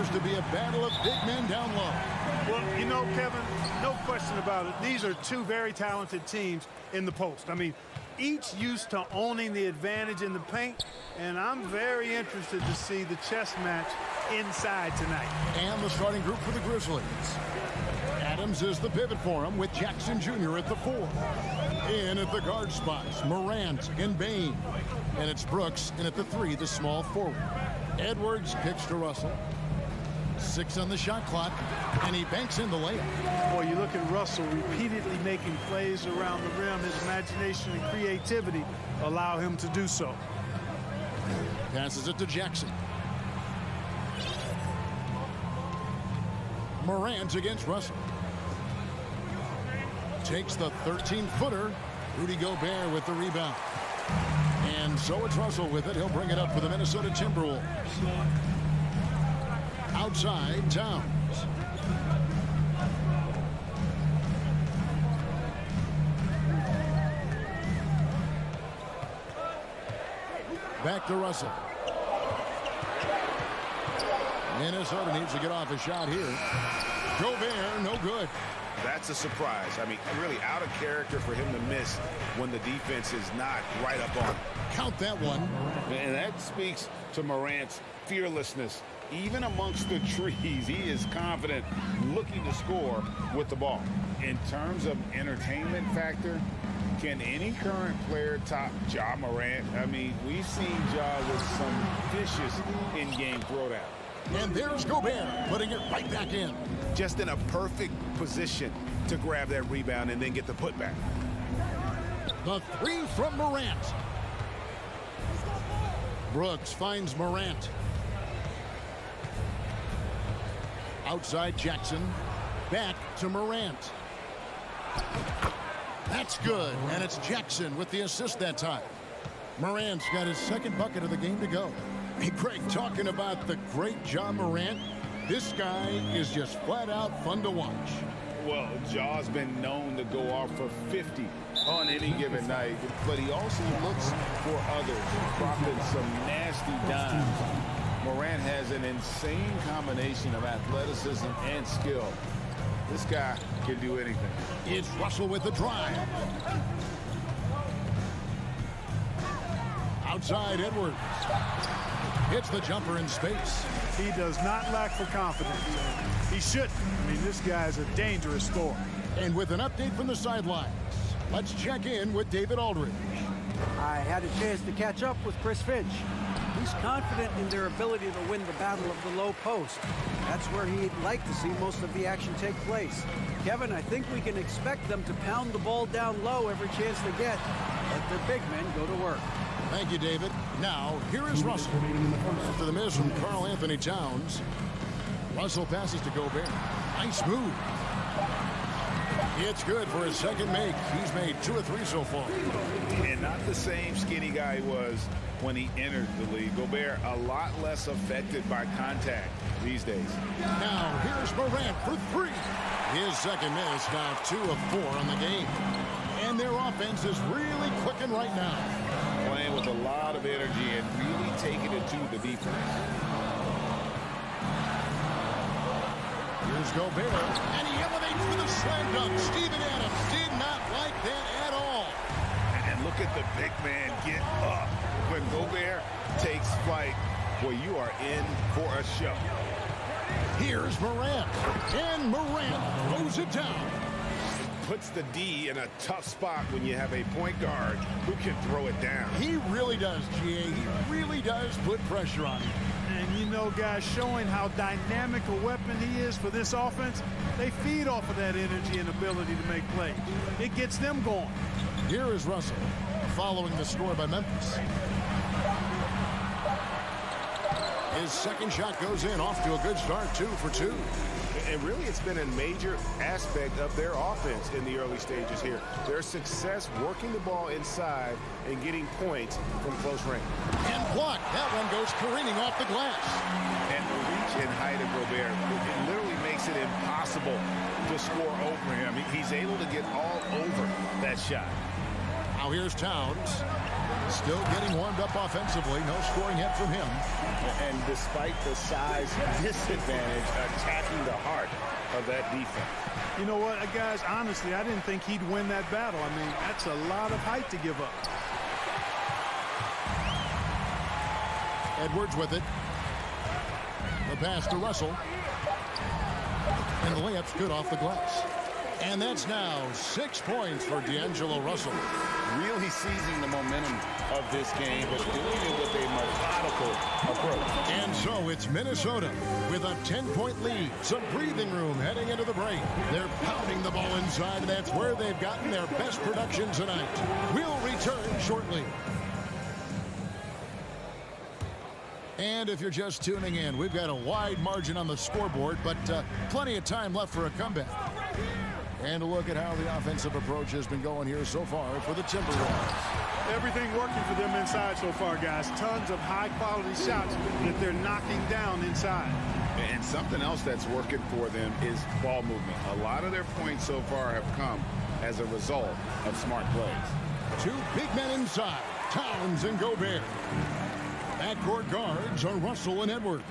proves to be a battle of big men down low. Well, you know, Kevin, no question about it. These are two very talented teams in the post. I mean, each used to owning the advantage in the paint, and I'm very interested to see the chess match inside tonight. And the starting group for the Grizzlies. Adams is the pivot for him with Jackson Jr. at the 4. In at the guard spots, Morant and Bain. And it's Brooks in at the 3, the small forward. Edwards kicks to Russell. 6 on the shot clock, and he banks in the layup. Boy, you look at Russell repeatedly making plays around the rim. His imagination and creativity allow him to do so. Passes it to Jackson. Morant against Russell. Takes the 13-footer. Rudy Gobert with the rebound. And so it's Russell with it. He'll bring it up for the Minnesota Timberwolves. Outside, Towns. Back to Russell. Minnesota needs to get off a shot here. Gobert, no good. That's a surprise. I mean, really out of character for him to miss when the defense is not right up on him. Count that one. And that speaks to Morant's fearlessness. Even amongst the trees, he is confident, looking to score with the ball. In terms of entertainment factor, can any current player top Ja Morant? I mean, we've seen Ja with some vicious in-game throwdown. And there's Gobert putting it right back in. Just in a perfect position to grab that rebound and then get the putback. The 3 from Morant. Brooks finds Morant. Outside Jackson. Back to Morant. That's good. And it's Jackson with the assist that time. Morant's got his second bucket of the game to go. Hey, Greg, talking about the great Ja Morant, this guy is just flat out fun to watch. Well, Ja's been known to go off for 50 on any given night, but he also looks for others, dropping some nasty dimes. Morant has an insane combination of athleticism and skill. This guy can do anything. It's Russell with the drive. Outside Edwards. Hits the jumper in space. He does not lack for confidence. He shouldn't. I mean, this guy's a dangerous scorer. And with an update from the sidelines, let's check in with David Aldridge. I had a chance to catch up with Chris Finch. He's confident in their ability to win the battle of the low post. That's where he'd like to see most of the action take place. Kevin, I think we can expect them to pound the ball down low every chance they get. Let their big men go to work. Thank you, David. Now, here is Russell. After the miss from Karl Anthony Towns. Russell passes to Gobert. Nice move. It's good for his second make. He's made 2 or 3 so far. And not the same skinny guy he was when he entered the league. Gobert a lot less affected by contact these days. Now, here's Morant for 3. His second miss, now 2 of 4 on the game. And their offense is really clicking right now. Playing with a lot of energy and really taking it to the defense. Here's Gobert, and he elevates for the slam dunk. Steven Adams did not like that at all. And look at the big man get up. When Gobert takes flight, well, you are in for a show. Here's Morant, and Morant throws it down. Puts the D in a tough spot when you have a point guard who can throw it down. He really does, G.A. He really does put pressure on him. And you know, guys, showing how dynamic a weapon he is for this offense, they feed off of that energy and ability to make plays. It gets them going. Here is Russell, following the score by Memphis. His second shot goes in, off to a good start, 2 for 2. And really, it's been a major aspect of their offense in the early stages here. Their success working the ball inside and getting points from close range. And blocked. That one goes careening off the glass. And the reach and height of Gobert, it literally makes it impossible to score over him. He's able to get all over that shot. Now here's Towns. Still getting warmed up offensively. No scoring yet from him. And despite the size disadvantage, attacking the heart of that defense. You know what, guys, honestly, I didn't think he'd win that battle. I mean, that's a lot of height to give up. Edwards with it. The pass to Russell. And the layup's good off the glass. And that's now 6 points for D'Angelo Russell. Really seizing the momentum of this game, but doing it with a methodical approach. And so it's Minnesota with a 10-point lead. Some breathing room heading into the break. They're pounding the ball inside, and that's where they've gotten their best production tonight. We'll return shortly. And if you're just tuning in, we've got a wide margin on the scoreboard, but plenty of time left for a comeback. And a look at how the offensive approach has been going here so far for the Timberwolves. Everything working for them inside so far, guys. Tons of high-quality shots that they're knocking down inside. And something else that's working for them is ball movement. A lot of their points so far have come as a result of smart plays. Two big men inside, Towns and Gobert. Backcourt guards are Russell and Edwards.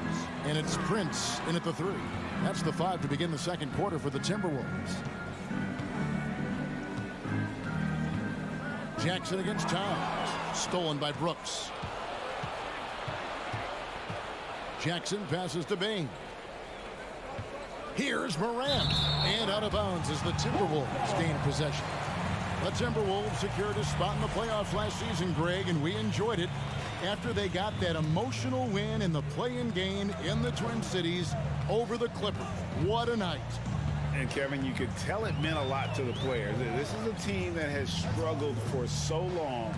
And it's Prince in at the 3. That's the 5 to begin the second quarter for the Timberwolves. Jackson against Towns. Stolen by Brooks. Jackson passes to Bain. Here's Morant. And out of bounds as the Timberwolves gain possession. The Timberwolves secured a spot in the playoffs last season, Greg, and we enjoyed it after they got that emotional win in the play-in game in the Twin Cities over the Clippers. What a night. And Kevin, you could tell it meant a lot to the players. This is a team that has struggled for so long,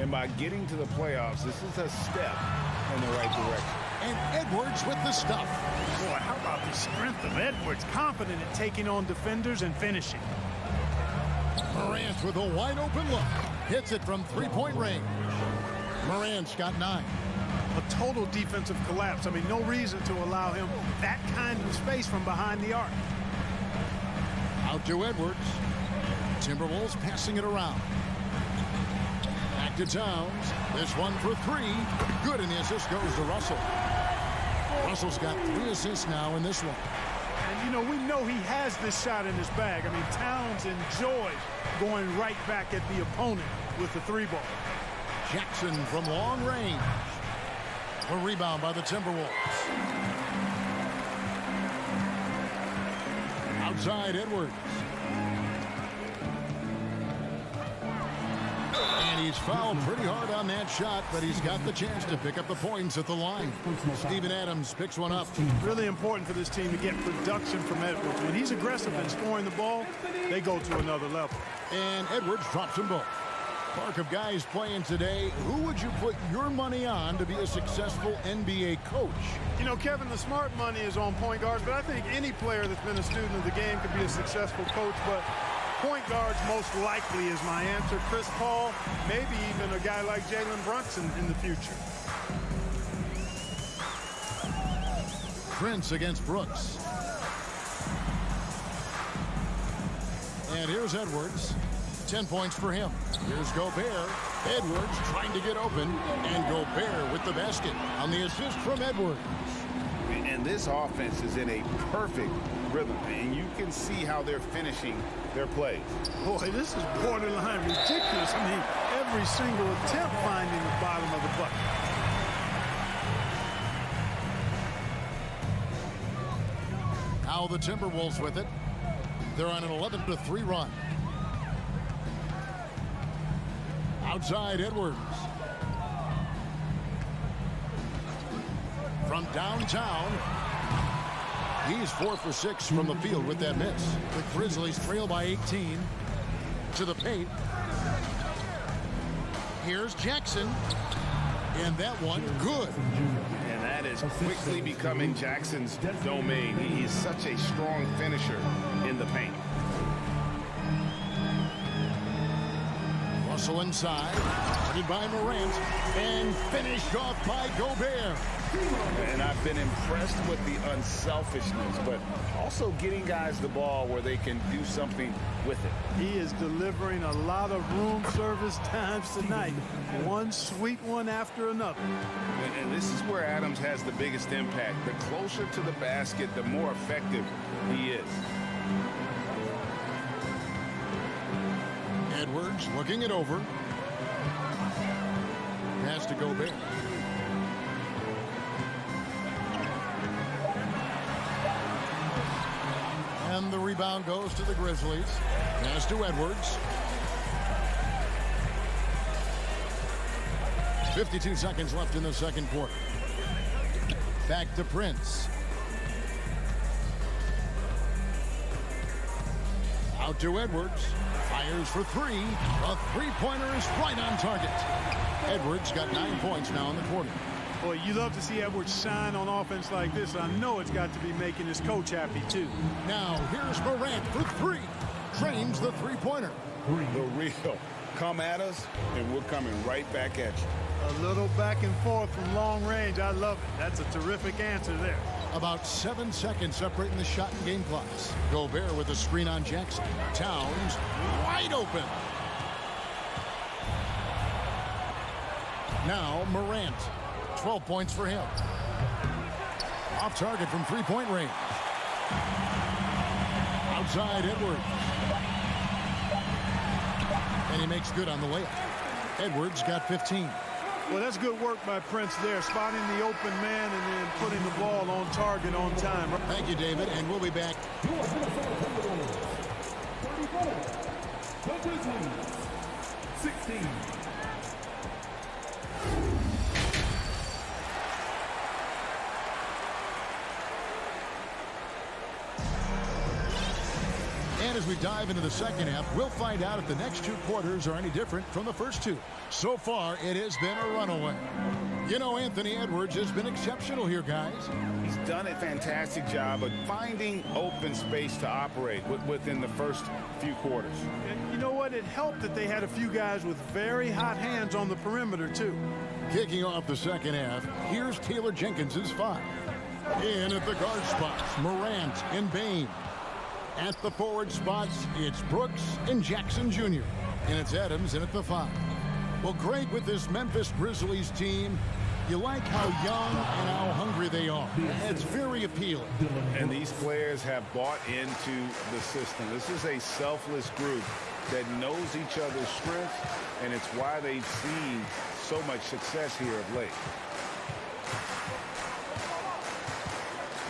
and by getting to the playoffs, this is a step in the right direction. And Edwards with the stuff. Boy, how about the strength of Edwards? Confident in taking on defenders and finishing. Morant with a wide open look. Hits it from three-point range. Morant's got 9. A total defensive collapse. I mean, no reason to allow him that kind of space from behind the arc. Out to Edwards. Timberwolves passing it around. Back to Towns. This one for 3. Good, and the assist goes to Russell. Russell's got 3 assists now in this one. And, you know, we know he has this shot in his bag. I mean, Towns enjoys going right back at the opponent with the 3-ball. Jackson from long range. A rebound by the Timberwolves. Outside Edwards. And he's fouled pretty hard on that shot, but he's got the chance to pick up the points at the line. Steven Adams picks one up. Really important for this team to get production from Edwards. When he's aggressive in scoring the ball, they go to another level. And Edwards drops them both. Park of guys playing today, who would you put your money on to be a successful NBA coach? You know, Kevin, the smart money is on point guards, but I think any player that's been a student of the game could be a successful coach, but point guards most likely is my answer. Chris Paul, maybe even a guy like Jalen Brunson in the future. Prince against Brooks. And here's Edwards. 10 points for him. Here's Gobert. Edwards trying to get open, and Gobert with the basket on the assist from Edwards. And this offense is in a perfect rhythm, and you can see how they're finishing their plays. Boy, this is borderline ridiculous. I mean, every single attempt finding the bottom of the bucket. Now the Timberwolves with it. They're on an 11-3 run. Outside Edwards. From downtown, he's 4 for 6 from the field with that miss. The Grizzlies trail by 18 to the paint. Here's Jackson, and that one good. And that is quickly becoming Jackson's domain. He's such a strong finisher in the paint. Russell inside, headed by Morant, and finished off by Gobert. And I've been impressed with the unselfishness, but also getting guys the ball where they can do something with it. He is delivering a lot of room service times tonight. One sweet one after another. And this is where Adams has the biggest impact. The closer to the basket, the more effective he is. Edwards looking it over. Pass to Gobert. And the rebound goes to the Grizzlies. Pass to Edwards. 52 seconds left in the second quarter. Back to Prince. Out to Edwards. Fires for three. A three-pointer is right on target. Edwards got 9 points now in the quarter. Boy, you love to see Edwards shine on offense like this. I know it's got to be making his coach happy, too. Now, here's Morant for three. Drains the three-pointer. The real. Come at us, and we're coming right back at you. A little back and forth from long range. I love it. That's a terrific answer there. About 7 seconds separating the shot and game clocks. Gobert with a screen on Jackson. Towns wide open. Now Morant. 12 points for him. Off target from three-point range. Outside Edwards. And he makes good on the layup. Edwards got 15. Well, that's good work by Prince there, spotting the open man and then putting the ball on target on time. Thank you, David, and we'll be back. And as we dive into the second half, we'll find out if the next two quarters are any different from the first two. So far, it has been a runaway. You know, Anthony Edwards has been exceptional here, guys. He's done a fantastic job of finding open space to operate within the first few quarters. And you know what? It helped that they had a few guys with very hot hands on the perimeter, too. Kicking off the second half, here's Taylor Jenkins's five. In at the guard spots, Morant and Bain. At the forward spots, it's Brooks and Jackson Jr. And it's Adams in at the five. Well, Greg, with this Memphis Grizzlies team, you like how young and how hungry they are. It's very appealing. And these players have bought into the system. This is a selfless group that knows each other's strengths, and it's why they've seen so much success here of late.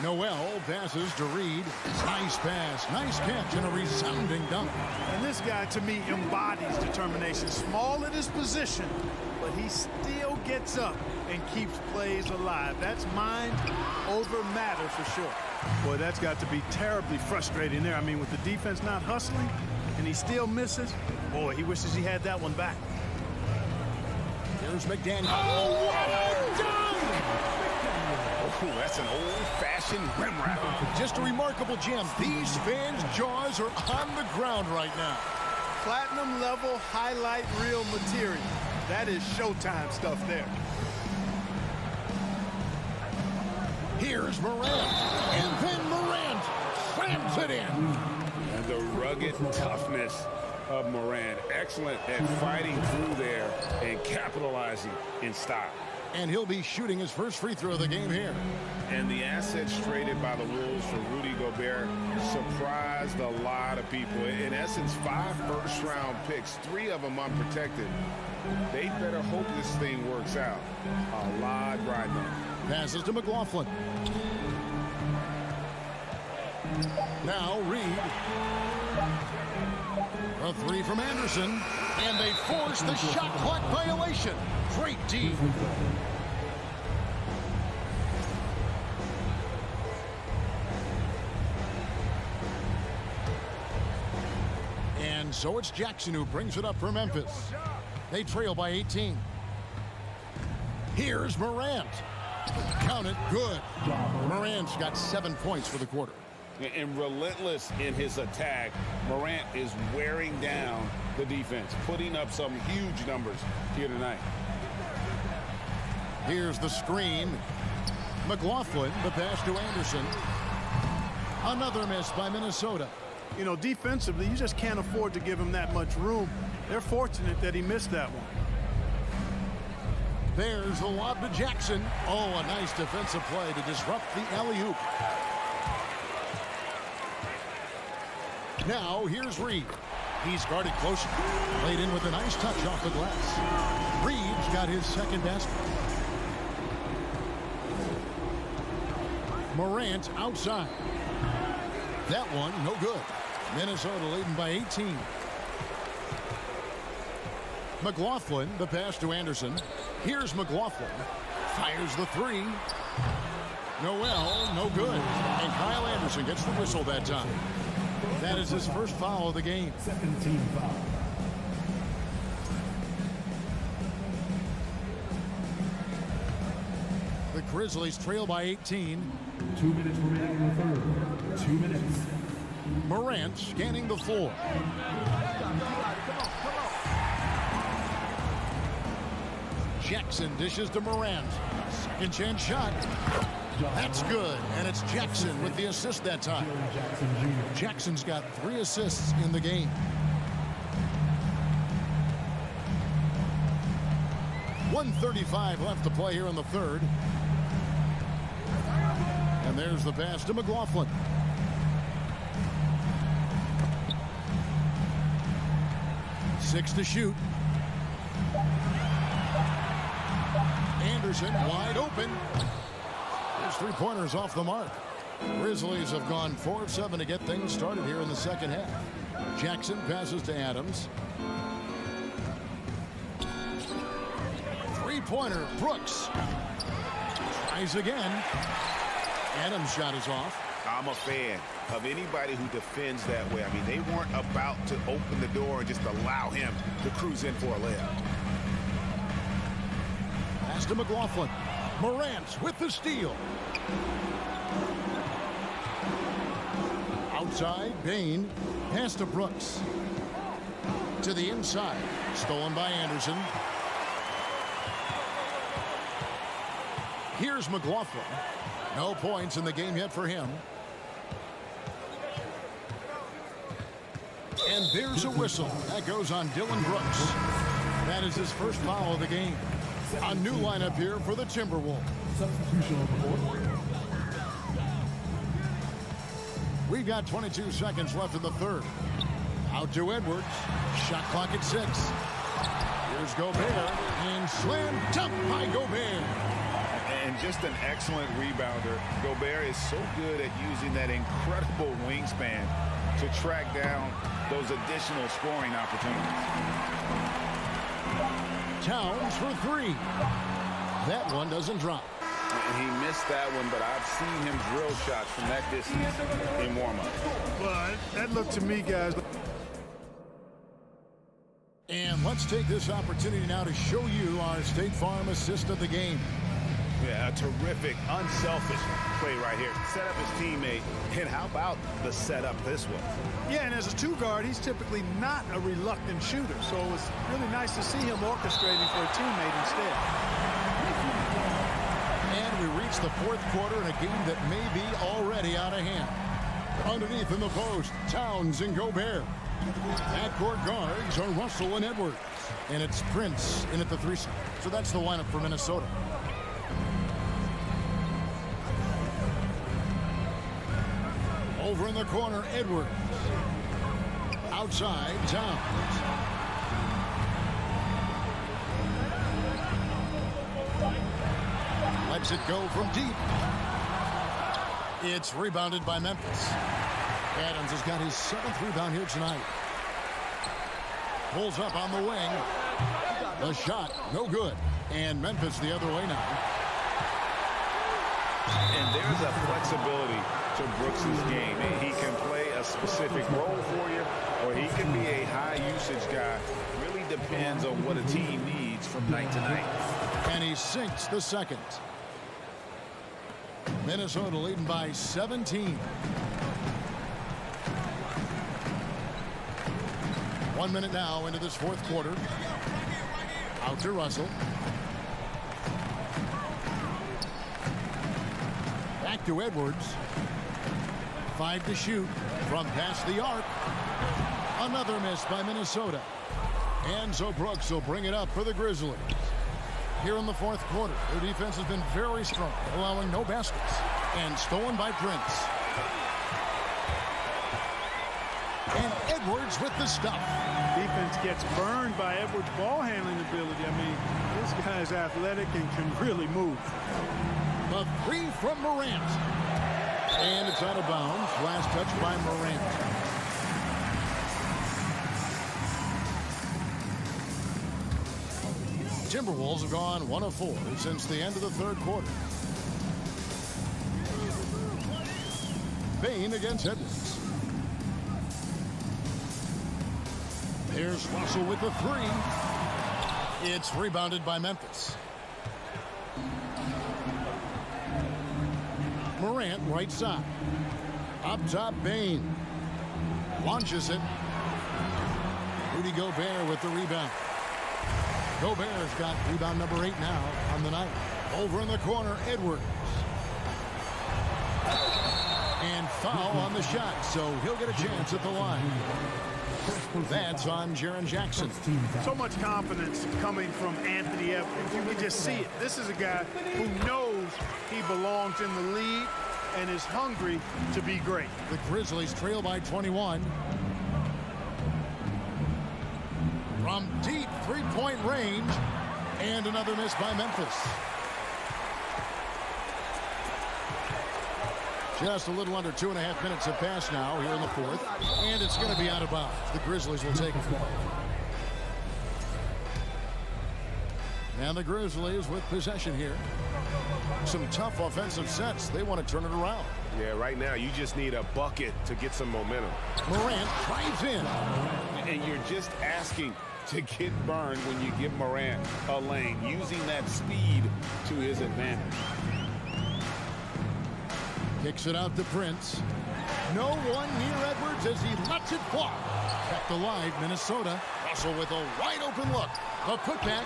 Noel passes to Reed. Nice pass, nice catch, and a resounding dunk. And this guy, to me, embodies determination. Small at his position, but he still gets up and keeps plays alive. That's mind over matter for sure. Boy, that's got to be terribly frustrating there. I mean, with the defense not hustling and he still misses, boy, he wishes he had that one back. Here's McDaniel. Oh, what a dunk! Ooh, that's an old-fashioned rim wrap. Just a remarkable gem. These fans' jaws are on the ground right now. Platinum level highlight reel material. That is Showtime stuff there. Here's Morant. And then Morant slams it in. And the rugged toughness of Morant. Excellent at fighting through there and capitalizing in style. And he'll be shooting his first free throw of the game here. And the assets traded by the Wolves for Rudy Gobert surprised a lot of people. In essence, 5 first-round picks, 3 of them unprotected. They better hope this thing works out. A lot riding on. Passes to McLaughlin. Now Reed. A three from Anderson. And they force the shot clock violation. Great D. And so it's Jackson who brings it up for Memphis. They trail by 18. Here's Morant. Count it, good. Morant's got 7 points for the quarter. And relentless in his attack, Morant is wearing down the defense, putting up some huge numbers here tonight. Here's the screen. McLaughlin, the pass to Anderson. Another miss by Minnesota. You know, defensively, you just can't afford to give him that much room. They're fortunate that he missed that one. There's the lob to Jackson. Oh, a nice defensive play to disrupt the alley-oop. Now, here's Reed. He's guarded close. Laid in with a nice touch off the glass. Reed's got his second basket. Morant outside. That one, no good. Minnesota leading by 18. McLaughlin, the pass to Anderson. Here's McLaughlin. Fires the three. Noel, no good. And Kyle Anderson gets the whistle that time. That is his first foul of the game. Second team foul. The Grizzlies trail by 18. 2 minutes remaining in the third. 2 minutes. Morant scanning the floor. Jackson dishes to Morant. Second chance shot. That's good. And it's Jackson with the assist that time. Jackson's got 3 assists in the game. .135 left to play here in the third. And there's the pass to McLaughlin. Six to shoot. Anderson wide open. His three-pointers off the mark. Grizzlies have gone 4 of 7 to get things started here in the second half. Jackson passes to Adams. Three-pointer, Brooks. Tries again. Adams' shot is off. I'm a fan of anybody who defends that way. I mean, they weren't about to open the door and just allow him to cruise in for a layup. Pass to McLaughlin. Morant with the steal. Outside, Bain. Pass to Brooks. To the inside. Stolen by Anderson. Here's McLaughlin. No points in the game yet for him. And there's a whistle. That goes on Dylan Brooks. That is his first foul of the game. A new lineup here for the Timberwolves. Substitution on the board. We've got 22 seconds left in the third. Out to Edwards. Shot clock at 6. Here's Gobert. And slam dunk by Gobert. And just an excellent rebounder. Gobert is so good at using that incredible wingspan to track down those additional scoring opportunities. Towns for 3. That one doesn't drop. And he missed that one, but I've seen him drill shots from that distance in warm-up. Well, that looked to me, guys. And let's take this opportunity now to show you our State Farm assist of the game. Yeah, a terrific, unselfish play right here. Set up his teammate, and how about the setup this was? Yeah, and as a two-guard, he's typically not a reluctant shooter, so it was really nice to see him orchestrating for a teammate instead. And we reach the fourth quarter in a game that may be already out of hand. Underneath in the post, Towns and Gobert. Backcourt guards are Russell and Edwards. And it's Prince in at the 3 spot. So that's the lineup for Minnesota. Over in the corner, Edwards. Outside, Towns. Lets it go from deep. It's rebounded by Memphis. Adams has got his 7th rebound here tonight. Pulls up on the wing. The shot, no good. And Memphis the other way now. And there's a flexibility to Brooks' game. He can play a specific role for you, or he can be a high-usage guy. Really depends on what a team needs from night to night. And he sinks the second. Minnesota leading by 17. 1 minute now into this fourth quarter. Out to Russell. Back to Edwards. 5 to shoot from past the arc. Another miss by Minnesota. And so Brooks will bring it up for the Grizzlies. Here in the fourth quarter, their defense has been very strong, allowing no baskets. And stolen by Prince. And Edwards with the stuff. Defense gets burned by Edwards' ball handling ability. I mean, this guy's athletic and can really move. The three from Morant. And it's out of bounds. Last touch by Morant. Timberwolves have gone 1 of 4 since the end of the third quarter. Bane against Edwards. Here's Russell with the 3. It's rebounded by Memphis. Morant right side. Up top, Bane. Launches it. Rudy Gobert with the rebound. Gobert's got rebound number 8 now on the night. Over in the corner, Edwards. And foul on the shot, so he'll get a chance at the line. That's on Jaren Jackson. So much confidence coming from Anthony Edwards. You can just see it. This is a guy who knows he belongs in the league and is hungry to be great. The Grizzlies trail by 21. From deep three-point range. And another miss by Memphis. Just a little under 2.5 minutes have passed now here in the fourth. And it's going to be out of bounds. The Grizzlies will take it. And the Grizzlies with possession here. Some tough offensive sets. They want to turn it around. Yeah, right now you just need a bucket to get some momentum. Morant drives in. And you're just asking to get burned when you give Morant a lane, using that speed to his advantage. Kicks it out to Prince. No one near Edwards as he lets it fly. Kept alive, Minnesota. Russell with a wide open look. A putback,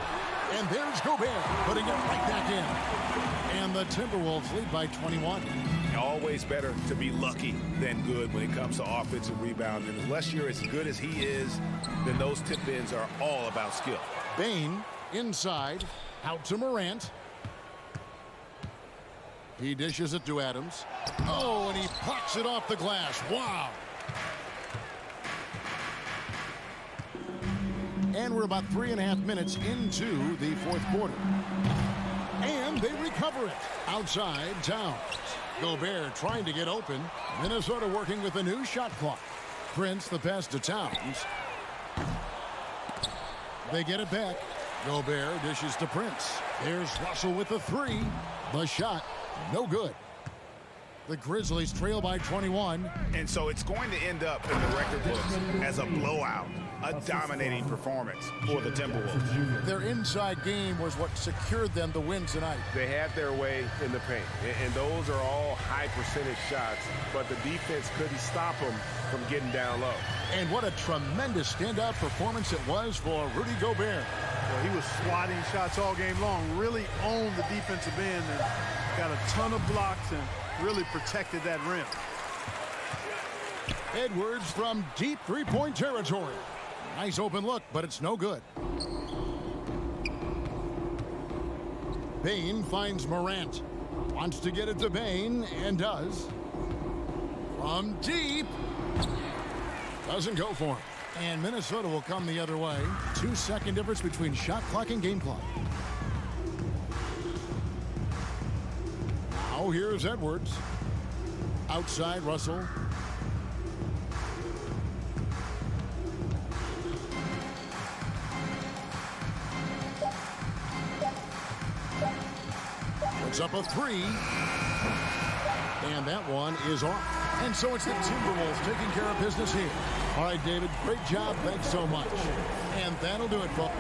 and there's Gobert putting it right back in. And the Timberwolves lead by 21. Always better to be lucky than good when it comes to offensive rebound. And unless you're as good as he is, then those tip-ins are all about skill. Bane inside, out to Morant. He dishes it to Adams. Oh, and he pucks it off the glass. Wow. And we're about 3.5 minutes into the fourth quarter. And they recover it. Outside, Towns. Gobert trying to get open. Minnesota working with a new shot clock. Prince the pass to Towns. They get it back. Gobert dishes to Prince. There's Russell with the 3. The shot, no good. The Grizzlies trail by 21. And so it's going to end up in the record books as a blowout, a dominating performance for the Timberwolves. Their inside game was what secured them the win tonight. They had their way in the paint, and those are all high percentage shots, but the defense couldn't stop them from getting down low. And what a tremendous standout performance it was for Rudy Gobert. Well, he was swatting shots all game long, really owned the defensive end and got a ton of blocks and really protected that rim. Edwards from deep three-point territory. Nice open look, but it's no good. Bane finds Morant. Wants to get it to Bane, and does. From deep. Doesn't go for him. And Minnesota will come the other way. 2-second difference between shot clock and game clock. Now here's Edwards. Outside, Russell. Puts up a 3. And that one is off. And so it's the Timberwolves taking care of business here. All right, David, great job. Thanks so much. And that'll do it, folks.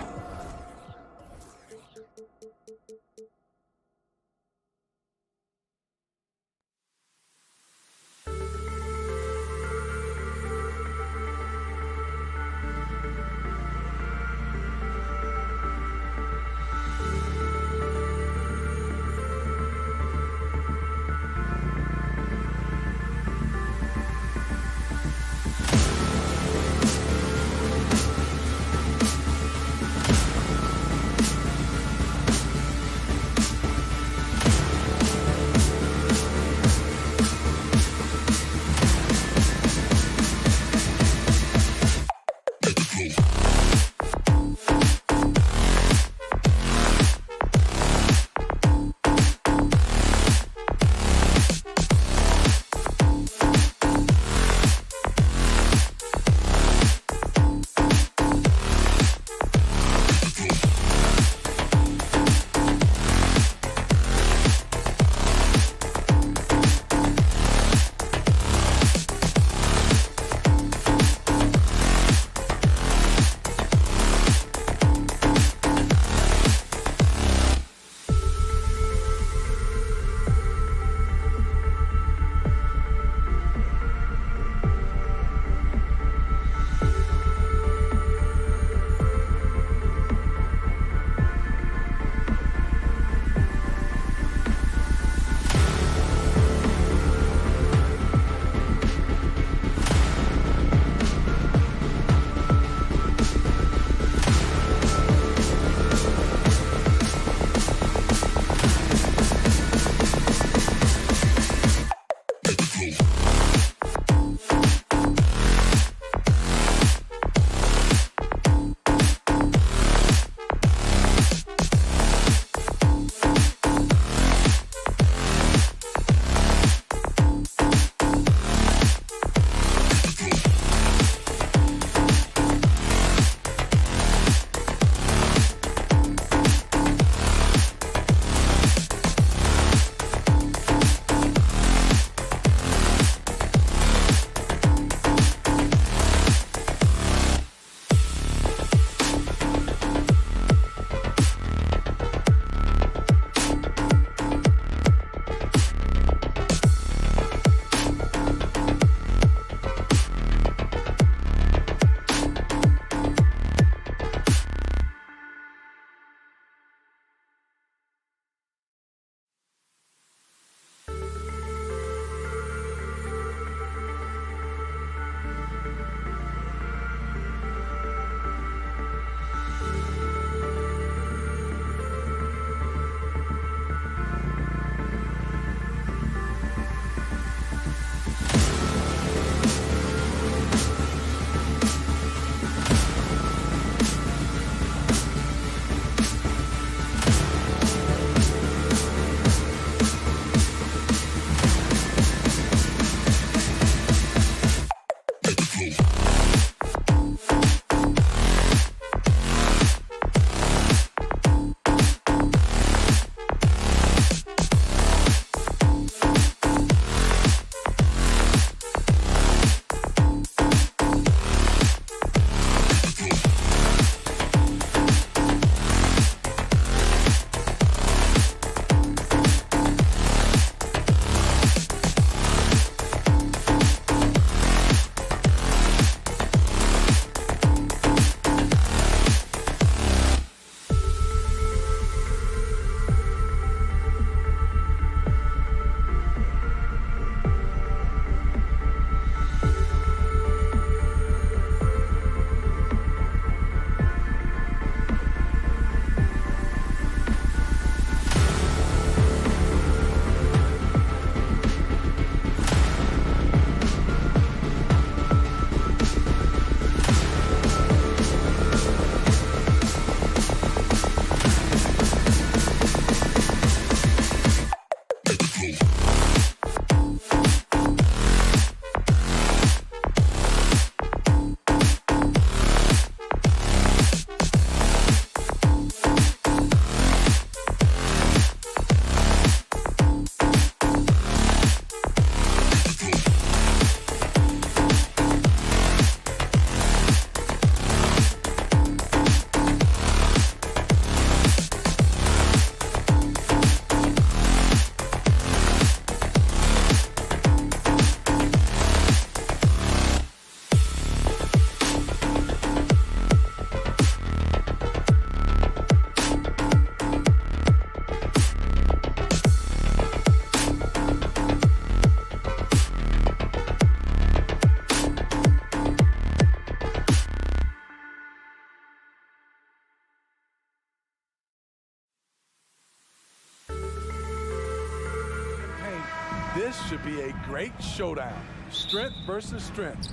be a great showdown. Strength versus strength.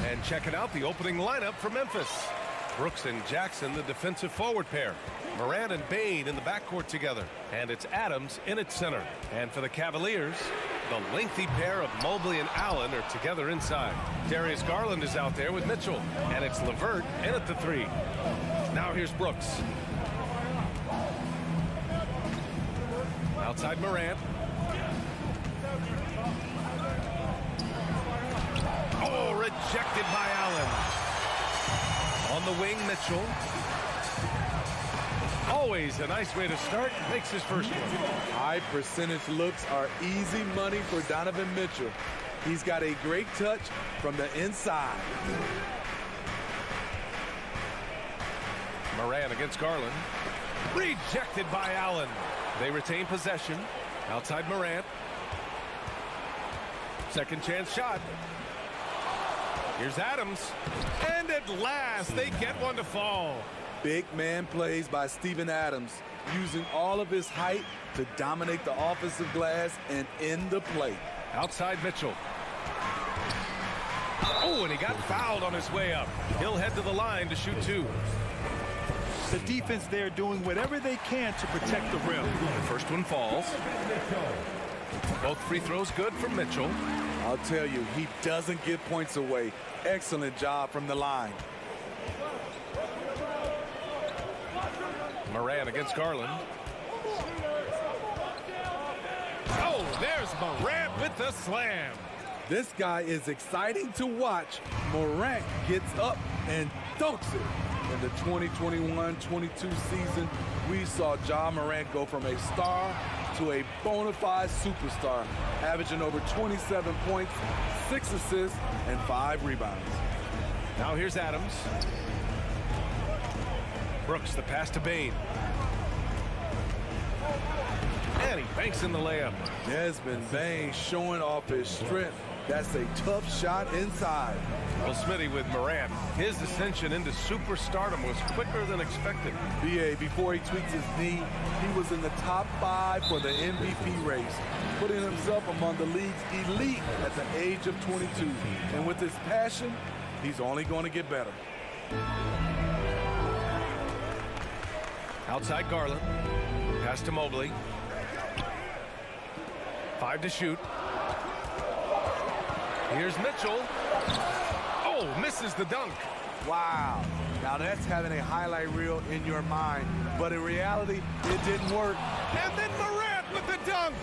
And checking out the opening lineup for Memphis. Brooks and Jackson, the defensive forward pair. Morant and Bane in the backcourt together. And it's Adams in its center. And for the Cavaliers, the lengthy pair of Mobley and Allen are together inside. Darius Garland is out there with Mitchell. And it's LeVert in at the 3. Now here's Brooks. Outside Morant. Oh, rejected by Allen. On the wing, Mitchell. Always a nice way to start. Makes his first one. High percentage looks are easy money for Donovan Mitchell. He's got a great touch from the inside. Morant against Garland. Rejected by Allen. They retain possession. Outside Morant. Second chance shot. Here's Adams. And at last, they get one to fall. Big man plays by Steven Adams, using all of his height to dominate the offensive glass and end the play. Outside Mitchell. Oh, and he got fouled on his way up. He'll head to the line to shoot 2. The defense there doing whatever they can to protect the rim. The first one falls. Both free throws good for Mitchell. I'll tell you, he doesn't give points away. Excellent job from the line. Morant against Garland. Oh, there's Morant with the slam. This guy is exciting to watch. Morant gets up and dunks it. In the 2021-22 season, we saw Ja Morant go from a star to a bona fide superstar, averaging over 27 points, 6 assists, and 5 rebounds. Now here's Adams. Brooks, the pass to Bane. And he banks in the layup. Desmond Bane showing off his strength. That's a tough shot inside. Well, Smitty, with Morant, his ascension into superstardom was quicker than expected. BA, before he tweaked his knee, he was in the top 5 for the MVP race, putting himself among the league's elite at the age of 22. And with his passion, he's only going to get better. Outside Garland. Pass to Mobley. 5 to shoot. Here's Mitchell. Oh, misses the dunk. Wow. Now that's having a highlight reel in your mind. But in reality, it didn't work. And then Morant with the dunk.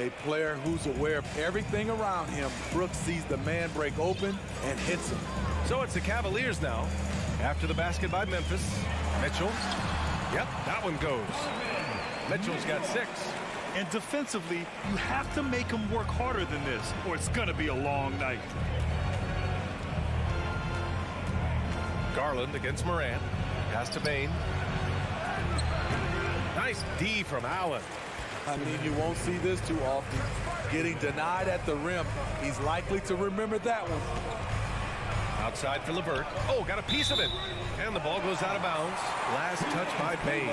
A player who's aware of everything around him. Brooks sees the man break open and hits him. So it's the Cavaliers now. After the basket by Memphis. Mitchell. Yep, that one goes. Mitchell's got 6. And defensively, you have to make them work harder than this, or it's going to be a long night. Garland against Morant. Pass to Bane. Nice D from Allen. I mean, you won't see this too often. Getting denied at the rim. He's likely to remember that one. Outside for LeVert. Oh, got a piece of it. And the ball goes out of bounds. Last touch by Bane.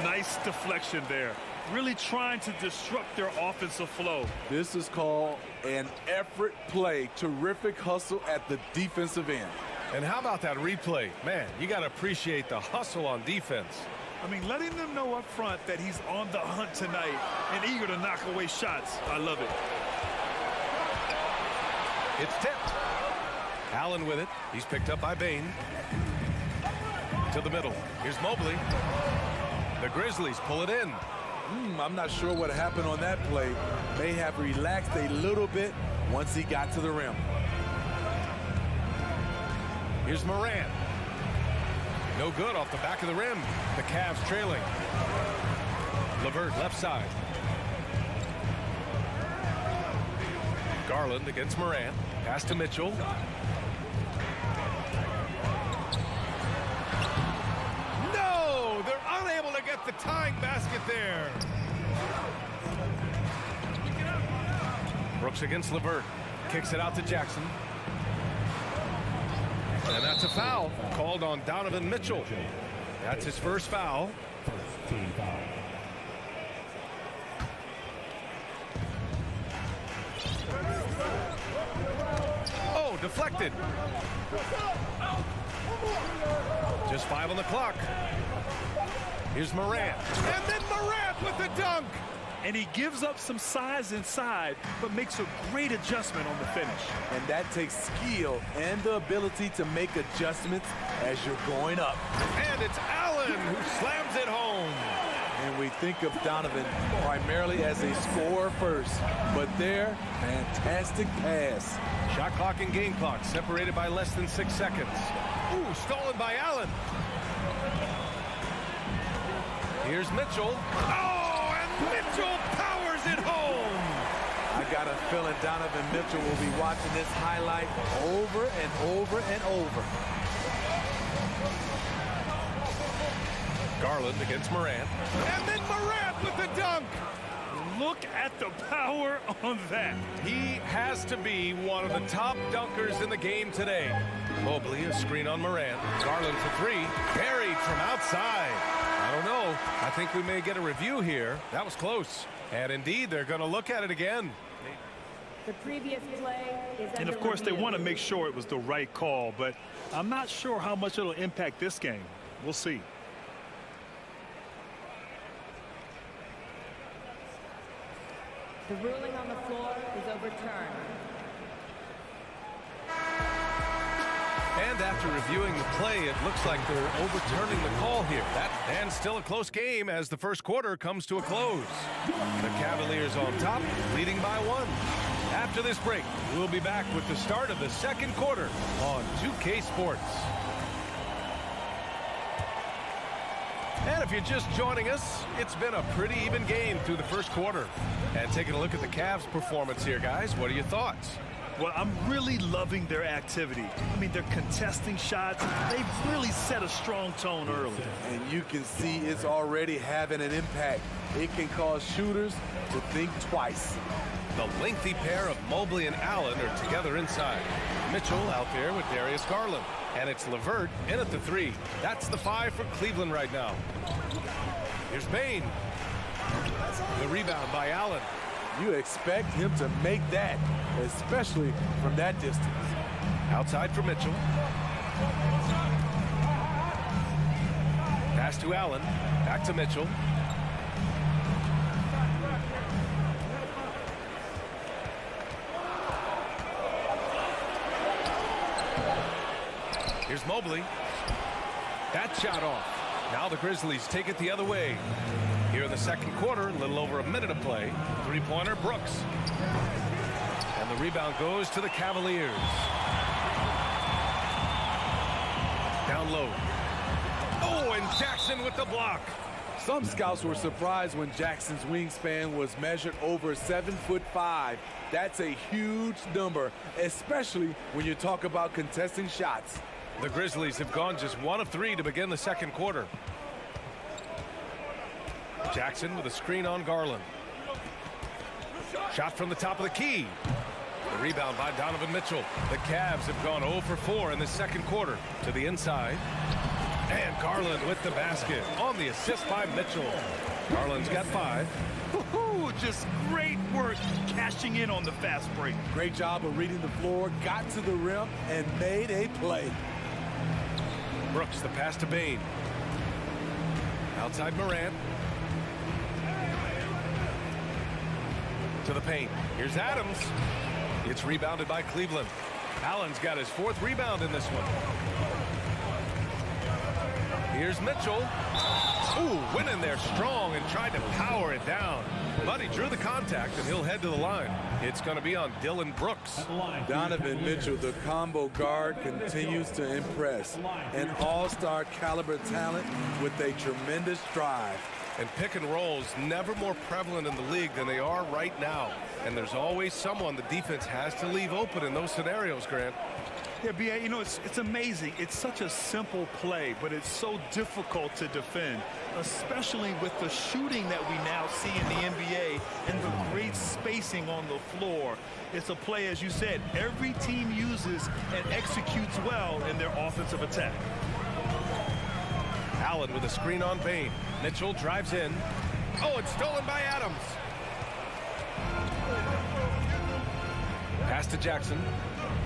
Nice deflection there. Really trying to disrupt their offensive flow. This is called an effort play. Terrific hustle at the defensive end. And how about that replay? Man, you got to appreciate the hustle on defense. I mean, letting them know up front that he's on the hunt tonight and eager to knock away shots. I love it. It's tipped. Allen with it. He's picked up by Bane. To the middle. Here's Mobley. The Grizzlies pull it in. I'm not sure what happened on that play. May have relaxed a little bit once he got to the rim. Here's Morant. No good off the back of the rim. The Cavs trailing. LeVert left side. Garland against Morant. Pass to Mitchell. No! They're unable to get the tying basket there. Brooks against LeVert. Kicks it out to Jackson. And that's a foul called on Donovan Mitchell. That's his first foul. deflected. Just 5 on the clock. Here's Morant. And then Morant with the dunk. And he gives up some size inside, but makes a great adjustment on the finish. And that takes skill and the ability to make adjustments as you're going up. And it's Allen who slams it home. And we think of Donovan primarily as a scorer first, but there, fantastic pass. Shot clock and game clock separated by less than 6 seconds. Ooh, stolen by Allen. Here's Mitchell. Oh, and Mitchell powers it home. I got a feeling Donovan Mitchell will be watching this highlight over and over and over. Garland against Morant. And then Morant with the dunk. Look at the power on that. He has to be one of the top dunkers in the game today. Mobley, a screen on Morant. Garland for 3. Buried from outside. I don't know. I think we may get a review here. That was close. And indeed, they're going to look at it again. The previous play is And of course, they want to make sure it was the right call, but I'm not sure how much it'll impact this game. We'll see. The ruling on the floor is overturned. And after reviewing the play, it looks like they're overturning the call here. And still a close game as the first quarter comes to a close. The Cavaliers on top, leading by 1. After this break, we'll be back with the start of the second quarter on 2K Sports. And if you're just joining us, it's been a pretty even game through the first quarter. And taking a look at the Cavs' performance here, guys, what are your thoughts? Well, I'm really loving their activity. I mean, they're contesting shots. They've really set a strong tone early. And you can see it's already having an impact. It can cause shooters to think twice. The lengthy pair of Mobley and Allen are together inside. Mitchell out there with Darius Garland. And it's LeVert in at the 3. That's the 5 for Cleveland right now. Here's Bane. The rebound by Allen. You expect him to make that, especially from that distance. Outside for Mitchell. Pass to Allen. Back to Mitchell. Here's Mobley. That shot off. Now the Grizzlies take it the other way. Here in the second quarter, a little over a minute of play. Three-pointer, Brooks. And the rebound goes to the Cavaliers. Down low. Oh, and Jackson with the block. Some scouts were surprised when Jackson's wingspan was measured over 7'5". That's a huge number, especially when you talk about contesting shots. The Grizzlies have gone just 1 of 3 to begin the second quarter. Jackson with a screen on Garland. Shot from the top of the key. The rebound by Donovan Mitchell. The Cavs have gone 0 for 4 in the second quarter. To the inside. And Garland with the basket on the assist by Mitchell. Garland's got 5. Just great work cashing in on the fast break. Great job of reading the floor, got to the rim, and made a play. Brooks, the pass to Bane. Outside Morant. To the paint. Here's Adams. It's rebounded by Cleveland. Allen's got his 4th rebound in this one. Here's Mitchell. Ooh, went in there strong and tried to power it down. But he drew the contact, and he'll head to the line. It's going to be on Dylan Brooks. Donovan Mitchell, the combo guard, continues to impress. An all-star caliber talent with a tremendous drive. And pick and rolls never more prevalent in the league than they are right now. And there's always someone the defense has to leave open in those scenarios, Grant. Yeah, B.A., you know, it's amazing. It's such a simple play, but it's so difficult to defend, especially with the shooting that we now see in the NBA and the great spacing on the floor. It's a play, as you said, every team uses and executes well in their offensive attack. Allen with a screen on Bane. Mitchell drives in. Oh, it's stolen by Adams. Pass to Jackson.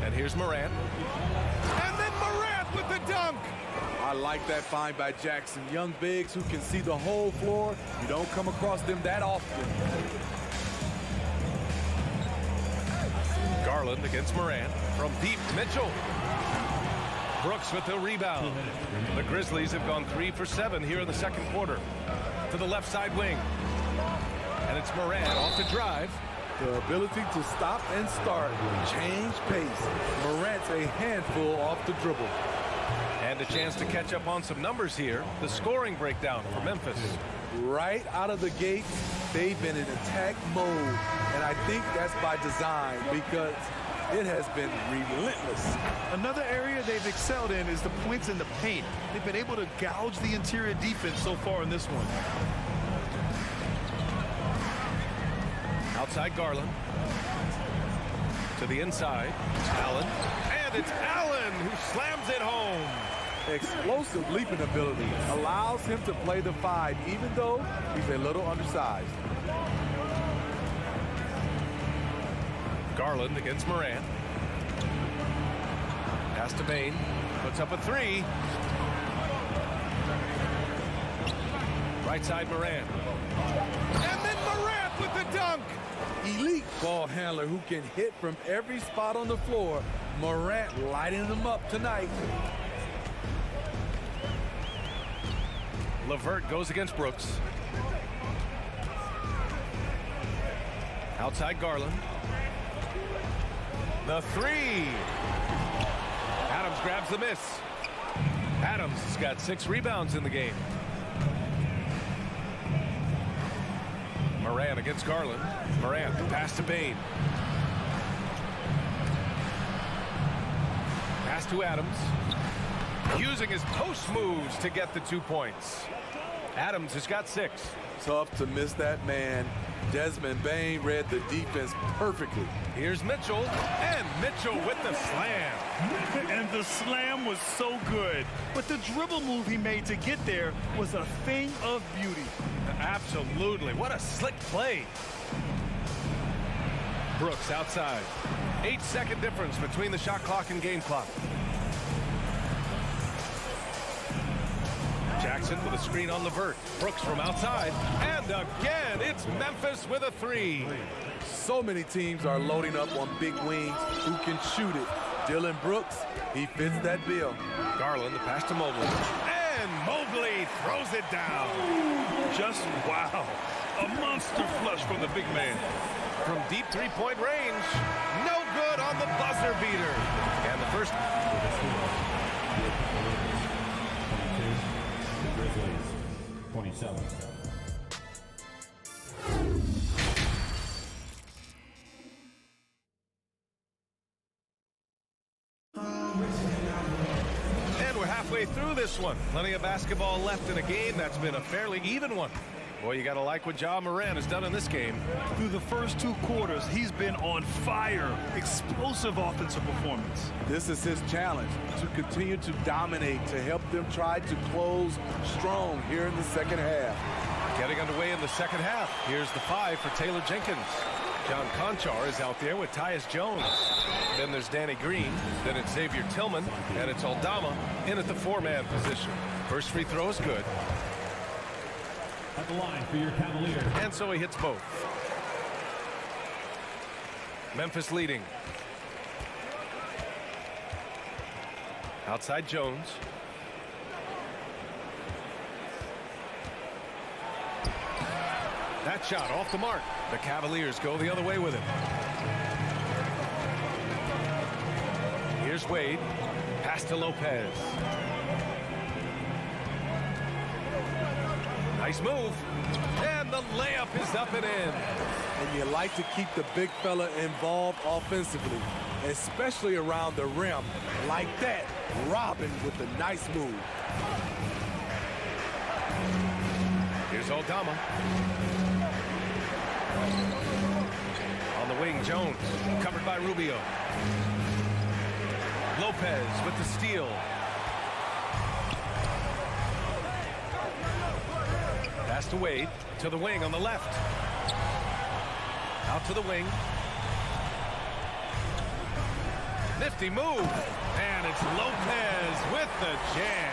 And here's Morant. And then Morant with the dunk. I like that find by Jackson. Young bigs who can see the whole floor. You don't come across them that often. Garland against Morant. From deep, Mitchell. Brooks with the rebound. The Grizzlies have gone 3 for 7 here in the second quarter. To the left side wing. And it's Morant off the drive. The ability to stop and start, change pace. Morant's a handful off the dribble. And a chance to catch up on some numbers here. The scoring breakdown for Memphis. Right out of the gate, they've been in attack mode. And I think that's by design because it has been relentless. Another area they've excelled in is the points in the paint. They've been able to gouge the interior defense so far in this one. Outside Garland. To the inside. Allen. And it's Allen who slams it home. Explosive leaping ability allows him to play the 5 even though he's a little undersized. Garland against Morant. Pass to Bain. Puts up a 3. Right side Morant. And then Morant with the dunk. Elite ball handler who can hit from every spot on the floor. Morant lighting them up tonight. LeVert goes against Brooks. Outside Garland. The 3. Adams grabs the miss. Adams has got 6 rebounds in the game. Morant against Garland. Morant, the pass to Bain. Pass to Adams. Using his post moves to get the 2 points. Adams has got 6. Tough to miss that man. Desmond Bain read the defense perfectly. Here's Mitchell, and Mitchell with the slam. And the slam was so good. But the dribble move he made to get there was a thing of beauty. Absolutely. What a slick play. Brooks outside. 8-second difference between the shot clock and game clock. Jackson with a screen on LeVert. Brooks from outside. And again, it's Memphis with a 3. So many teams are loading up on big wings who can shoot it. Dylan Brooks, he fits that bill. Garland, the pass to Mobley. And Mobley throws it down. Just wow. A monster flush from the big man. From deep three-point range. No good on the buzzer beater. And the first... Grizzlies, 27. And we're halfway through this one. Plenty of basketball left in a game that's been a fairly even one. Boy, you got to like what Ja Morant has done in this game. Through the first 2 quarters, he's been on fire. Explosive offensive performance. This is his challenge, to continue to dominate, to help them try to close strong here in the second half. Getting underway in the second half. Here's the 5 for Taylor Jenkins. John Conchar is out there with Tyus Jones. Then there's Danny Green. Then it's Xavier Tillman. And it's Aldama in at the 4-man position. First free throw is good. At the line for your Cavaliers. And so he hits both. Memphis leading. Outside Jones. That shot off the mark. The Cavaliers go the other way with it. Here's Wade. Pass to Lopez. Nice move. And the layup is up and in. And you like to keep the big fella involved offensively, especially around the rim. Like that, Robin with a nice move. Here's Aldama. On the wing, Jones. Covered by Rubio. Lopez with the steal. Pass to Wade. To the wing on the left. Out to the wing. Nifty move. And it's Lopez with the jam.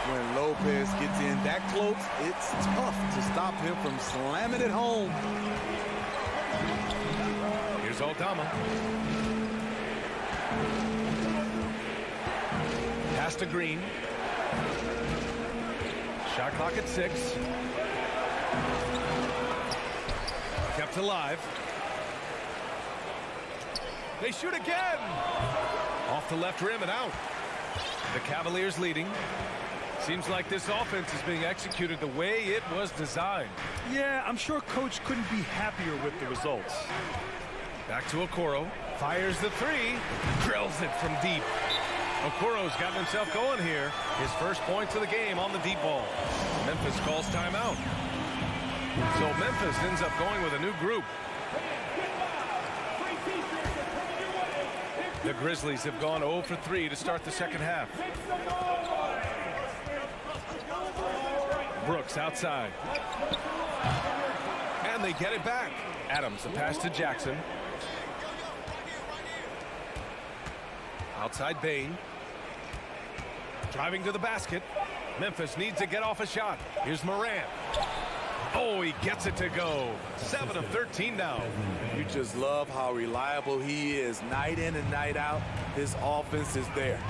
When Lopez gets in that close, it's tough to stop him from slamming it home. Here's Aldama. Pass to Green. Shot clock at 6. Kept alive. They shoot again. Off the left rim and out. The Cavaliers leading. Seems like this offense is being executed the way it was designed. Yeah, I'm sure Coach couldn't be happier with the results. Back to Okoro. Fires the 3. Drills it from deep. Okoro's gotten himself going here. His first points of the game on the deep ball. Memphis calls timeout. So Memphis ends up going with a new group. The Grizzlies have gone 0 for 3 to start the second half. Brooks outside. And they get it back. Adams, the pass to Jackson. Outside Bain. Driving to the basket. Memphis needs to get off a shot. Here's Morant. Oh, he gets it to go. 7 of 13 now. You just love how reliable he is night in and night out. His offense is there.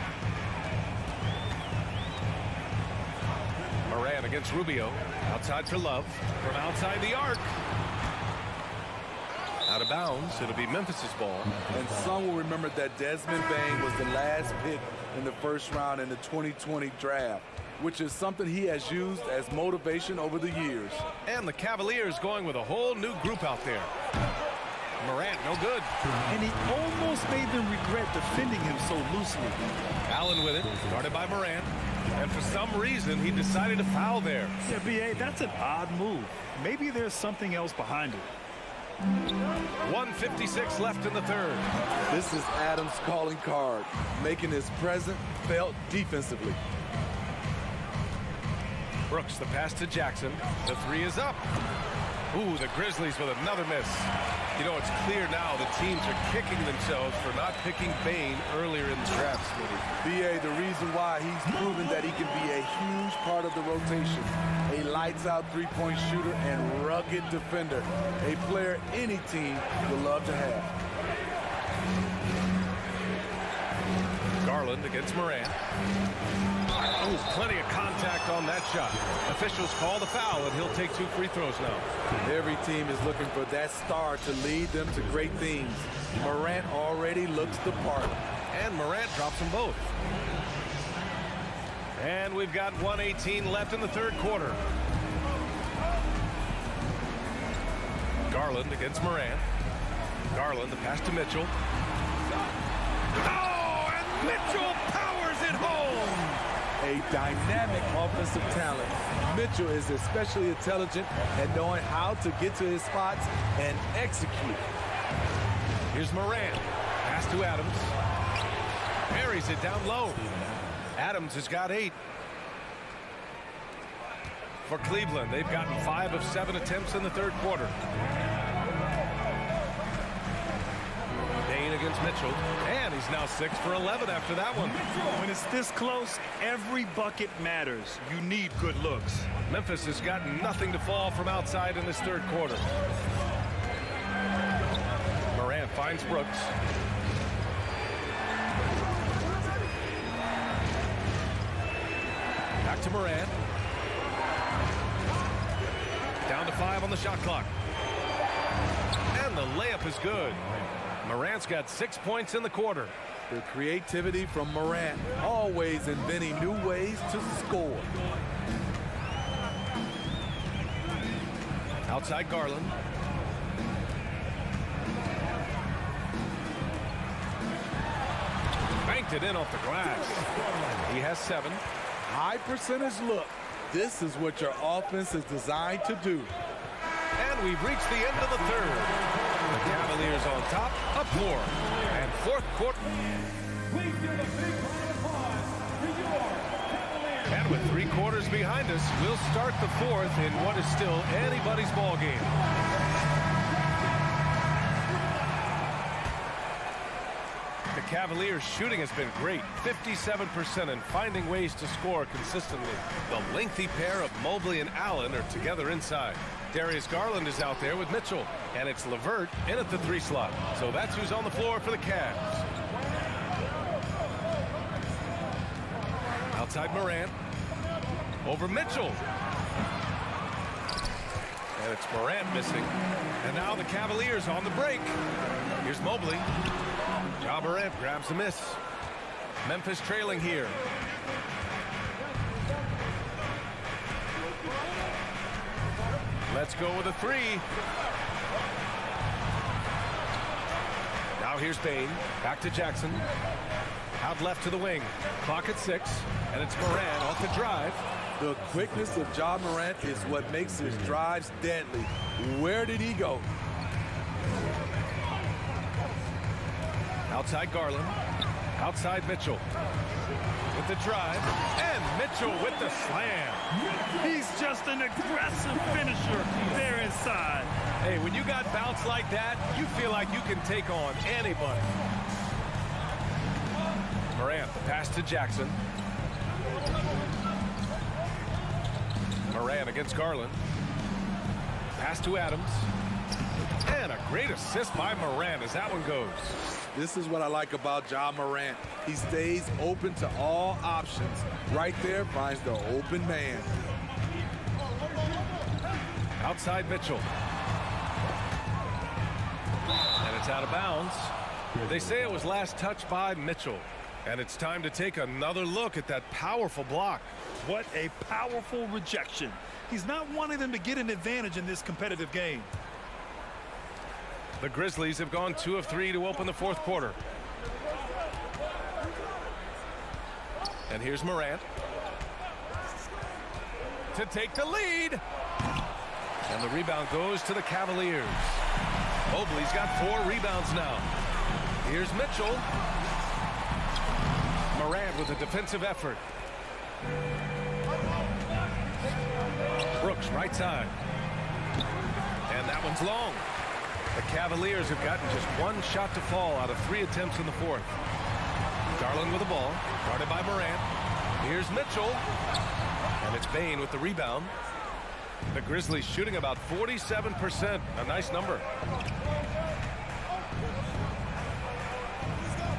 Morant against Rubio. Outside for Love. From outside the arc. Out of bounds. It'll be Memphis's ball. And some will remember that Desmond Bain was the last pick in the first round in the 2020 draft, which is something he has used as motivation over the years. And the Cavaliers going with a whole new group out there. Morant, no good. And he almost made them regret defending him so loosely. Allen with it, guarded by Morant. And for some reason, he decided to foul there. Yeah, B.A., that's an odd move. Maybe there's something else behind it. 1:56 left in the third. This is Adams' calling card, making his presence felt defensively. Brooks, the pass to Jackson. The 3 is up. Ooh, the Grizzlies with another miss. You know, it's clear now the teams are kicking themselves for not picking Bain earlier in the draft, Smitty. B.A., the reason why he's proven that he can be a huge part of the rotation. A lights-out three-point shooter and rugged defender. A player any team would love to have. Garland against Morant. Oh, plenty of contact on that shot. Officials call the foul, and he'll take 2 free throws now. Every team is looking for that star to lead them to great things. Morant already looks the part. And Morant drops them both. And we've got 1:18 left in the third quarter. Garland against Morant. Garland, the pass to Mitchell. Oh, and Mitchell powers it home! A dynamic offensive talent. Mitchell is especially intelligent at knowing how to get to his spots and execute. Here's Morant. Pass to Adams. Parries it down low. Adams has got 8. For Cleveland, they've gotten 5 of 7 attempts in the third quarter. Bain against Mitchell. And he's now 6 for 11 after that one. When it's this close, every bucket matters. You need good looks. Memphis has got nothing to fall from outside in this third quarter. Morant finds Brooks. Back to Morant. Down to 5 on the shot clock. And the layup is good. Morant's got 6 points in the quarter. The creativity from Morant, always inventing new ways to score. Outside Garland. Banked it in off the glass. He has 7. High percentage look. This is what your offense is designed to do. And we've reached the end of the third. The Cavaliers on top, up 4. And fourth quarter. And with 3 quarters behind us, we'll start the fourth in what is still anybody's ball game. The Cavaliers Cavaliers' shooting has been great, 57%, and finding ways to score consistently. The lengthy pair of Mobley and Allen are together inside. Darius Garland is out there with Mitchell, and it's LeVert in at the 3 slot. So that's who's on the floor for the Cavs. Outside Morant. Over Mitchell. And it's Morant missing. And now the Cavaliers on the break. Here's Mobley. Ja Morant grabs the miss. Memphis trailing here. Let's go with a 3. Now here's Bane. Back to Jackson. Out left to the wing. Clock at 6. And it's Morant off the drive. The quickness of Ja Morant is what makes his drives deadly. Where did he go? Outside Garland. Outside Mitchell. With the drive. And Mitchell with the slam. He's just an aggressive finisher there inside. Hey, when you got bounce like that, you feel like you can take on anybody. Morant, pass to Jackson. Morant against Garland. Pass to Adams. And a great assist by Morant as that one goes. This is what I like about Ja Morant. He stays open to all options. Right there finds the open man. Outside Mitchell. And it's out of bounds. They say it was last touched by Mitchell. And it's time to take another look at that powerful block. What a powerful rejection. He's not wanting them to get an advantage in this competitive game. The Grizzlies have gone 2 of 3 to open the 4th quarter. And here's Morant to take the lead. And the rebound goes to the Cavaliers. Mobley's got 4 rebounds now. Here's Mitchell. Morant with a defensive effort. Brooks right side. And that one's long. The Cavaliers have gotten just 1 shot to fall out of 3 attempts in the 4th. Garland with the ball, guarded by Morant. Here's Mitchell. And it's Bane with the rebound. The Grizzlies shooting about 47%. A nice number.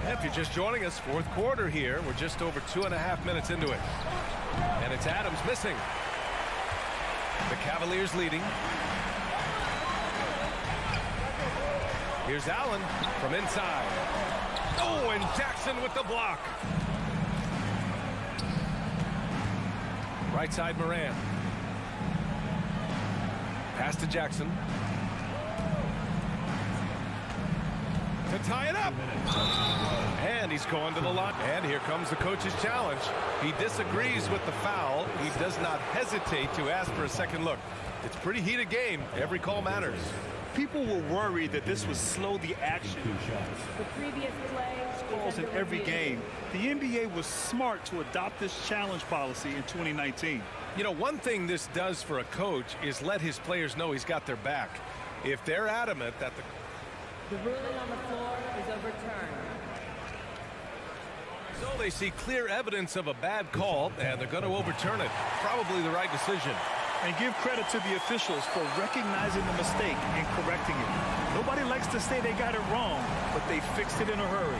If you're just joining us, 4th quarter here. We're just over 2.5 minutes into it. And it's Adams missing. The Cavaliers leading. Here's Allen from inside. Oh, and Jackson with the block. Right side Morant. Pass to Jackson. To tie it up. And he's going to the line. And here comes the coach's challenge. He disagrees with the foul. He does not hesitate to ask for a second look. It's a pretty heated game. Every call matters. People were worried that this would slow the action. The previous play Calls in every game. The NBA was smart to adopt this challenge policy in 2019. You know, one thing this does for a coach is let his players know he's got their back. If they're adamant that The ruling on the floor is overturned. So they see clear evidence of a bad call, and they're going to overturn it. Probably the right decision. And give credit to the officials for recognizing the mistake and correcting it. Nobody likes to say they got it wrong, but they fixed it in a hurry.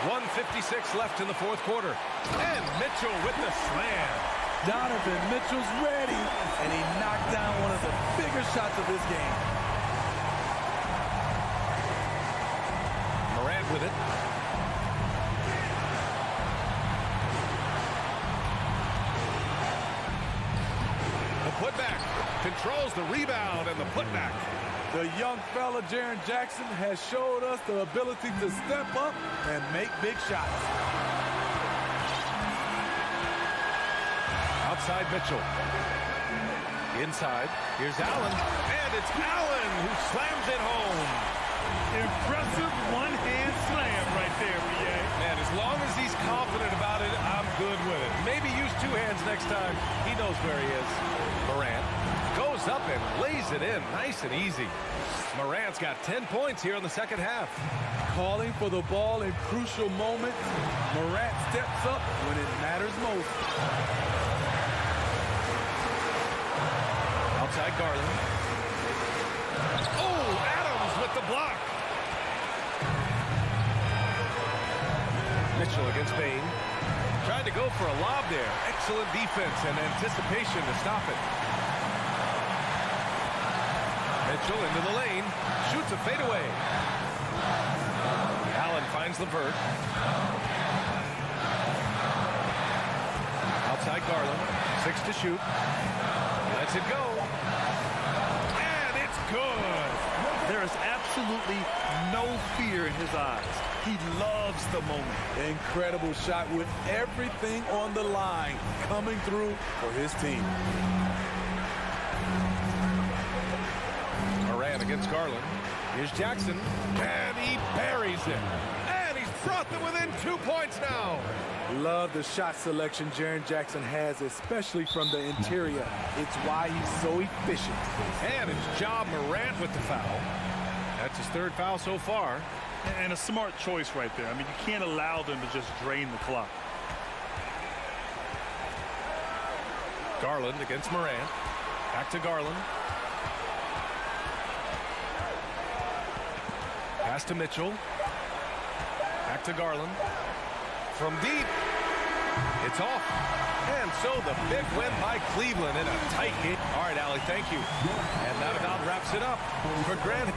1:56 left in the 4th quarter. And Mitchell with the slam. Donovan Mitchell's ready, and he knocked down one of the bigger shots of this game. Morant with it. The putback controls the rebound and the putback. The young fella, Jaren Jackson, has showed us the ability to step up and make big shots. Outside Mitchell. Inside. Here's Allen. And it's Allen who slams it home. Impressive one-hand slam right there, B.A. Man, as long as he's confident about it, I'm good with it. Maybe use 2 hands next time. He knows where he is. Morant Goes up and lays it in nice and easy. Morant's got 10 points here in the second half. Calling for the ball in crucial moments. Morant steps up when it matters most. Outside Garland. Oh, Adams with the block. Mitchell against Bane. Tried to go for a lob there. Excellent defense and anticipation to stop it. Mitchell into the lane. Shoots a fadeaway. Allen finds LeVert. Outside Garland. 6 to shoot. Lets it go. And it's good. There is absolutely no fear in his eyes. He loves the moment. Incredible shot with everything on the line coming through for his team. Morant against Garland. Here's Jackson. And he buries it. And he's brought them within 2 points now. Love the shot selection Jaren Jackson has, especially from the interior. It's why he's so efficient. And it's Ja Morant with the foul. That's his 3rd foul so far. And a smart choice right there. I mean, you can't allow them to just drain the clock. Garland against Morant. Back to Garland. Pass to Mitchell. Back to Garland. From deep. It's off. And so the big win by Cleveland in a tight game. All right, Allie, thank you. And that about wraps it up for Grant.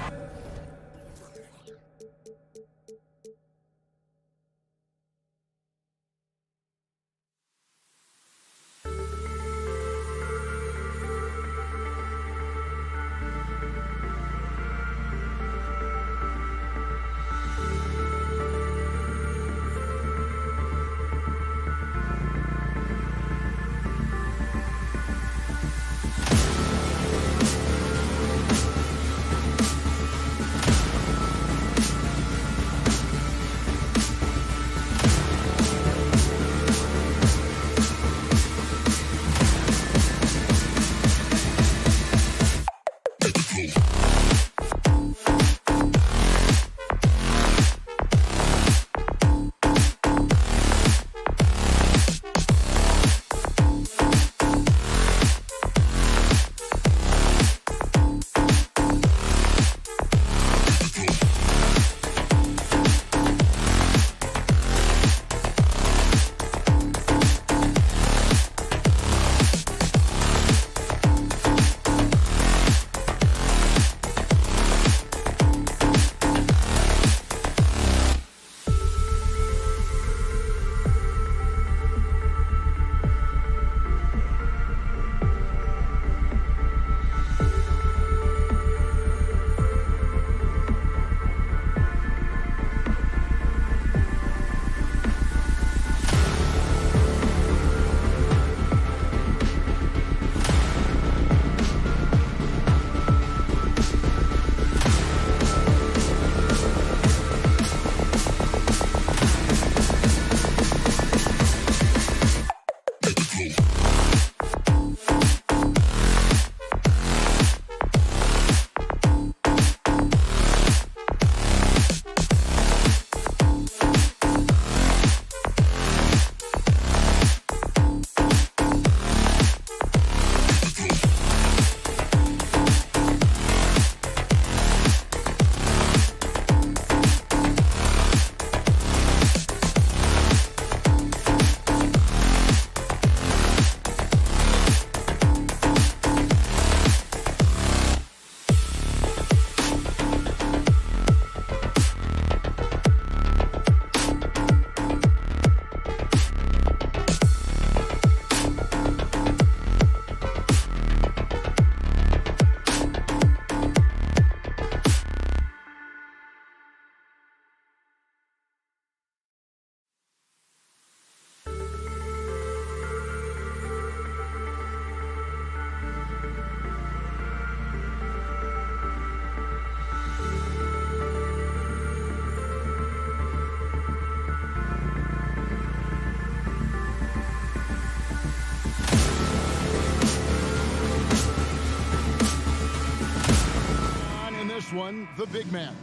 one, the big man.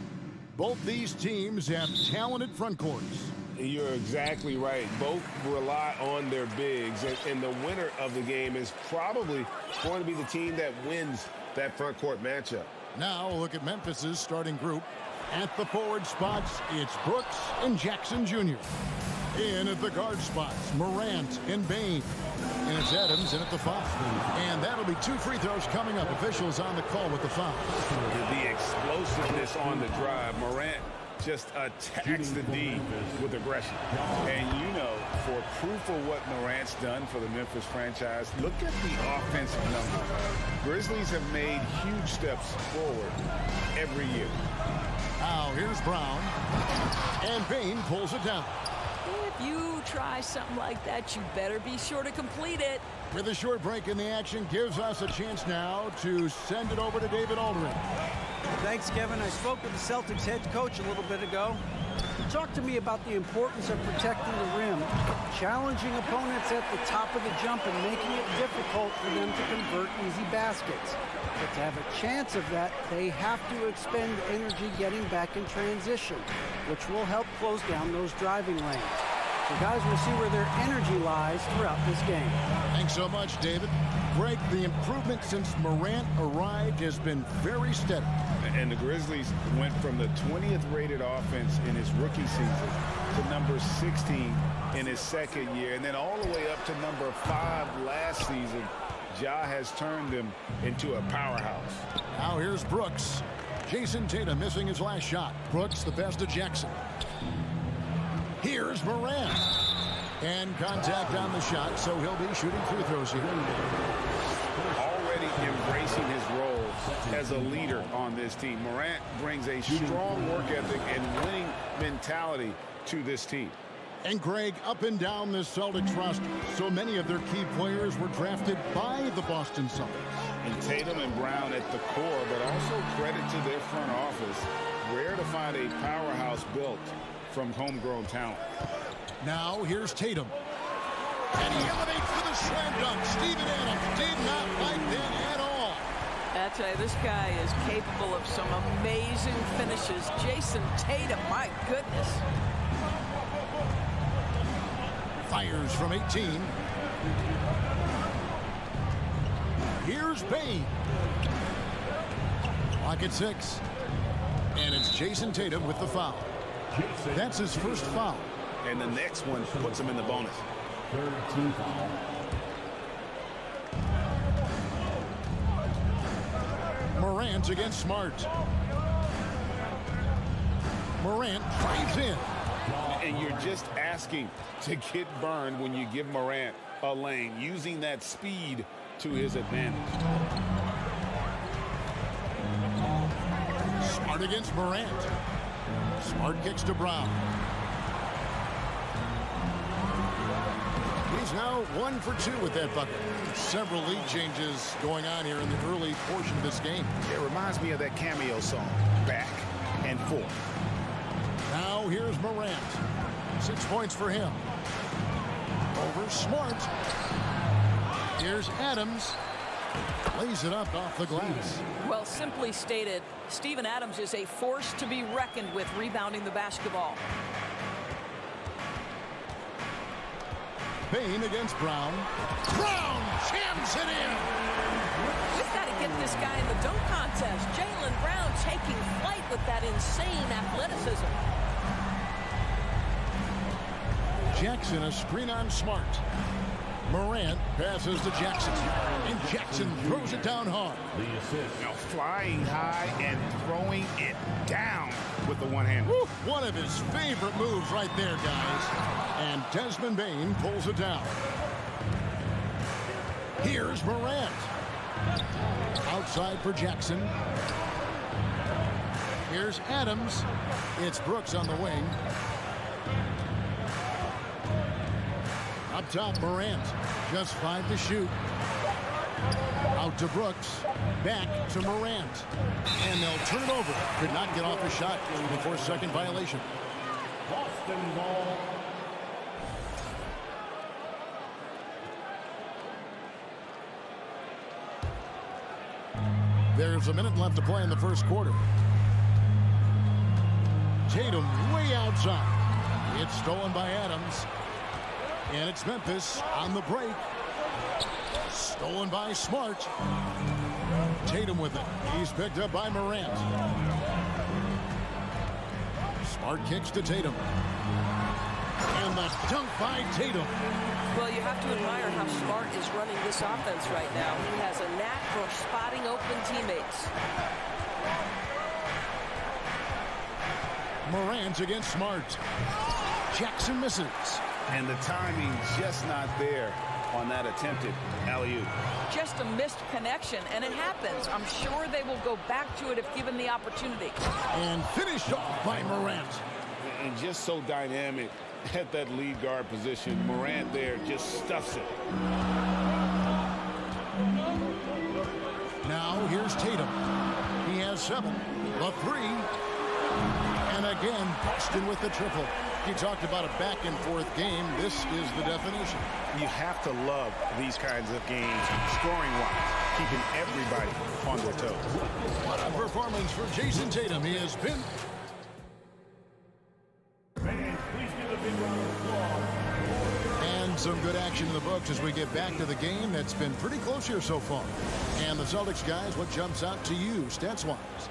Both these teams have talented front courts. You're exactly right. Both rely on their bigs, and the winner of the game is probably going to be the team that wins that front court matchup. Now look at Memphis's starting group. At the forward spots, it's Brooks and Jackson Jr. In at the guard spots, Morant and Bane. And it's Adams in at the foul. And that'll be 2 free throws coming up. Officials on the call with the foul. The explosiveness on the drive. Morant just attacks the D with aggression. And you know, for proof of what Morant's done for the Memphis franchise, look at the offensive numbers. Grizzlies have made huge steps forward every year. Now here's Brown. And Bane pulls it down. If you try something like that, you better be sure to complete it. With a short break in the action, gives us a chance now to send it over to David Aldridge. Thanks, Kevin. I spoke with the Celtics head coach a little bit ago. He talked to me about the importance of protecting the rim, challenging opponents at the top of the jump and making it difficult for them to convert easy baskets. But to have a chance of that, they have to expend energy getting back in transition, which will help close down those driving lanes. So guys will see where their energy lies throughout this game. Thanks so much, David. Greg, the improvement since Morant arrived has been very steady. And the Grizzlies went from the 20th rated offense in his rookie season to number 16 in his second year, and then all the way up to number 5 last season. Ja has turned them into a powerhouse. Now here's Brooks. Jason Tatum missing his last shot. Brooks the best of Jackson. Here's Morant. And contact on the shot, so he'll be shooting free throws here. Already embracing his role as a leader on this team. Morant brings a strong work ethic and winning mentality to this team. And Greg, up and down this Celtics roster, so many of their key players were drafted by the Boston Celtics. And Tatum and Brown at the core, but also credit to their front office. Rare to find a powerhouse built from homegrown talent. Now here's Tatum. And he elevates for the slam dunk. Steven Adams did not like that at all. I tell you, this guy is capable of some amazing finishes. Jason Tatum, my goodness. Fires from 18. Here's Bane. Clock at 6. And it's Jason Tatum with the foul. That's his first foul. And the next one puts him in the bonus. Morant against Smart. Morant drives in. And you're just asking to get burned when you give Morant a lane, using that speed to his advantage. Smart against Morant. Smart kicks to Brown. He's now 1 for 2 with that bucket. Several lead changes going on here in the early portion of this game. It reminds me of that cameo song, Back and Forth. Now here's Morant. 6 points for him. Over Smart. Here's Adams. Lays it up off the glass. Well, simply stated, Steven Adams is a force to be reckoned with rebounding the basketball. Bane against Brown. Brown jams it in. We've got to get this guy in the dunk contest. Jaylen Brown taking flight with that insane athleticism. Jackson a screen on Smart. Morant passes to Jackson. And Jackson throws it down hard. Now flying high and throwing it down with the one-hand. One of his favorite moves right there, guys. And Desmond Bane pulls it down. Here's Morant. Outside for Jackson. Here's Adams. It's Brooks on the wing. Up top, Morant. Just 5 to shoot. Out to Brooks. Back to Morant. And they'll turn it over. Could not get off a shot before second violation. Boston ball. There's a minute left to play in the first quarter. Tatum way outside. It's stolen by Adams. And it's Memphis on the break. Stolen by Smart. Tatum with it. He's picked up by Morant. Smart kicks to Tatum. And the dunk by Tatum. Well, you have to admire how Smart is running this offense right now. He has a knack for spotting open teammates. Morant against Smart. Jackson misses. And the timing just not there on that attempted alley-oop. Just a missed connection, and it happens. I'm sure they will go back to it if given the opportunity. And finished off by Morant. And just so dynamic at that lead guard position. Morant there just stuffs it. Now here's Tatum. He has 7. The 3. And again, Boston with the triple. You talked about a back-and-forth game. This is the definition. You have to love these kinds of games, scoring-wise, keeping everybody on their toes. What a performance for Jason Tatum. He has been... And some good action in the books as we get back to the game that's been pretty close here so far. And the Celtics, guys, what jumps out to you stats-wise?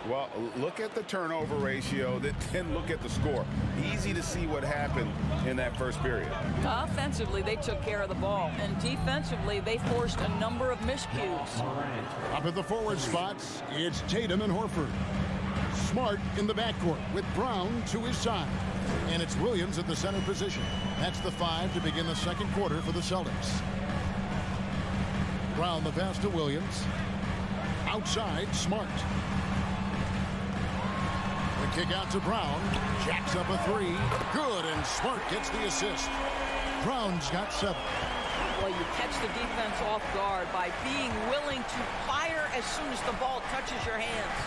Well, look at the turnover ratio, then look at the score. Easy to see what happened in that first period. Offensively, they took care of the ball, and defensively, they forced a number of miscues. Up at the forward spots, it's Tatum and Horford. Smart in the backcourt with Brown to his side. And it's Williams at the center position. That's the 5 to begin the second quarter for the Celtics. Brown the pass to Williams. Outside, Smart. The kick out to Brown. Jacks up a 3. Good, and Smart gets the assist. Brown's got 7. Well, you catch the defense off guard by being willing to fire as soon as the ball touches your hands.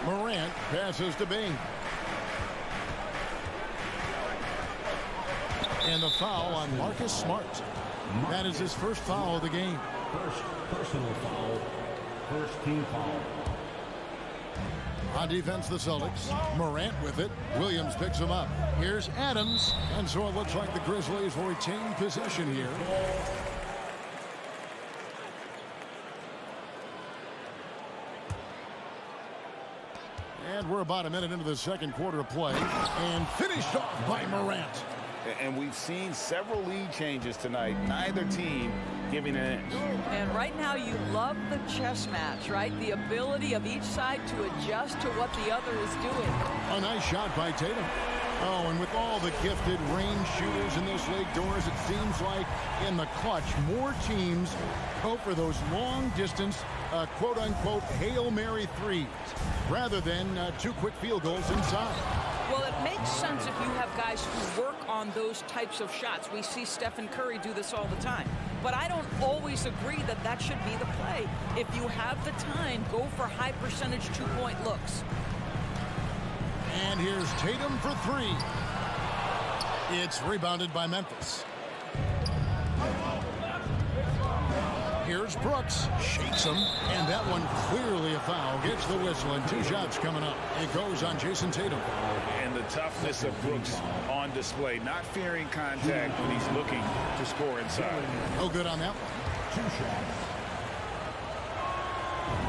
Morant passes to Bing. And the foul on Marcus Smart. That is his first foul of the game. First personal foul. First team foul. On defense, the Celtics. Morant with it. Williams picks him up. Here's Adams. And so it looks like the Grizzlies will retain possession here. And we're about a minute into the second quarter of play. And finished off by Morant. And we've seen several lead changes tonight. Neither team giving an inch. And right now you love the chess match, right? The ability of each side to adjust to what the other is doing. A nice shot by Tatum. Oh, and with all the gifted range shooters in this league, Doris, it seems like in the clutch, more teams go for those long-distance, quote-unquote, Hail Mary threes, rather than 2 quick field goals inside. Well, it makes sense if you have guys who work on those types of shots. We see Stephen Curry do this all the time. But I don't always agree that that should be the play. If you have the time, go for high-percentage 2-point looks. And here's Tatum for 3. It's rebounded by Memphis. Here's Brooks. Shakes him. And that one clearly a foul. Gets the whistle, and 2 shots coming up. It goes on Jason Tatum. And the toughness of Brooks on display. Not fearing contact when he's looking to score inside. No good on that one. 2 shots.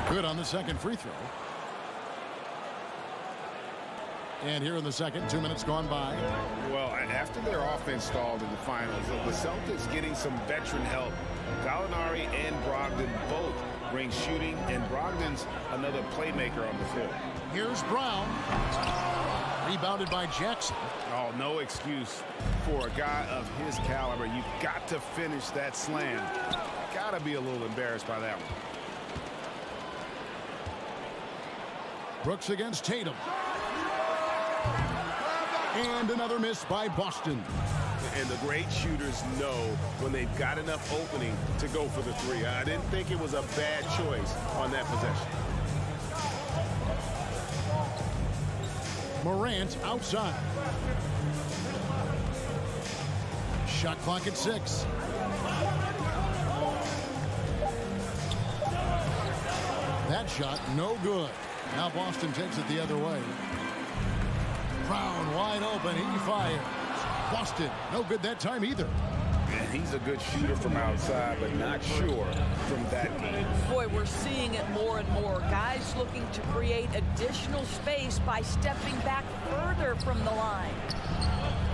Good on the second free throw. And here in the second, 2 minutes gone by. Well, after their offense stalled in the finals, the Celtics getting some veteran help. Gallinari and Brogdon both bring shooting, and Brogdon's another playmaker on the floor. Here's Brown. Rebounded by Jackson. Oh, no excuse for a guy of his caliber. You've got to finish that slam. Got to be a little embarrassed by that one. Brooks against Tatum. And another miss by Boston. And the great shooters know when they've got enough opening to go for the 3. I didn't think it was a bad choice on that possession. Morant outside. Shot clock at 6. That shot no good. Now Boston takes it the other way. Brown wide open. He fires. Boston, no good that time either. And he's a good shooter from outside, but not sure from that deep. Boy, we're seeing it more and more. Guys looking to create additional space by stepping back further from the line.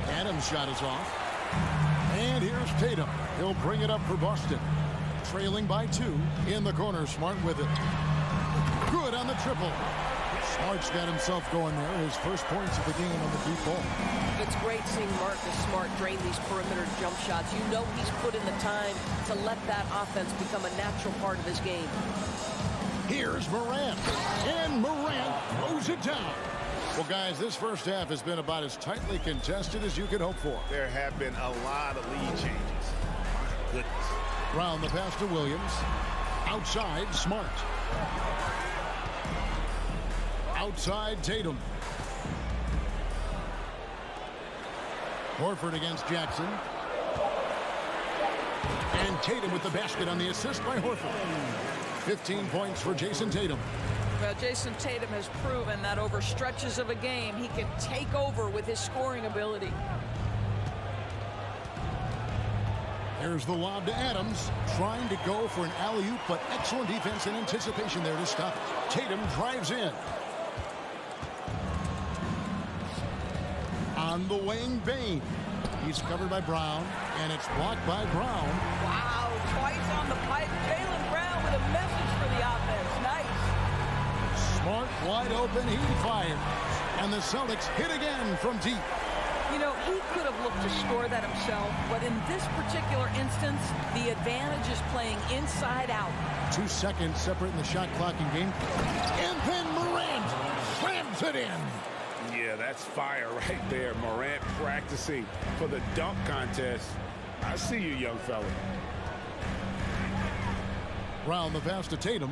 Adams' shot is off. And here's Tatum. He'll bring it up for Boston. Trailing by 2 in the corner. Smart with it. Good on the triple. Smart's got himself going there. His first points of the game on the deep ball. It's great seeing Marcus Smart drain these perimeter jump shots. You know he's put in the time to let that offense become a natural part of his game. Here's Morant. And Morant throws it down. Well, guys, this first half has been about as tightly contested as you could hope for. There have been a lot of lead changes. Goodness. Brown the pass to Williams. Outside, Smart. Outside, Tatum. Horford against Jackson. And Tatum with the basket on the assist by Horford. 15 points for Jason Tatum. Well, Jason Tatum has proven that over stretches of a game, he can take over with his scoring ability. There's the lob to Adams, trying to go for an alley-oop, but excellent defense and anticipation there to stop it. Tatum drives in. On the wing, Bane. He's covered by Brown, and it's blocked by Brown. Wow, twice on the pipe. Jaylen Brown with a message for the offense. Nice. Smart wide open, he fires. And the Celtics hit again from deep. You know, he could have looked to score that himself, but in this particular instance, the advantage is playing inside out. 2 seconds separating the shot clock and game. And then Morant slams it in. Yeah, that's fire right there. Morant practicing for the dunk contest. I see you, young fella. Brown the pass to Tatum.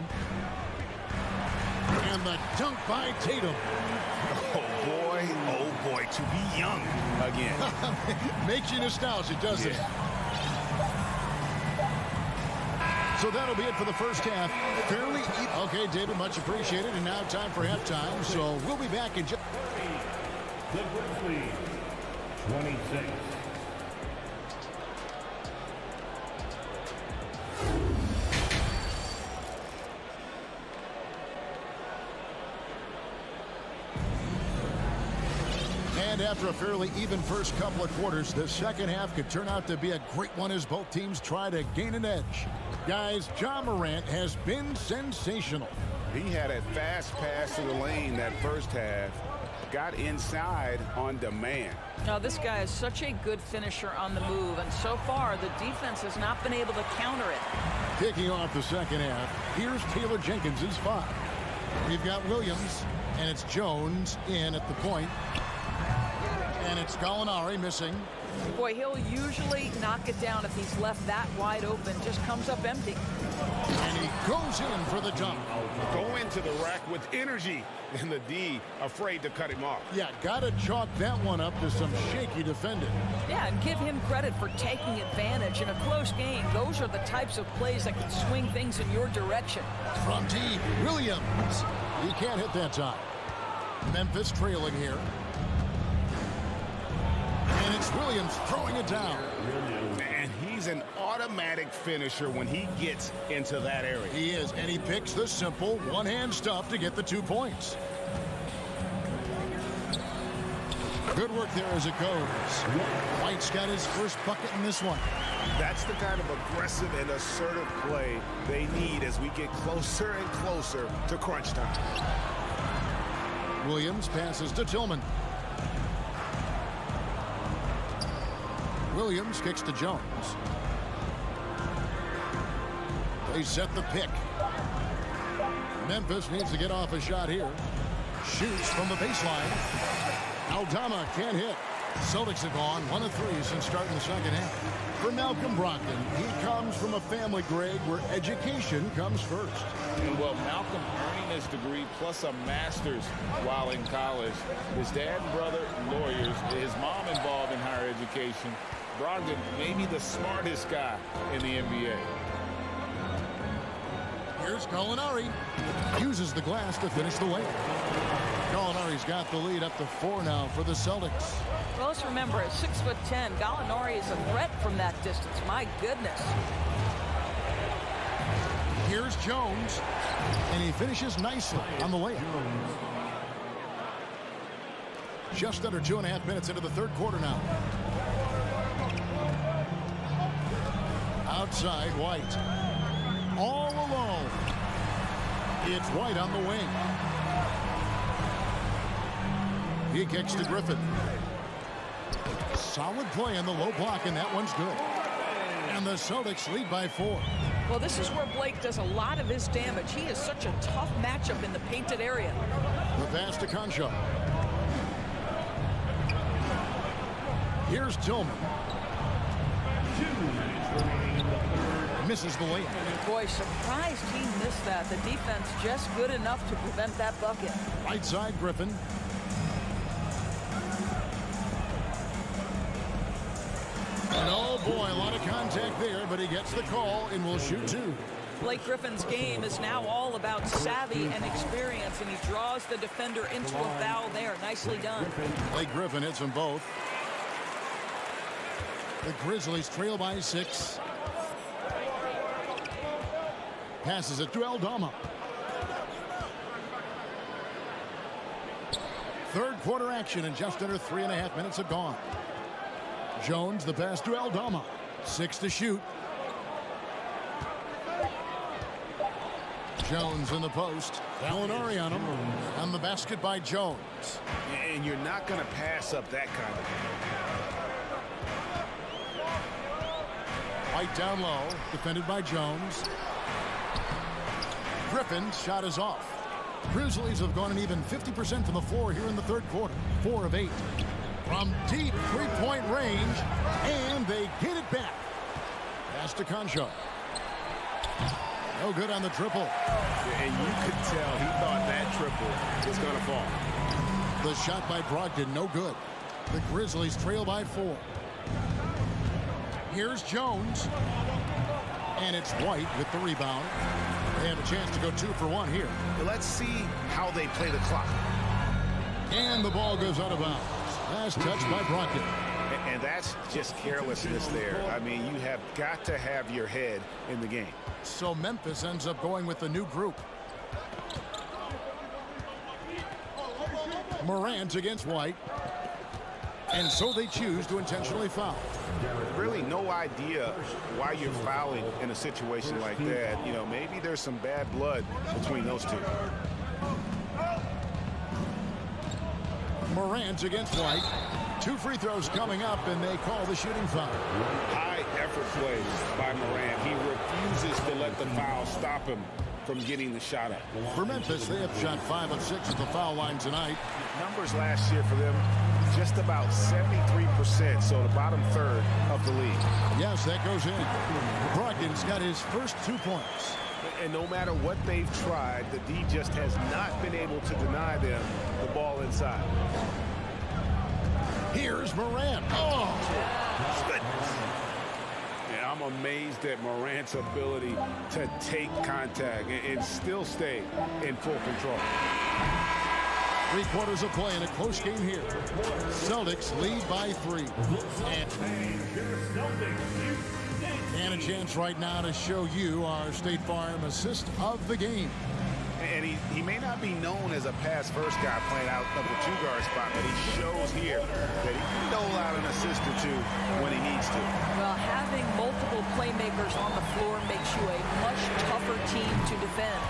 And the dunk by Tatum. Oh boy, to be young again. Makes you nostalgic, doesn't it? So that'll be it for the first half. Fairly okay, David, much appreciated. And now time for halftime. So we'll be back in just... The Grizzlies, 26. And after a fairly even first couple of quarters, the second half could turn out to be a great one as both teams try to gain an edge. Guys, Ja Morant has been sensational. He had a fast pass to the lane that first half. Got inside on demand. Now, this guy is such a good finisher on the move, and so far, the defense has not been able to counter it. Kicking off the second half, here's Taylor Jenkins' 5. We've got Williams, and it's Jones in at the point. And it's Gallinari missing. Boy, he'll usually knock it down if he's left that wide open. Just comes up empty. And he goes in for the dunk. Go into the rack with energy. And the D afraid to cut him off. Yeah, got to chalk that one up to some shaky defending. Yeah, and give him credit for taking advantage in a close game. Those are the types of plays that can swing things in your direction. From deep, Williams. He can't hit that time. Memphis trailing here. And it's Williams throwing it down. And he's an automatic finisher when he gets into that area. He is, and he picks the simple one-hand stuff to get the 2 points. Good work there as it goes. White's got his first bucket in this one. That's the kind of aggressive and assertive play they need as we get closer and closer to crunch time. Williams passes to Tillman. Williams kicks to Jones. They set the pick. Memphis needs to get off a shot here. Shoots from the baseline. Aldama can't hit. Celtics have gone 1 of 3 since starting the second half. For Malcolm Brogdon, he comes from a family, Greg, where education comes first. And well, Malcolm earning his degree plus a master's while in college. His dad and brother, lawyers. His mom involved in higher education. Brogdon, maybe the smartest guy in the NBA. Here's Gallinari. Uses the glass to finish the layup. Gallinari's got the lead up to 4 now for the Celtics. Well, let's remember, at 6'10", Gallinari is a threat from that distance. My goodness. Here's Jones, and he finishes nicely on the layup. Just under 2.5 minutes into the third quarter now. Outside, White. All alone. It's White on the wing. He kicks to Griffin. Solid play in the low block, and that one's good. And the Celtics lead by 4. Well, this is where Blake does a lot of his damage. He is such a tough matchup in the painted area. The pass to Concho. Here's Tillman. Misses the layup. Boy, surprised he missed that. The defense just good enough to prevent that bucket. Right side, Griffin. And oh boy, a lot of contact there, but he gets the call and will shoot 2. Blake Griffin's game is now all about savvy and experience, and he draws the defender into a foul there. Nicely done. Blake Griffin hits them both. The Grizzlies trail by 6. Passes it to Aldama. Third quarter action, and just under 3.5 minutes have gone. Jones, the pass to Aldama. 6 to shoot. Jones in the post. Gallinari on him. And the basket by Jones. And you're not going to pass up that kind of thing. White down low, defended by Jones. Griffin's shot is off. Grizzlies have gone an even 50% from the floor here in the third quarter. 4 of 8. From deep three-point range, and they get it back. Pass to Concho. No good on the triple. And you could tell he thought that triple was going to fall. The shot by Brogdon, no good. The Grizzlies trail by 4. Here's Jones. And it's White with the rebound. They have a chance to go 2 for 1 here. Let's see how they play the clock. And the ball goes out of bounds. Last touch by Brogdon. And that's just carelessness there. I mean, you have got to have your head in the game. So Memphis ends up going with the new group. Morant against White. And so they choose to intentionally foul. Really no idea why you're fouling in a situation like that. You know, maybe there's some bad blood between those two. Morant against White. 2 free throws coming up, and they call the shooting foul. High effort play by Morant. He refuses to let the foul stop him from getting the shot up. For Memphis, they have shot 5 of 6 at the foul line tonight. Numbers last year for them, just about 73%, so the bottom third of the league. Yes, that goes in. Brogdon's got his first 2 points. And no matter what they've tried, the D just has not been able to deny them the ball inside. Here's Morant. Oh, goodness. Yeah, I'm amazed at Morant's ability to take contact and still stay in full control. 3 quarters of play in a close game here. Celtics lead by 3. And a chance right now to show you our State Farm assist of the game. And he may not be known as a pass-first guy playing out of the 2-guard spot, but he shows here that he can dole out an assist or 2 when he needs to. Well, having multiple playmakers on the floor makes you a much tougher team to defend.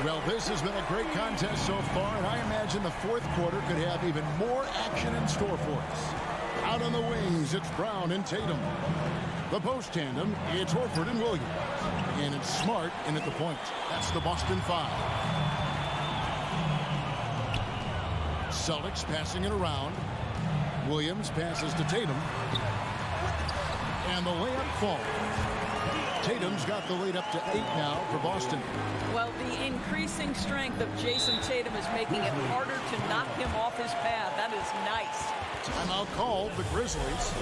Well, this has been a great contest so far, and I imagine the fourth quarter could have even more action in store for us. Out on the wings, it's Brown and Tatum. The post tandem, it's Horford and Williams. And it's Smart in at the point. That's the Boston 5. Celtics passing it around. Williams passes to Tatum. And the layup falls. Tatum's got the lead up to 8 now for Boston. Well, the increasing strength of Jason Tatum is making it harder to knock him off his path. That is nice. Timeout called, the Grizzlies.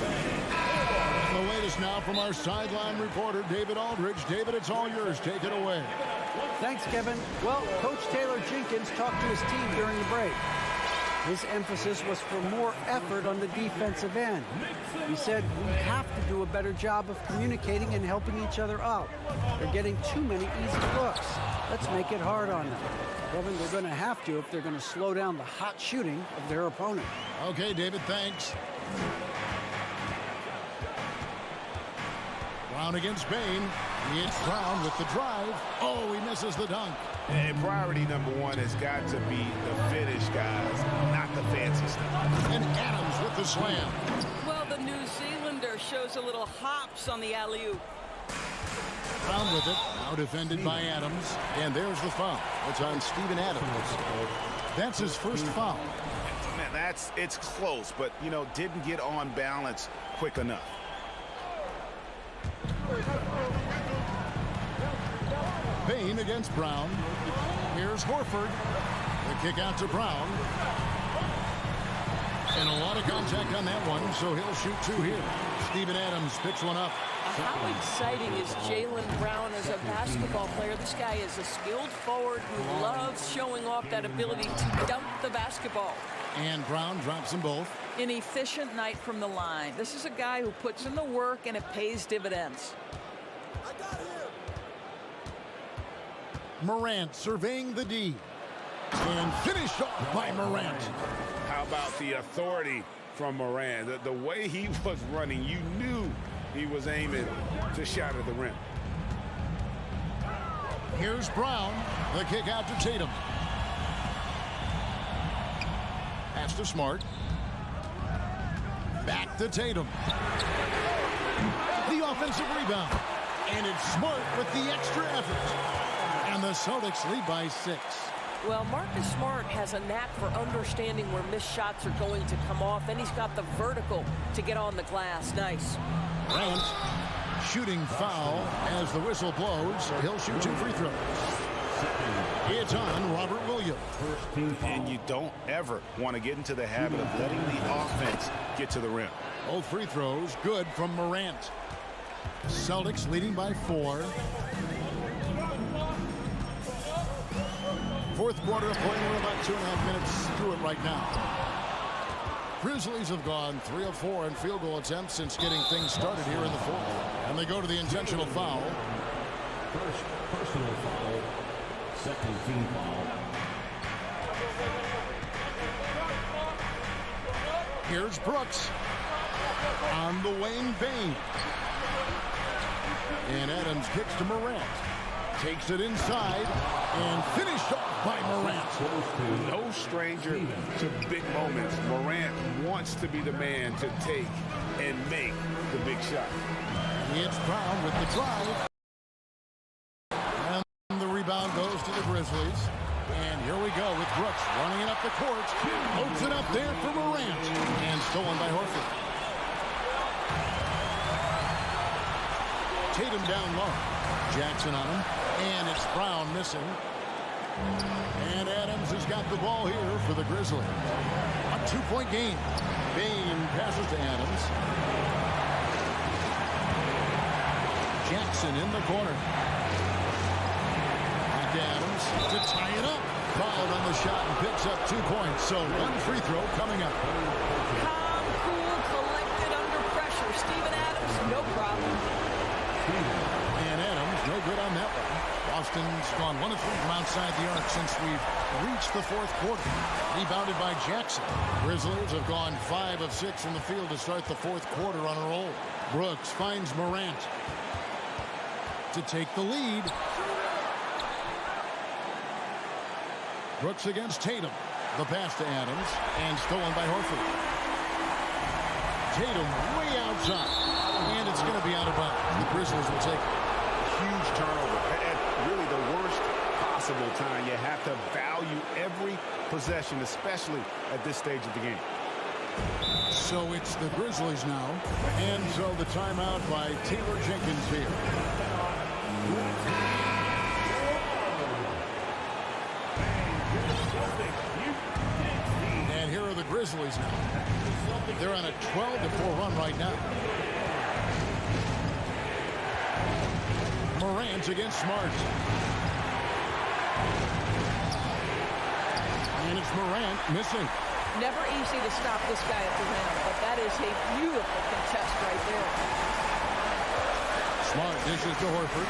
And the latest now from our sideline reporter, David Aldridge. David, it's all yours. Take it away. Thanks, Kevin. Well, Coach Taylor Jenkins talked to his team during the break. His emphasis was for more effort on the defensive end. He said we have to do a better job of communicating and helping each other out. They're getting too many easy looks. Let's make it hard on them. Kevin, they're going to have to if they're going to slow down the hot shooting of their opponent. Okay, David, thanks. Brown against Bain. It's Brown with the drive. Oh, he misses the dunk. And priority number one has got to be the finish, guys, not the fancy stuff. And Adams with the slam. Well, the New Zealander shows a little hops on the alley-oop. Brown with it. Now defended by Adams. And there's the foul. It's on Steven Adams. That's his first foul. Man, it's close, but, you know, didn't get on balance quick enough. Bain against Brown. Here's Horford. The kick out to Brown. And a lot of contact on that one, so he'll shoot 2 here. Steven Adams picks one up. How exciting is Jaylen Brown as a basketball player? This guy is a skilled forward who loves showing off that ability to dunk the basketball. And Brown drops them both. An efficient night from the line. This is a guy who puts in the work and it pays dividends. Morant surveying the D. And finished off by Morant. How about the authority from Morant? The way he was running, you knew he was aiming to shatter the rim. Here's Brown. The kick out to Tatum. Pass to Smart. Back to Tatum. The offensive rebound. And it's Smart with the extra effort. And the Celtics lead by 6. Well, Marcus Smart has a knack for understanding where missed shots are going to come off, and he's got the vertical to get on the glass. Nice. Grant shooting foul as the whistle blows. He'll shoot 2 free throws. It's on Robert Williams. And you don't ever want to get into the habit of letting the offense get to the rim. Both free throws good from Morant. Celtics leading by 4. Fourth quarter of play. We're about 2.5 minutes through it right now. Grizzlies have gone 3 of 4 in field goal attempts since getting things started here in the fourth. And they go to the intentional foul. First personal foul. Second team foul. Here's Brooks on the Wayne Bain. And Adams kicks to Morant. Takes it inside and finished off by Morant. No stranger to big moments. Morant wants to be the man to take and make the big shot. It's Brown with the drive. And the rebound goes to the Grizzlies. And here we go with Brooks running it up the court. Loads it up there for Morant. And stolen by Horford. Tatum down low. Jackson on him. And it's Brown missing. And Adams has got the ball here for the Grizzlies. A 2-point game. Bain passes to Adams. Jackson in the corner. Back to Adams to tie it up. Fouled on the shot and picks up 2 points. So 1 free throw coming up. Calm, cool, collected under pressure. Steven Adams, no problem. And Adams, no good on that one. Boston's gone 1 of 3 from outside the arc since we've reached the fourth quarter. Rebounded by Jackson. Grizzlies have gone 5 of 6 from the field to start the fourth quarter on a roll. Brooks finds Morant to take the lead. Brooks against Tatum. The pass to Adams and stolen by Horford. Tatum way outside. And it's going to be out of bounds. The Grizzlies will take it. Huge turnover at really the worst possible time. You have to value every possession, especially at this stage of the game. So it's the Grizzlies now. And so the timeout by Taylor Jenkins here. And here are the Grizzlies now. They're on a 12-4 run right now. Morant against Smart. And it's Morant missing. Never easy to stop this guy at the rim, but that is a beautiful contest right there. Smart dishes to Horford.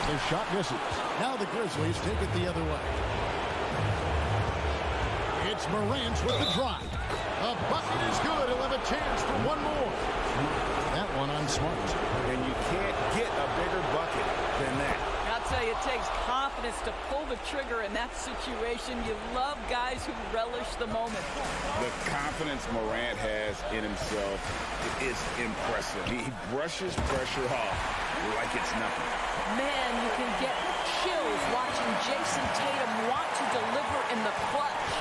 The shot misses. Now the Grizzlies take it the other way. It's Morant with the drive. A bucket is good. He'll have a chance for one more. That one on Smart. And you can't get a bigger bucket than that. I'll tell you, it takes confidence to pull the trigger in that situation. You love guys who relish the moment. The confidence Morant has in himself is impressive. He brushes pressure off like it's nothing. Man, you can get chills watching Jason Tatum want to deliver in the clutch.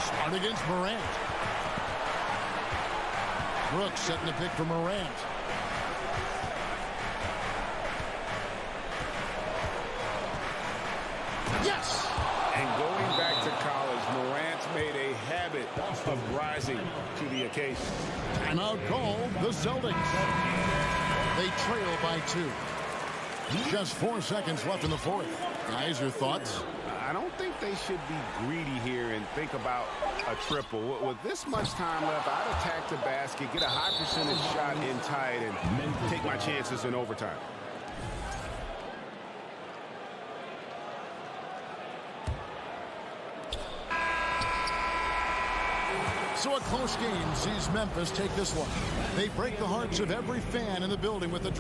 Smart against Morant. Brooks setting the pick for Morant. Yes! And going back to college, Morant's made a habit of rising to the occasion. Timeout called the Celtics. They trail by 2. Just 4 seconds left in the fourth. Guys, your thoughts? I don't think they should be greedy here and think about a triple. With this much time left, I'd attack the basket, get a high percentage shot in tight, and take my chances in overtime. So a close game sees Memphis take this one. They break the hearts of every fan in the building with the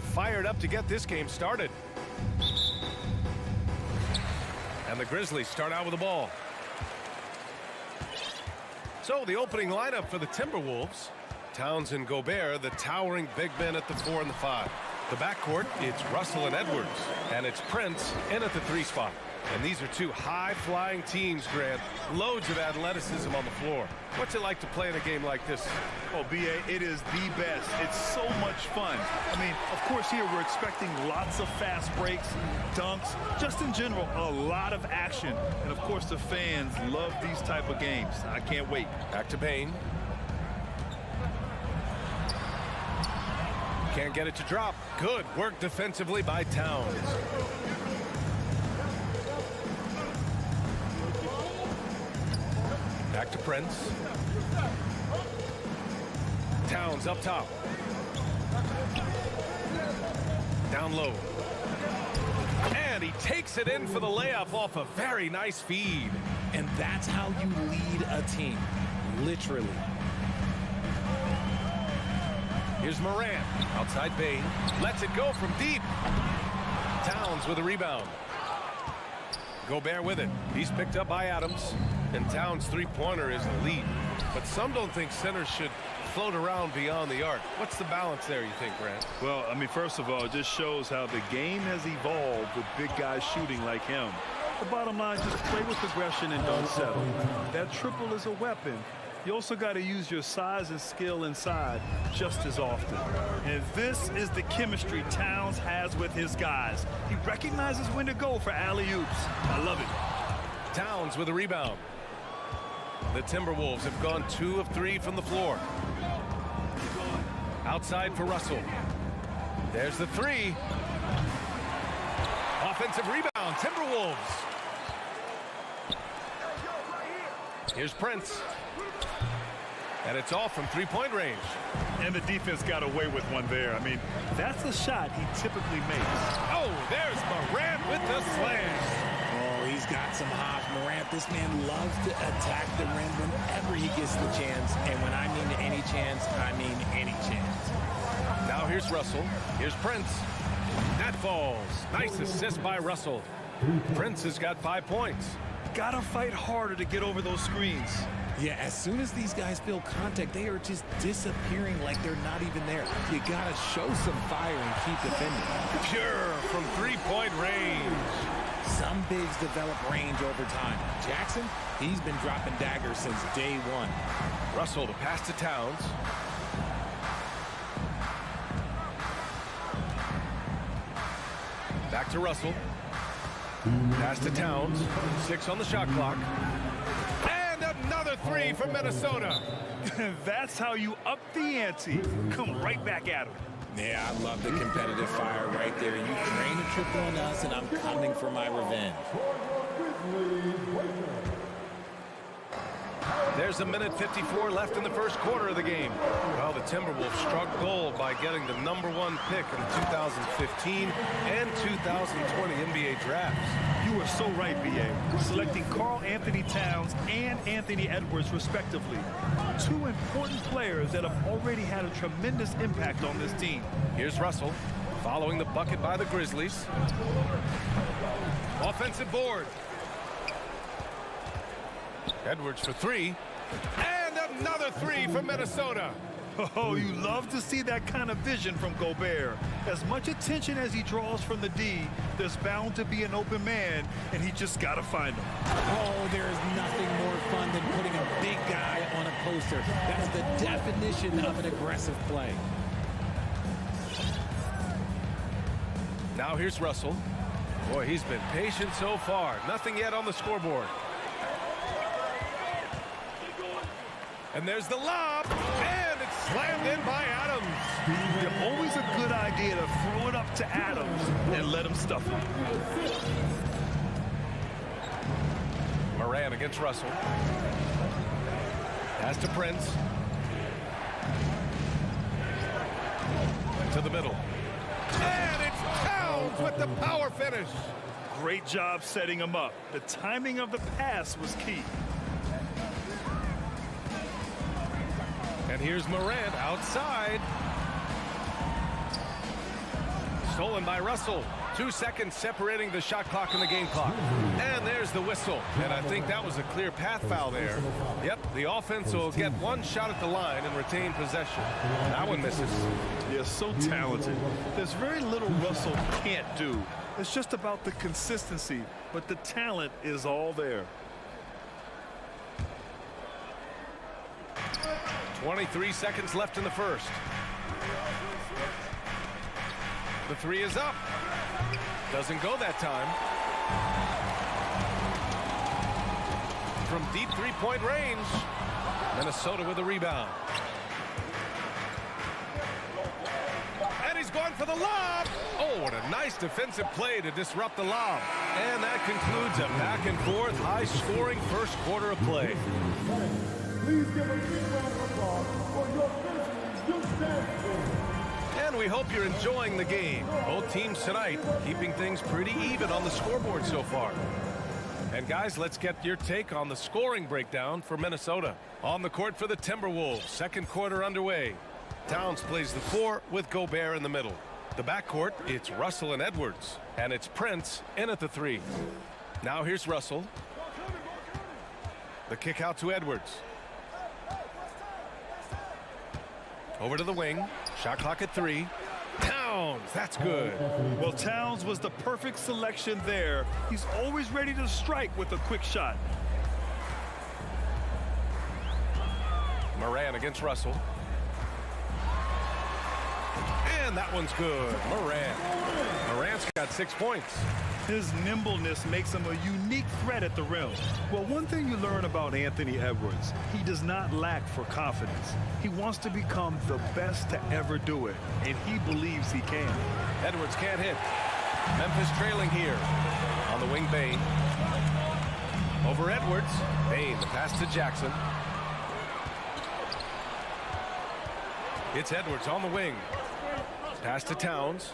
fired up to get this game started. And the Grizzlies start out with the ball. So the opening lineup for the Timberwolves. Towns and Gobert, the towering big men at the 4 and the 5. The backcourt, it's Russell and Edwards. And it's Prince in at the 3 spot. And these are two high-flying teams, Grant. Loads of athleticism on the floor. What's it like to play in a game like this? Oh, B.A., it is the best. It's so much fun. I mean, of course, here we're expecting lots of fast breaks, dunks, just in general, a lot of action. And, of course, the fans love these type of games. I can't wait. Back to Bane. Can't get it to drop. Good work defensively by Towns. Back to Prince. Towns up top. Down low. And he takes it in for the layup off a very nice feed. And that's how you lead a team. Literally. Here's Morant. Outside Bane. Lets it go from deep. Towns with a rebound. Gobert with it. He's picked up by Adams. And Towns' three-pointer is the lead. But some don't think centers should float around beyond the arc. What's the balance there, you think, Grant? Well, I mean, first of all, it just shows how the game has evolved with big guys shooting like him. The bottom line, just play with aggression and don't settle. That triple is a weapon. You also got to use your size and skill inside just as often. And this is the chemistry Towns has with his guys. He recognizes when to go for alley-oops. I love it. Towns with a rebound. The Timberwolves have gone 2 of 3 from the floor. Outside for Russell. There's the 3. Offensive rebound, Timberwolves. Here's Prince. And it's off from three-point range. And the defense got away with one there. I mean, that's a shot he typically makes. Oh, there's Morant with the slam. Oh, he's got some hops. Morant, this man loves to attack the rim whenever he gets the chance. And when I mean any chance, I mean any chance. Now here's Russell. Here's Prince. That falls. Nice assist by Russell. Prince has got 5 points. Gotta fight harder to get over those screens. Yeah, as soon as these guys feel contact, they are just disappearing like they're not even there. You gotta show some fire and keep defending. Pure from three-point range. Some bigs develop range over time. Jackson, he's been dropping daggers since day one. Russell to pass to Towns. Back to Russell. Pass to Towns. 6 on the shot clock. And another 3 from Minnesota. That's how you up the ante. Come right back at him. Yeah, I love the competitive fire right there. You drain a triple on us, and I'm coming for my revenge. There's a minute 54 left in the first quarter of the game. Well, the Timberwolves struck gold by getting the #1 pick in the 2015 and 2020 NBA drafts. You are so right, B.A. Selecting Karl Anthony Towns and Anthony Edwards, respectively. 2 important players that have already had a tremendous impact on this team. Here's Russell, following the bucket by the Grizzlies. Offensive board. Edwards for 3. And another 3 from Minnesota. Oh, you love to see that kind of vision from Gobert. As much attention as he draws from the D, there's bound to be an open man, and he just got to find him. Oh, there is nothing more fun than putting a big guy on a poster. That's the definition of an aggressive play. Now here's Russell. Boy, he's been patient so far. Nothing yet on the scoreboard. And there's the lob, and it's slammed in by Adams. It's always a good idea to throw it up to Adams and let him stuff it. Morant against Russell. Pass to Prince. To the middle. And it's Towns with the power finish. Great job setting him up. The timing of the pass was key. And here's Morant outside. Stolen by Russell. 2 seconds separating the shot clock and the game clock. And there's the whistle. And I think that was a clear path foul there. Yep, the offense will get one shot at the line and retain possession. That one misses. They're so talented. There's very little Russell can't do. It's just about the consistency, but the talent is all there. 23 seconds left in the first. The three is up. Doesn't go that time. From deep three-point range. Minnesota with a rebound. And he's going for the lob. Oh, what a nice defensive play to disrupt the lob. And that concludes a back-and-forth, high-scoring first quarter of play. Please give a big round of applause for your Grizzlies. And we hope you're enjoying the game. Both teams tonight keeping things pretty even on the scoreboard so far. And guys, let's get your take on the scoring breakdown for Minnesota. On the court for the Timberwolves, second quarter underway. Towns plays the 4 with Gobert in the middle. The backcourt, it's Russell and Edwards. And it's Prince in at the 3. Now here's Russell. The kick out to Edwards. Over to the wing. Shot clock at 3. Towns, that's good. Well, Towns was the perfect selection there. He's always ready to strike with a quick shot. Moran against Russell. And that one's good. Morant's got 6 points. His nimbleness makes him a unique threat at the rim. Well, one thing you learn about Anthony Edwards, he does not lack for confidence. He wants to become the best to ever do it, and he believes he can. Edwards can't hit. Memphis trailing here. On the wing, Bane. Over Edwards. Bane, the pass to Jackson. It's Edwards on the wing. Pass to Towns.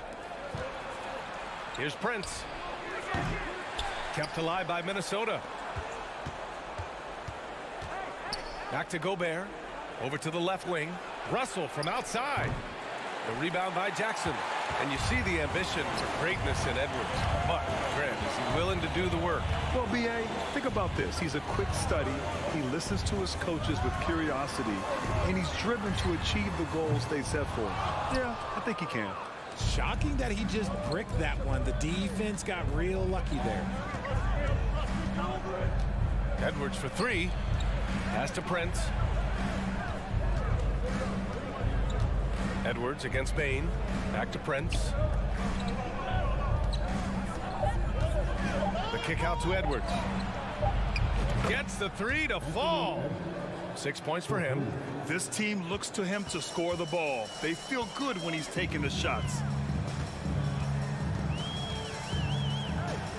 Here's Prince. Kept alive by Minnesota. Back to Gobert. Over to the left wing. Russell from outside. The rebound by Jackson. And you see the ambition for greatness in Edwards. But, Grant, is he willing to do the work? Well, B.A., think about this. He's a quick study. He listens to his coaches with curiosity. And he's driven to achieve the goals they set for him. Yeah, I think he can. Shocking that he just bricked that one. The defense got real lucky there. Edwards for 3. Pass to Prince. Edwards against Bane. Back to Prince. The kick out to Edwards. Gets the 3 to fall. 6 points for him. This team looks to him to score the ball. They feel good when he's taking the shots.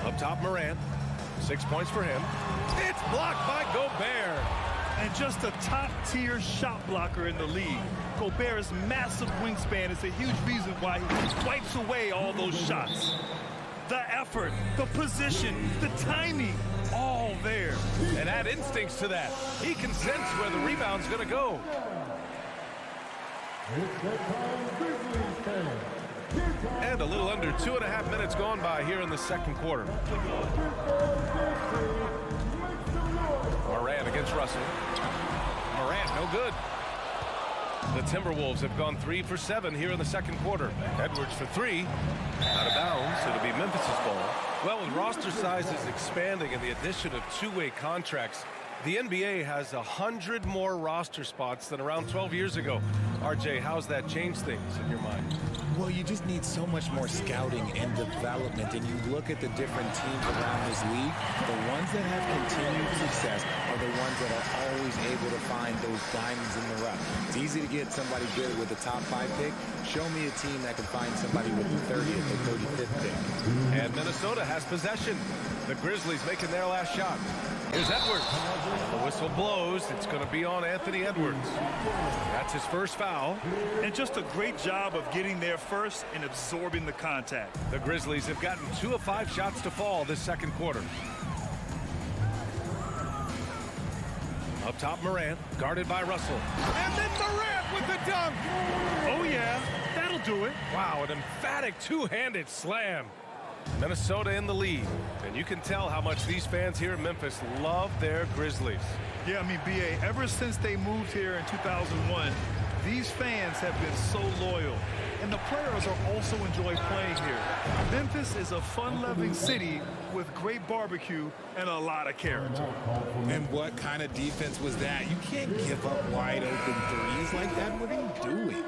Up top, Moran. 6 points for him. It's blocked by Gobert. And just a top-tier shot blocker in the league. Gobert's massive wingspan is a huge reason why he wipes away all those shots. The effort, the position, the timing, all there. And add instincts to that. He can sense where the rebound's going to go. And a little under 2.5 minutes gone by here in the second quarter. Moran against Russell. Moran, no good. The Timberwolves have gone 3 for 7 here in the second quarter. Edwards for 3. Out of bounds. It'll be Memphis's ball. Well, with roster sizes expanding and the addition of two-way contracts, the NBA has 100 more roster spots than around 12 years ago. RJ, how's that changed things in your mind? Well, you just need so much more scouting and development, and you look at the different teams around this league, the ones that have continued success are the ones that are always able to find those diamonds in the rough. It's easy to get somebody good with the top 5 pick. Show me a team that can find somebody with the 30th or 35th pick. And Minnesota has possession. The Grizzlies making their last shot. Here's Edwards. The whistle blows. It's going to be on Anthony Edwards. That's his first foul. And just a great job of getting there first and absorbing the contact. The Grizzlies have gotten 2 of 5 shots to fall this second quarter. Up top, Morant, guarded by Russell. And then Morant with the dunk. Oh, yeah. That'll He'll do it. Wow, an emphatic two-handed slam. Minnesota in the lead. And you can tell how much these fans here in Memphis love their Grizzlies. Yeah, I mean, B.A., ever since they moved here in 2001, these fans have been so loyal. And the players are also enjoy playing here. Memphis is a fun-loving city with great barbecue and a lot of character. And what kind of defense was that? You can't give up wide open threes like that. What are you doing?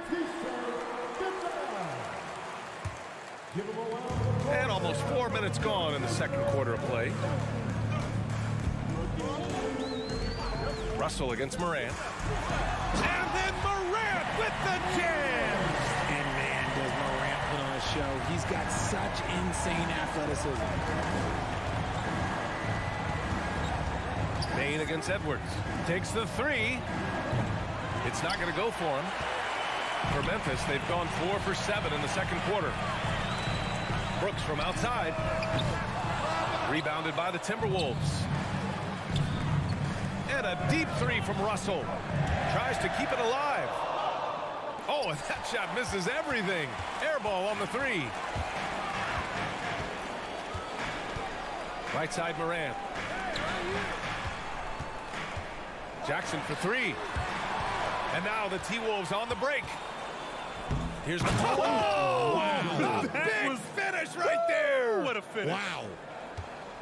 And almost 4 minutes gone in the second quarter of play. Russell against Morant. And then Morant with the jam! And man, does Morant put on a show. He's got such insane athleticism. Bain against Edwards. Takes the three. It's not going to go for him. For Memphis, they've gone 4 for 7 in the second quarter. Brooks from outside. Rebounded by the Timberwolves. And a deep three from Russell. Tries to keep it alive. Oh, and that shot misses everything. Air ball on the three. Right side Morant. Jackson for three. And now the T-Wolves on the break. Here's the Oh! Wow. Big finish right there. What a finish. Wow.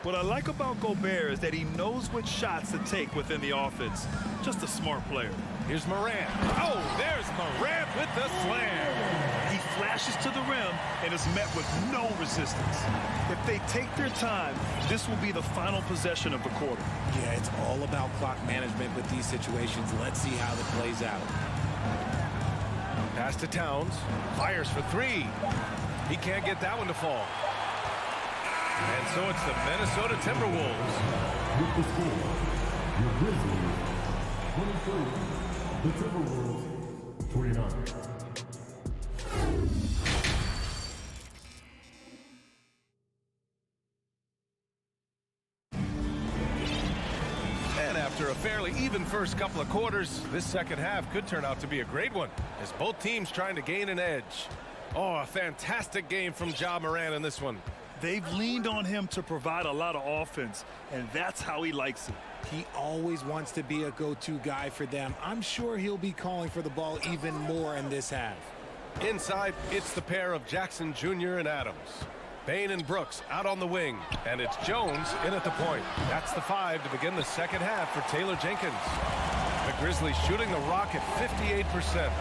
What I like about Gobert is that he knows which shots to take within the offense. Just a smart player. Here's Morant. Oh, there's Morant with the slam. He flashes to the rim and is met with no resistance. If they take their time, this will be the final possession of the quarter. Yeah, it's all about clock management with these situations. Let's see how it plays out. Pass to Towns. Fires for three. He can't get that one to fall. And so it's the Minnesota Timberwolves. With the score, your Grizzlies 23, the Timberwolves 29. And after a fairly even first couple of quarters, this second half could turn out to be a great one as both teams trying to gain an edge. Oh, a fantastic game from Ja Morant in this one. They've leaned on him to provide a lot of offense, and that's how he likes it. He always wants to be a go-to guy for them. I'm sure he'll be calling for the ball even more in this half. Inside, it's the pair of Jackson Jr. and Adams. Bain and Brooks out on the wing, and it's Jones in at the point. That's the 5 to begin the second half for Taylor Jenkins. The Grizzlies shooting the rock at 58%.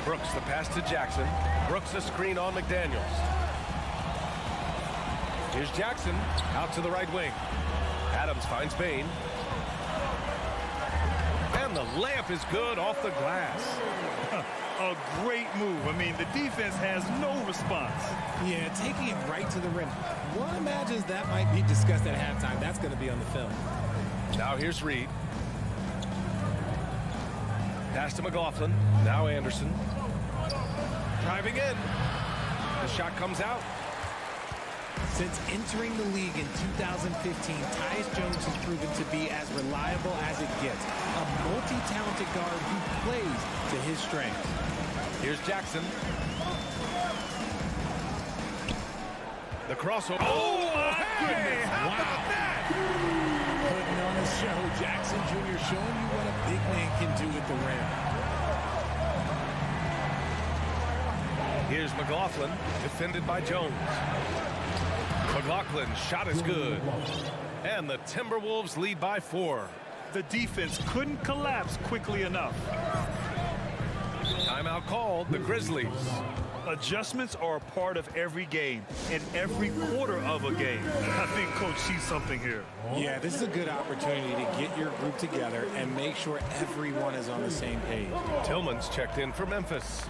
Brooks the pass to Jackson. Brooks a screen on McDaniels. Here's Jackson out to the right wing. Adams finds Bain. And the layup is good off the glass. A great move. I mean, the defense has no response. Yeah, taking it right to the rim. One imagines that might be discussed at halftime. That's going to be on the film. Now here's Reed. Pass to McLaughlin. Now Anderson. Driving in. The shot comes out. Since entering the league in 2015, Tyus Jones has proven to be as reliable as it gets. A multi-talented guard who plays to his strengths. Here's Jackson. The crossover. Oh, hey! How about that? Putting on a show. Jackson Jr. showing you what a big man can do at the rim. Here's McLaughlin, defended by Jones. McLaughlin's shot is good. And the Timberwolves lead by 4. The defense couldn't collapse quickly enough. Timeout called, the Grizzlies. Adjustments are a part of every game and every quarter of a game. I think Coach sees something here. Yeah, this is a good opportunity to get your group together and make sure everyone is on the same page. Tillman's checked in for Memphis.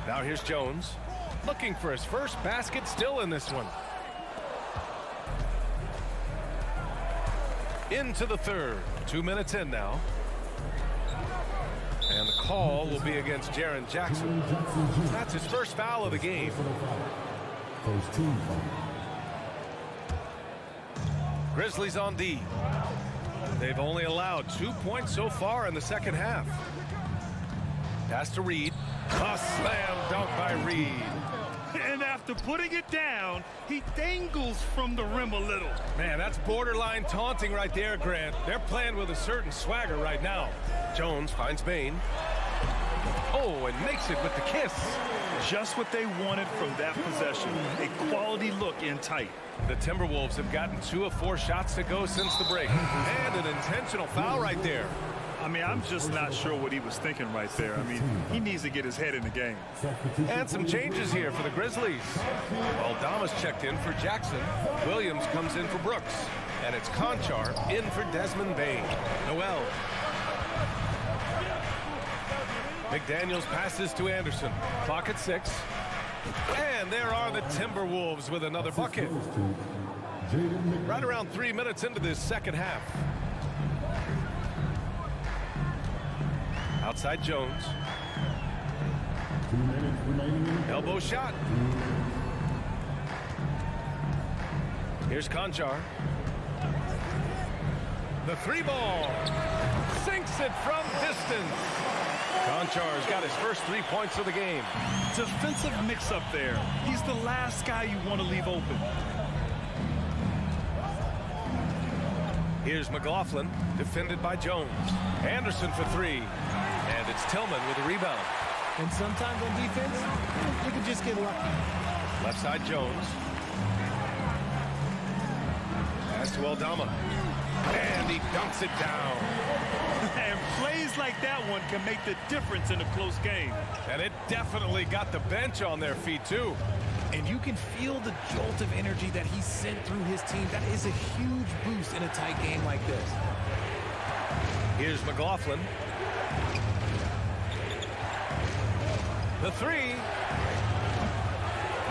Now here's Jones, looking for his first basket still in this one. Into the third. 2 minutes in now. And the call will be against Jaren Jackson. That's his first foul of the game. First team foul. Grizzlies on D. They've only allowed 2 points so far in the second half. Pass to Reed. A slam dunk by Reed. And after putting it down, he dangles from the rim a little. Man, that's borderline taunting right there, Grant. They're playing with a certain swagger right now. Jones finds Bane. Oh, and makes it with the kiss. Just what they wanted from that possession. A quality look in tight. The Timberwolves have gotten 2 of 4 shots to go since the break. And an intentional foul right there. I mean, I'm just not sure what he was thinking right there. I mean, he needs to get his head in the game. And some changes here for the Grizzlies. Aldama's checked in for Jackson. Williams comes in for Brooks. And it's Conchar in for Desmond Bane. Noel. McDaniels passes to Anderson. Clock at 6. And there are the Timberwolves with another bucket. Right around 3 minutes into this second half. Outside Jones. Elbow shot. Here's Conchar. The 3 ball. Sinks it from distance. Conchar's got his first 3 points of the game. Defensive mix-up there. He's the last guy you want to leave open. Here's McLaughlin, defended by Jones. Anderson for 3. And it's Tillman with a rebound. And sometimes on defense, you can just get lucky. Left side Jones. Pass to Aldama. And he dunks it down. And plays like that one can make the difference in a close game. And it definitely got the bench on their feet, too. And you can feel the jolt of energy that he sent through his team. That is a huge boost in a tight game like this. Here's McLaughlin. The 3.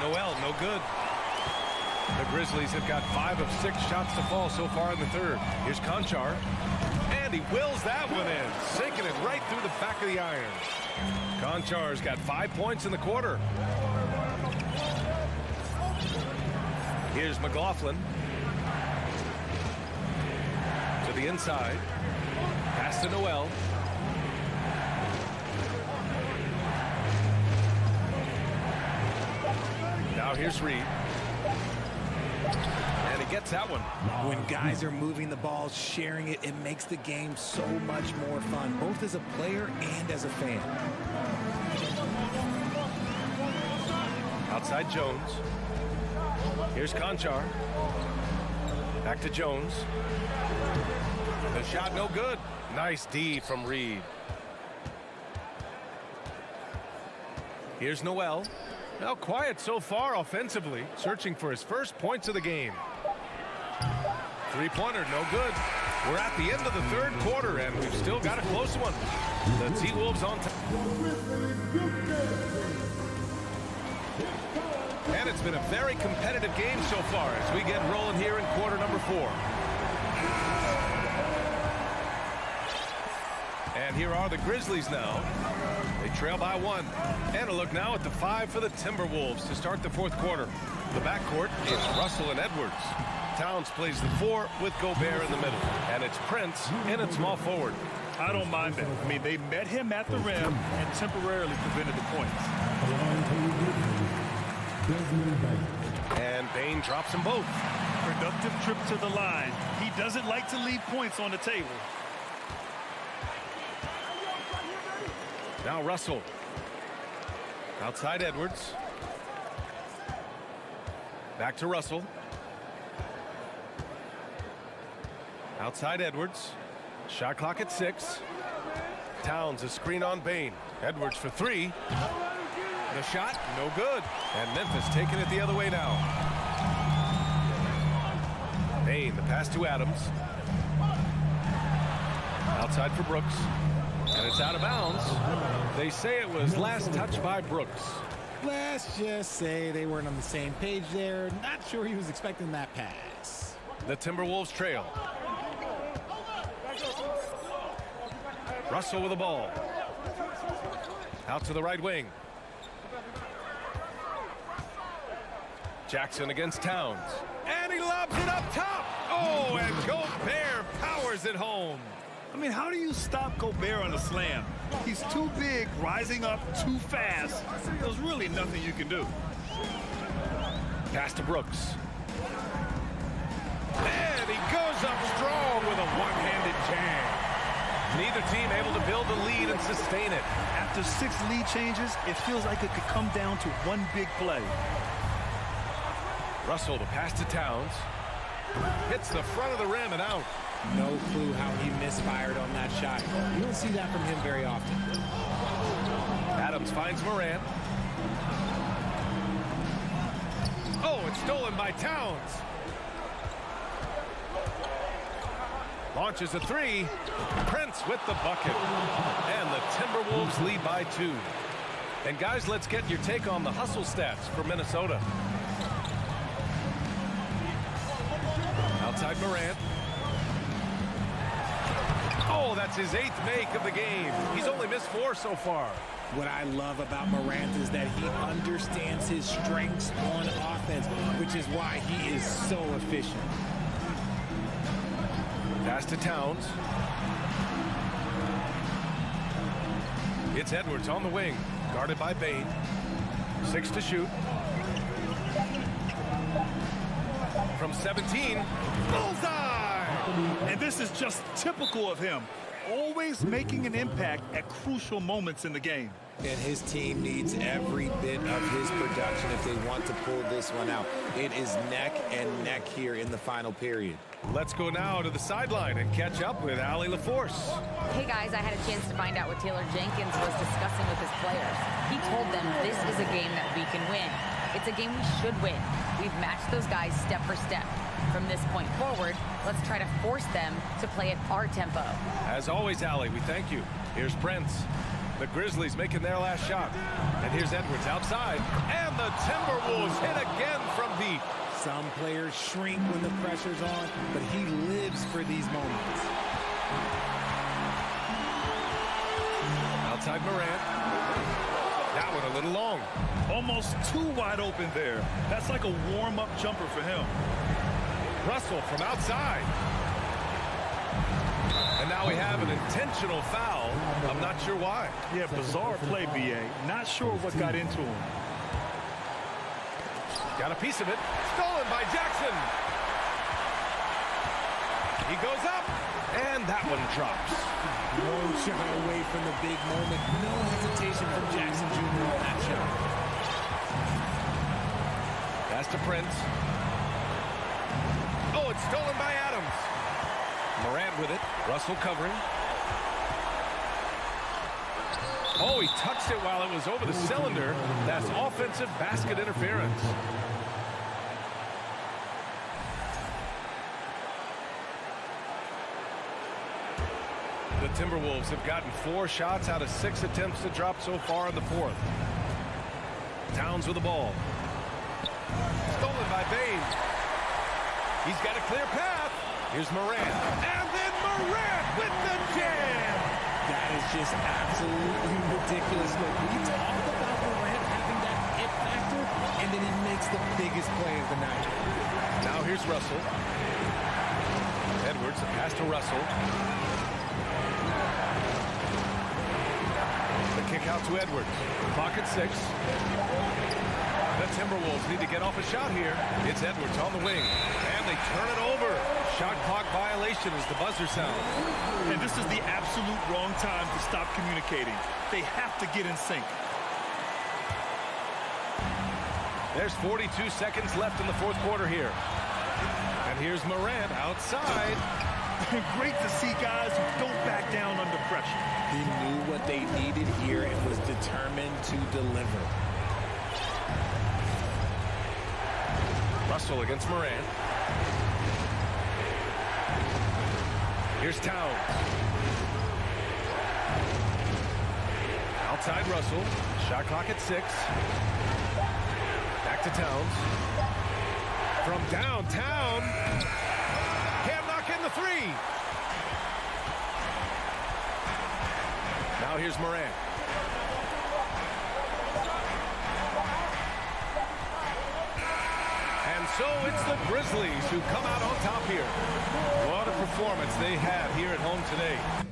Noel, no good. The Grizzlies have got 5 of 6 shots to fall so far in the third. Here's Conchar. And he wills that one in, sinking it right through the back of the iron. Conchar's got 5 points in the quarter. Here's McLaughlin. To the inside. Pass to Noel. Now here's Reed. And he gets that one. When guys are moving the ball, sharing it, it makes the game so much more fun, both as a player and as a fan. Outside Jones. Here's Conchar. Back to Jones. The shot no good. Nice D from Reed. Here's Noel. Now quiet so far offensively, searching for his first points of the game. 3-pointer, no good. We're at the end of the third quarter, and we've still got a close one. The T-Wolves on top. And it's been a very competitive game so far as we get rolling here in quarter number 4. And here are the Grizzlies now. They trail by 1. And a look now at the 5 for the Timberwolves to start the fourth quarter. The backcourt is Russell and Edwards. Towns plays the 4 with Gobert in the middle. And it's Prince in at small forward. I don't mind that. I mean, they met him at the rim and temporarily prevented the points. And Bane drops them both. Productive trip to the line. He doesn't like to leave points on the table. Now Russell. Outside Edwards. Back to Russell. Outside Edwards. Shot clock at 6. Towns a screen on Bane. Edwards for 3. The shot, no good. And Memphis taking it the other way now. Bane, the pass to Adams. Outside for Brooks. And it's out of bounds. They say it was last touched by Brooks. Let's just say they weren't on the same page there. Not sure he was expecting that pass. The Timberwolves trail. Russell with the ball. Out to the right wing. Jackson against Towns. And he lobs it up top. Oh, and Gobert powers it home. I mean, how do you stop Gobert on a slam? He's too big, rising up too fast. There's really nothing you can do. Pass to Brooks. And he goes up strong with a one-handed jam. Neither team able to build a lead and sustain it. After 6 lead changes, it feels like it could come down to one big play. Russell to pass to Towns. Hits the front of the rim and out. No clue how he misfired on that shot. You don't see that from him very often. Adams finds Morant. Oh, it's stolen by Towns. Launches a 3. Prince with the bucket. And the Timberwolves lead by 2. And guys, let's get your take on the hustle stats for Minnesota. Outside Morant. Oh, that's his 8th make of the game. He's only missed 4 so far. What I love about Morant is that he understands his strengths on offense, which is why he is so efficient. Pass to Towns. It's Edwards on the wing, guarded by Bane. 6 to shoot. From 17, bullseye! And this is just typical of him. Always making an impact at crucial moments in the game. And his team needs every bit of his production if they want to pull this one out. It is neck and neck here in the final period. Let's go now to the sideline and catch up with Allie LaForce. Hey guys, I had a chance to find out what Taylor Jenkins was discussing with his players. He told them this is a game that we can win. It's a game we should win. We've matched those guys step for step. From this point forward, let's try to force them to play at our tempo. As always, Allie, we thank you. Here's Prince. The Grizzlies making their last shot. And here's Edwards outside. And the Timberwolves hit again from deep. Some players shrink when the pressure's on, but he lives for these moments. Outside Morant. That one a little long. Almost too wide open there. That's like a warm-up jumper for him. Russell from outside. And now we have an intentional foul. I'm not sure why. Yeah, bizarre play, B.A. Not sure what got into him. Got a piece of it. Stolen by Jackson. He goes up. And that one drops. Won't shy away from the big moment. No hesitation from Jackson Jr. on that shot. Pass to Prince. Oh, it's stolen by Adams. Morant with it. Russell covering. Oh, he touched it while it was over the cylinder. That's offensive basket interference. The Timberwolves have gotten 4 shots out of 6 attempts to drop so far in the 4th. Towns with the ball. Stolen by Bane. He's got a clear path. Here's Morant. And then Morant with the jam. That is just absolutely ridiculous. Look, we talked about Morant having that it factor, and then he makes the biggest play of the night. Now here's Russell. Edwards, a pass to Russell. The kick out to Edwards. Clock at 6. The Timberwolves need to get off a shot here. It's Edwards on the wing. And they turn it over. Shot clock violation as the buzzer sounds. And this is the absolute wrong time to stop communicating. They have to get in sync. There's 42 seconds left in the 4th quarter here. And here's Morant outside. Great to see guys who don't back down under pressure. He knew what they needed here and was determined to deliver. Russell against Morant. Here's Towns. Outside Russell. Shot clock at 6. Back to Towns. From downtown. Can't knock in the 3. Now here's Morant. And so it's the Grizzlies who come out on top here. What a performance they had here at home today.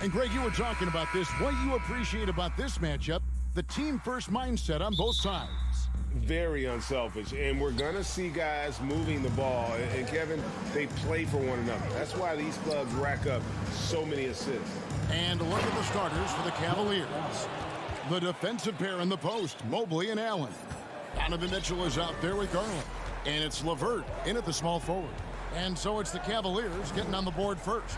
And Greg, you were talking about this. What you appreciate about this matchup, the team-first mindset on both sides. Very unselfish, and we're going to see guys moving the ball. And Kevin, they play for one another. That's why these clubs rack up so many assists. And look at the starters for the Cavaliers. The defensive pair in the post, Mobley and Allen. Donovan Mitchell is out there with Garland. And it's LeVert in at the small forward. And so it's the Cavaliers getting on the board first.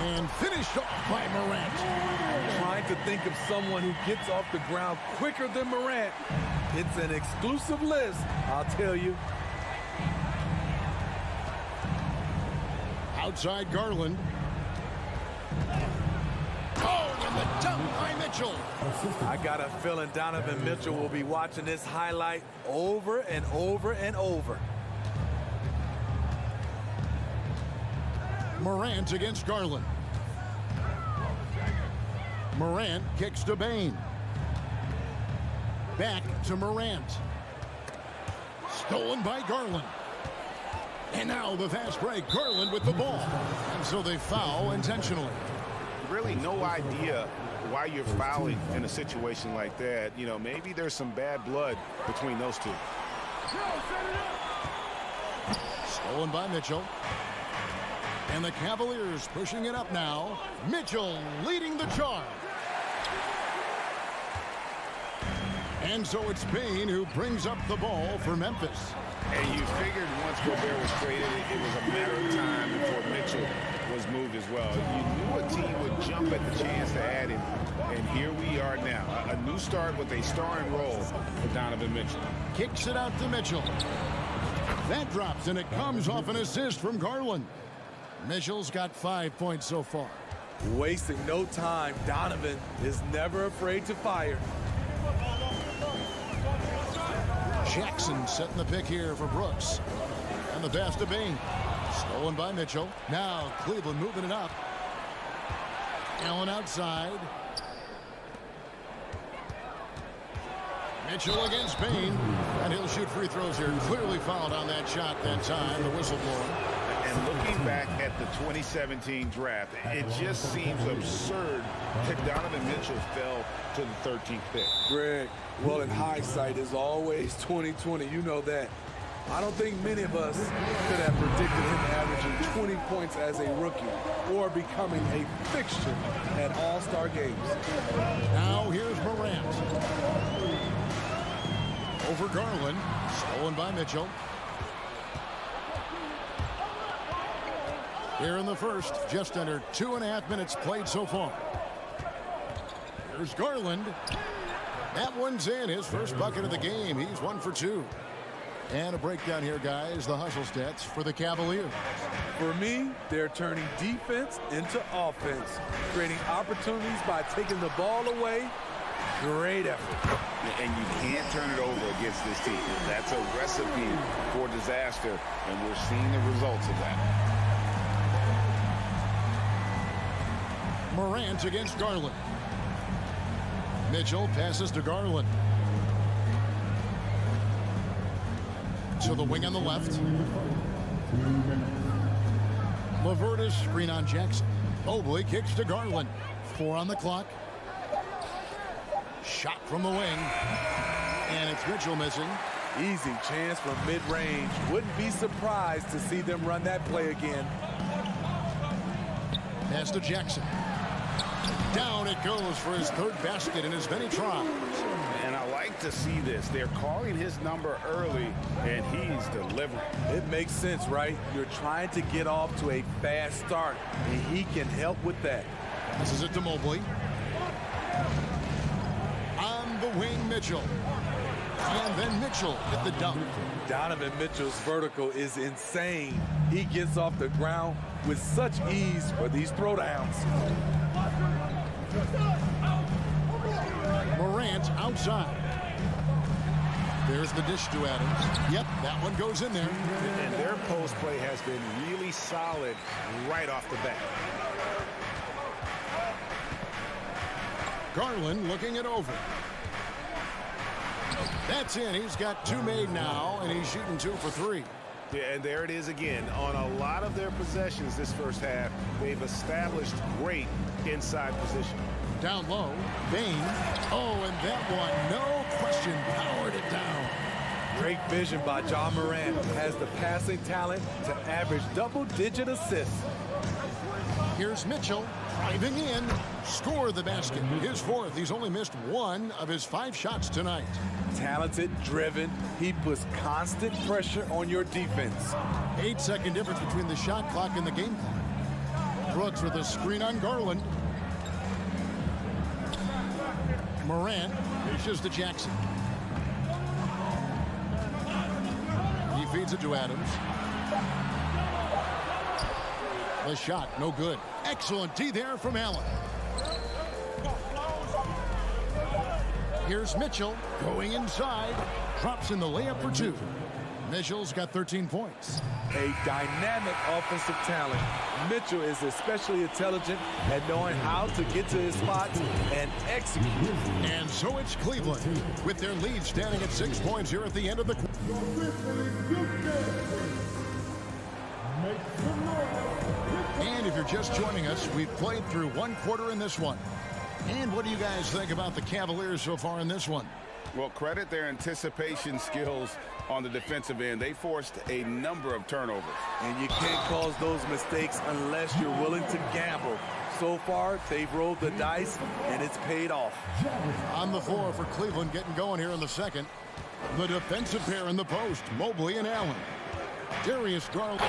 And finished off by Morant. I'm trying to think of someone who gets off the ground quicker than Morant. It's an exclusive list, I'll tell you. Outside Garland. Oh, and the dunk by Mitchell. I got a feeling Donovan Mitchell will be watching this highlight over and over and over. Morant against Garland. Morant kicks to Bane. Back to Morant. Stolen by Garland. And now the fast break. Garland with the ball. And so they foul intentionally. Really no idea why you're fouling in a situation like that. You know, maybe there's some bad blood between those two. Stolen by Mitchell. And the Cavaliers pushing it up now. Mitchell leading the charge. And so it's Bane who brings up the ball for Memphis. And you figured once Gobert was traded, it was a matter of time before Mitchell was moved as well. You knew a team would jump at the chance to add him. And here we are now. A new start with a starring role for Donovan Mitchell. Kicks it out to Mitchell. That drops, and it comes off an assist from Garland. Mitchell's got 5 points so far. Wasting no time, Donovan is never afraid to fire. Jackson setting the pick here for Brooks. And the pass to Bane. Stolen by Mitchell. Now Cleveland moving it up. Allen outside. Mitchell against Bane. And he'll shoot free throws here. Clearly fouled on that shot that time. The whistle blowing. And looking back at the 2017 draft, it just seems absurd that Donovan Mitchell fell to the 13th pick. Greg, well, in hindsight is always 20/20. You know that. I don't think many of us could have predicted him averaging 20 points as a rookie or becoming a fixture at All-Star games. Now here's Morant. Over Garland. Stolen by Mitchell. Here in the first, just under 2.5 minutes played so far. Here's Garland. That one's in. His first bucket of the game. He's 1 for 2. And a breakdown here, guys. The hustle stats for the Cavaliers. For me, they're turning defense into offense, creating opportunities by taking the ball away. Great effort. And you can't turn it over against this team. That's a recipe for disaster, and we're seeing the results of that. Morant against Garland. Mitchell passes to Garland. To the wing on the left. LeVert screen on Jackson. Mobley kicks to Garland. 4 on the clock. Shot from the wing. And it's Mitchell missing. Easy chance from mid-range. Wouldn't be surprised to see them run that play again. Pass to Jackson. Down it goes for his third basket in as many tries. And I like to see this. They're calling his number early, and he's delivering. It makes sense, right? You're trying to get off to a fast start, and he can help with that. This is it to Mobley. On the wing, Mitchell. And then Mitchell hit the dunk. Donovan Mitchell's vertical is insane. He gets off the ground with such ease for these throwdowns. Morant outside. There's the dish to Adams. Yep, that one goes in there. And their post play has been really solid right off the bat. Garland looking it over. That's in. He's got 2 made now, and he's shooting 2 for 3. Yeah, and there it is again. On a lot of their possessions this first half, they've established great inside position. Down low, Bain. Oh, and that one, no question, powered it down. Great vision by Ja Morant. Has the passing talent to average double-digit assists. Here's Mitchell driving in, score the basket. His fourth. He's only missed one of his 5 shots tonight. Talented, driven. He puts constant pressure on your defense. 8-second difference between the shot clock and the game clock. Brooks with a screen on Garland. Morant dishes to Jackson. He feeds it to Adams. The shot, no good. Excellent D there from Allen. Here's Mitchell going inside. Drops in the layup for 2. Mitchell's got 13 points. A dynamic offensive talent. Mitchell is especially intelligent at knowing how to get to his spots and execute. And so it's Cleveland with their lead standing at 6 points here at the end of the quarter. And if you're just joining us, we've played through 1 quarter in this one. And what do you guys think about the Cavaliers so far in this one? Well, credit their anticipation skills on the defensive end. They forced a number of turnovers. And you can't cause those mistakes unless you're willing to gamble. So far, they've rolled the dice, and it's paid off. On the floor for Cleveland getting going here in the second. The defensive pair in the post, Mobley and Allen. Darius Garland.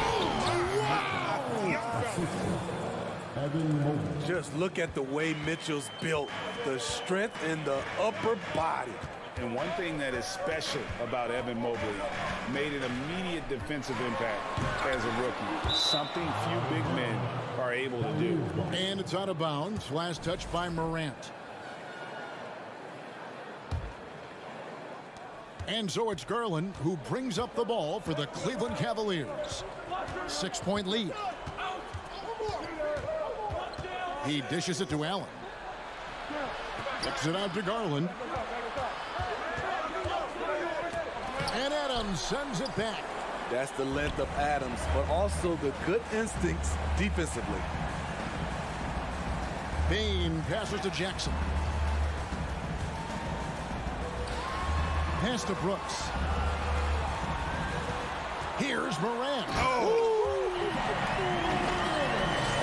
Just look at the way Mitchell's built. The strength in the upper body. And one thing that is special about Evan Mobley, made an immediate defensive impact as a rookie. Something few big men are able to do. And it's out of bounds. Last touch by Morant. And so it's Garland who brings up the ball for the Cleveland Cavaliers. 6-point lead. He dishes it to Allen. Kicks it out to Garland. And Adams sends it back. That's the length of Adams, but also the good instincts defensively. Bain passes to Jackson. Pass to Brooks. Here's Morant.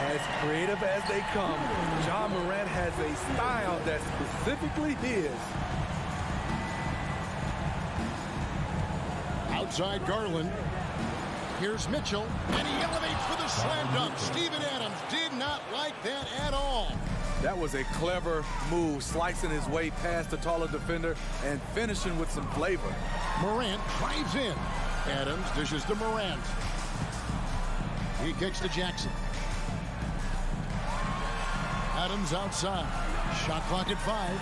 As creative as they come, Ja Morant has a style that's specifically his. Outside Garland. Here's Mitchell, and he elevates for the slam dunk. Steven Adams did not like that at all. That was a clever move, slicing his way past the taller defender and finishing with some flavor. Morant drives in. Adams dishes to Morant. He kicks to Jackson. Adams outside. Shot clock at 5.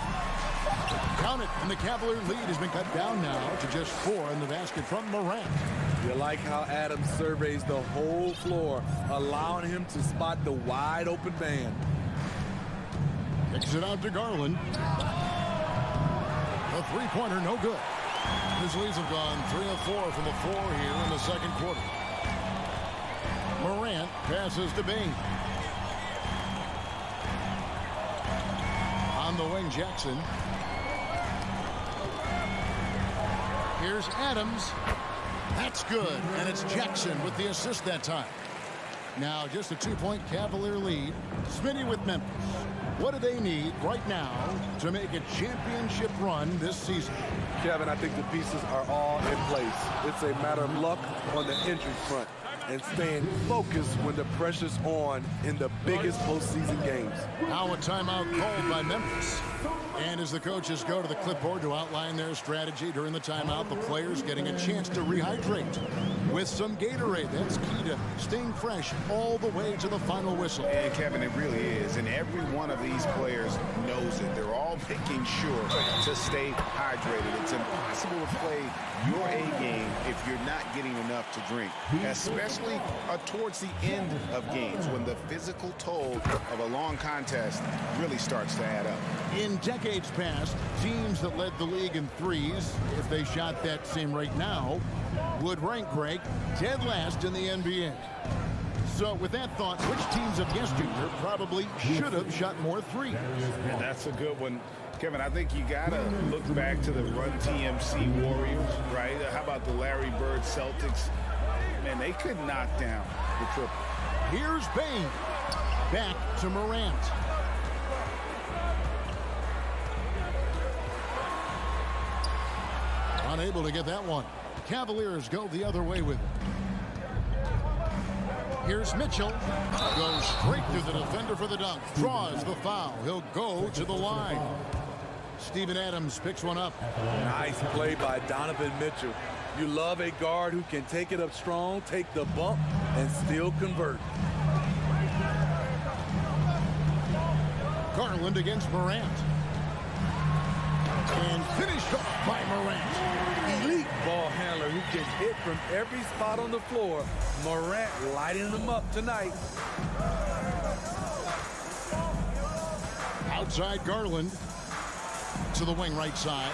Count it, and the Cavalier lead has been cut down now to just 4 in the basket from Morant. You like how Adams surveys the whole floor, allowing him to spot the wide open man. Kicks it out to Garland. The three-pointer, no good. Grizzlies have gone 3 of 4 from the floor here in the second quarter. Morant passes to Bain. On the wing, Jackson. Here's Adams. That's good, and it's Jackson with the assist that time. Now just a 2-point Cavalier lead. Smitty with Memphis. What do they need right now to make a championship run this season? Kevin, I think the pieces are all in place. It's a matter of luck on the injury front and staying focused when the pressure's on in the biggest postseason games. Now a timeout called by Memphis. And as the coaches go to the clipboard to outline their strategy during the timeout, the players getting a chance to rehydrate with some Gatorade. That's key to staying fresh all the way to the final whistle. And Kevin, it really is. And every one of these players knows it. They're all making sure to stay hydrated. It's impossible to play your A game if you're not getting enough to drink, especially especially towards the end of games when the physical toll of a long contest really starts to add up. In decades past, teams that led the league in threes, if they shot that same right now, would rank, Greg, dead last in the NBA. So with that thought, which teams of yesteryear probably should have shot more threes? And that's a good one. Kevin, I think you got to look back to the Run TMC Warriors, right? How about the Larry Bird Celtics? Man, they could knock down the triple. Here's Bain. Back to Morant. Unable to get that one. Cavaliers go the other way with it. Here's Mitchell. Goes straight through the defender for the dunk. Draws the foul. He'll go to the line. Steven Adams picks one up. Nice play by Donovan Mitchell. You love a guard who can take it up strong, take the bump, and still convert. Garland against Morant. And finished off by Morant. Elite ball handler who can hit from every spot on the floor. Morant lighting them up tonight. Outside Garland. To the wing right side.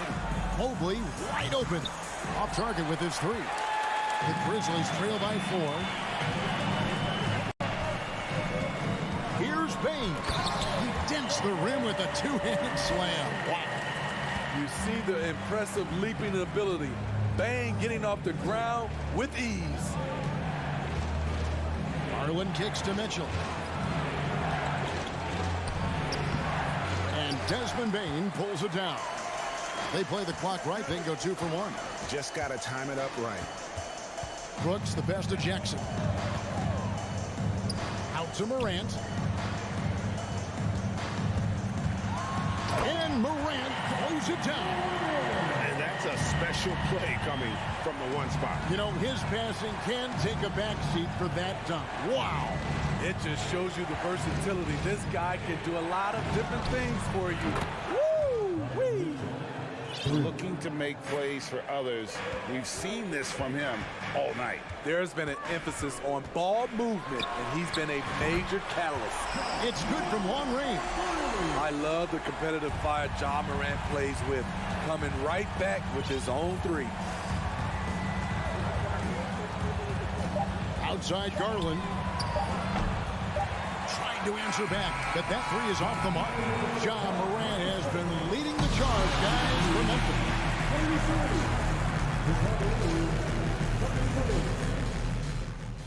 Mobley wide open. Off target with his three. The Grizzlies trail by 4. Here's Bain. He dents the rim with a two-handed slam. Wow. You see the impressive leaping ability. Bain getting off the ground with ease. Garland kicks to Mitchell. And Desmond Bain pulls it down. They play the clock right. They can go 2 for 1. Just got to time it up right. Brooks, the pass to Jackson. Out to Morant. And Morant throws it down. And that's a special play coming from the one spot. You know, his passing can take a backseat for that dunk. Wow. It just shows you the versatility. This guy can do a lot of different things for you. Woo-wee. Looking to make plays for others. We've seen this from him all night. There's been an emphasis on ball movement, and he's been a major catalyst. It's good from long range. I love the competitive fire Ja Morant plays with, coming right back with his own three. Outside Garland. Trying to answer back, but that three is off the mark. Ja Morant has been leading the charge, guys, for Memphis.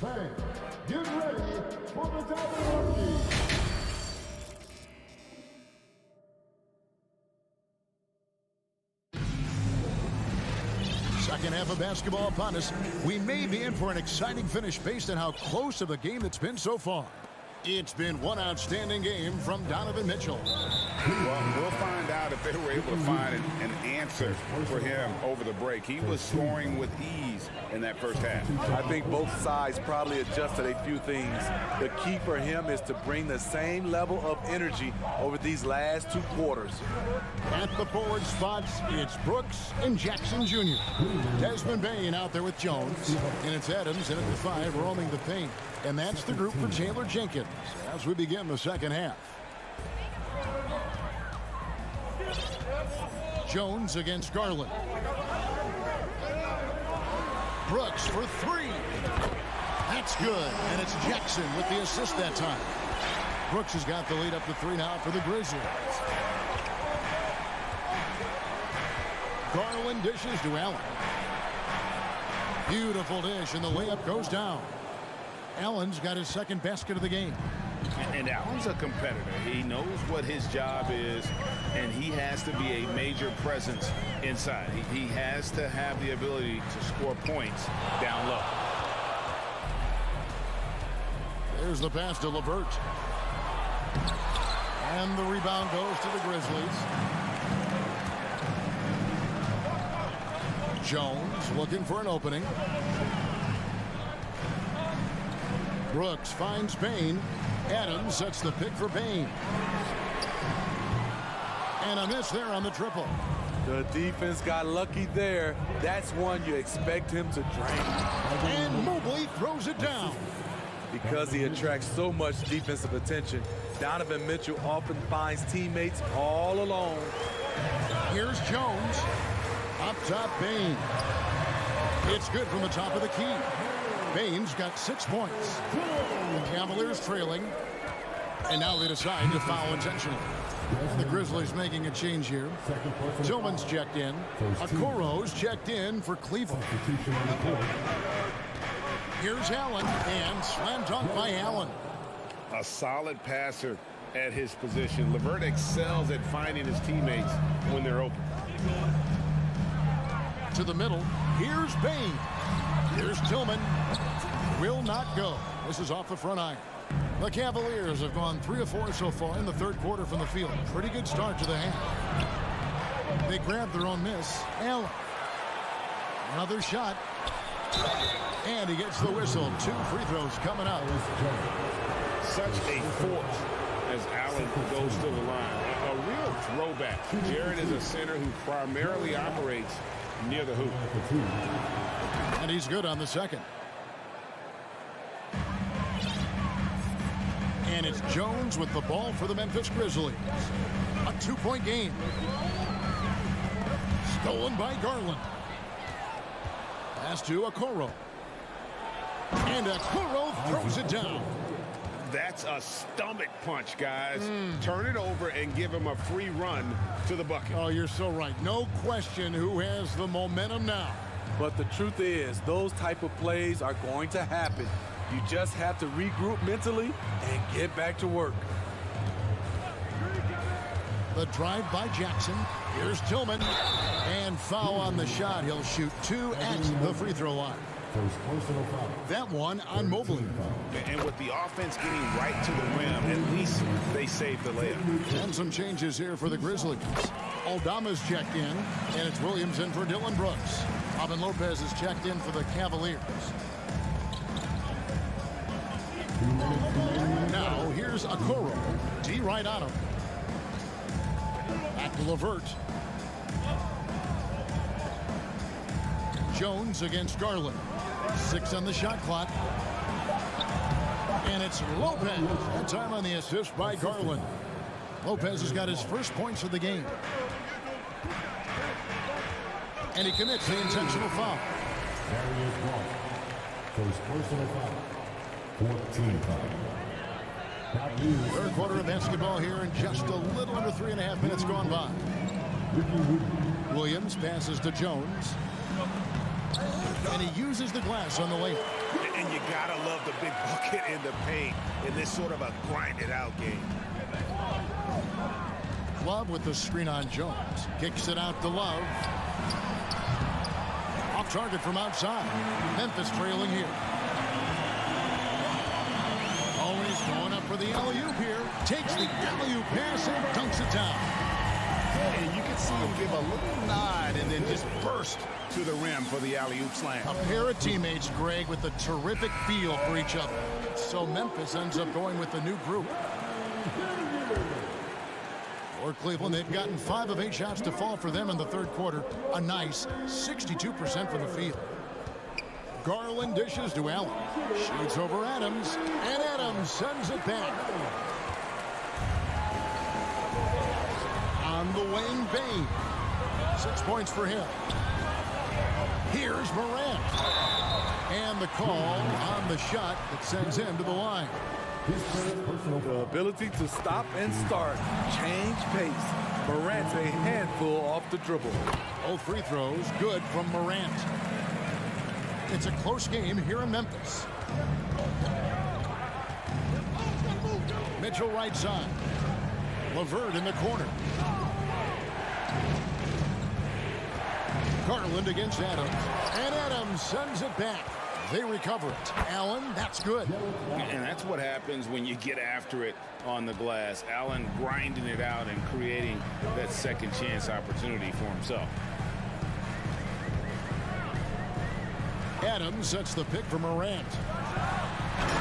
Fans, get ready for the double. Second half of basketball upon us. We may be in for an exciting finish based on how close of a game it's been so far. It's been one outstanding game from Donovan Mitchell. Well, we'll find out if they were able to find an answer for him over the break. He was scoring with ease in that first half. I think both sides probably adjusted a few things. The key for him is to bring the same level of energy over these last 2 quarters. At the forward spots, it's Brooks and Jackson Jr. Desmond Bain out there with Jones. And it's Adams in at the 5, roaming the paint. And that's the group for Taylor Jenkins as we begin the second half. Jones against Garland. Brooks for 3. That's good. And it's Jackson with the assist that time. Brooks has got the lead up to 3 now for the Grizzlies. Garland dishes to Allen. Beautiful dish, and the layup goes down. Allen's got his second basket of the game. And Allen's a competitor. He knows what his job is, and he has to be a major presence inside. He has to have the ability to score points down low. There's the pass to LeVert. And the rebound goes to the Grizzlies. Jones looking for an opening. Brooks finds Bain. Adams sets the pick for Bain. And a miss there on the triple. The defense got lucky there. That's one you expect him to drain. And Mobley throws it down. Because he attracts so much defensive attention, Donovan Mitchell often finds teammates all alone. Here's Jones. Up top, Bain. It's good from the top of the key. Bain's got 6 points. The Cavaliers trailing. And now they decide to foul intentionally. And the Grizzlies making a change here. Tillman's checked in. Okoro's checked in for Cleveland. Here's Allen, and slam dunk by Allen. A solid passer at his position. LeVert excels at finding his teammates when they're open. To the middle, here's Bain. Here's Tillman. Will not go. This is off the front iron. The Cavaliers have gone 3 of 4 so far in the third quarter from the field. Pretty good start to the half. They grab their own miss. Allen. Another shot. And he gets the whistle. 2 free throws coming up. Such a force as Allen goes to the line. A real throwback. Jared is a center who primarily operates near the hoop. And he's good on the second. And it's Jones with the ball for the Memphis Grizzlies. A 2-point game. Stolen by Garland. Pass to Okoro. And Okoro throws it down. That's a stomach punch, guys. Turn it over and give him a free run to the bucket. Oh, you're so right. No question who has the momentum now. But the truth is, those type of plays are going to happen. You just have to regroup mentally and get back to work. The drive by Jackson. Here's Tillman. And foul on the shot. He'll shoot 2 at the free throw line. That one on Mobley. And with the offense getting right to the rim, at least they saved the layup. And some changes here for the Grizzlies. Aldama's checked in, and it's Williams in for Dylan Brooks. Robin Lopez is checked in for the Cavaliers. Now here's Okoro. D right on him. Back to LeVert. Jones against Garland. 6 on the shot clock. And it's Lopez. That time on the assist by Garland. Lopez has got his first points of the game. And he commits the intentional foul. First personal foul. 14 foul. Third quarter of basketball here in just a little under 3.5 minutes gone by. Williams passes to Jones. And he uses the glass on the layup. And you gotta love the big bucket in the paint in this sort of a grinded out game. Love with the screen on Jones. Kicks it out to Love. Off target from outside. Memphis trailing here. Always going up for the alley-oop here. Takes the alley-oop pass and dunks it down. And you can see him give a little nod and then just burst to the rim for the alley-oop slam. A pair of teammates, Greg, with a terrific feel for each other. So Memphis ends up going with the new group. For Cleveland, they've gotten 5 of 8 shots to fall for them in the third quarter. A nice 62% from the field. Garland dishes to Allen. Shoots over Adams. And Adams sends it back. On the wing, Bain. 6 points for him. Here's Morant. And the call on the shot that sends him to the line. The ability to stop and start, change pace. Morant's a handful off the dribble. Both free throws good from Morant. It's a close game here in Memphis. Mitchell right side. LeVert in the corner. Garland against Adams. And Adams sends it back. They recover it. Allen, that's good. And that's what happens when you get after it on the glass. Allen grinding it out and creating that second chance opportunity for himself. Adams sets the pick for Morant.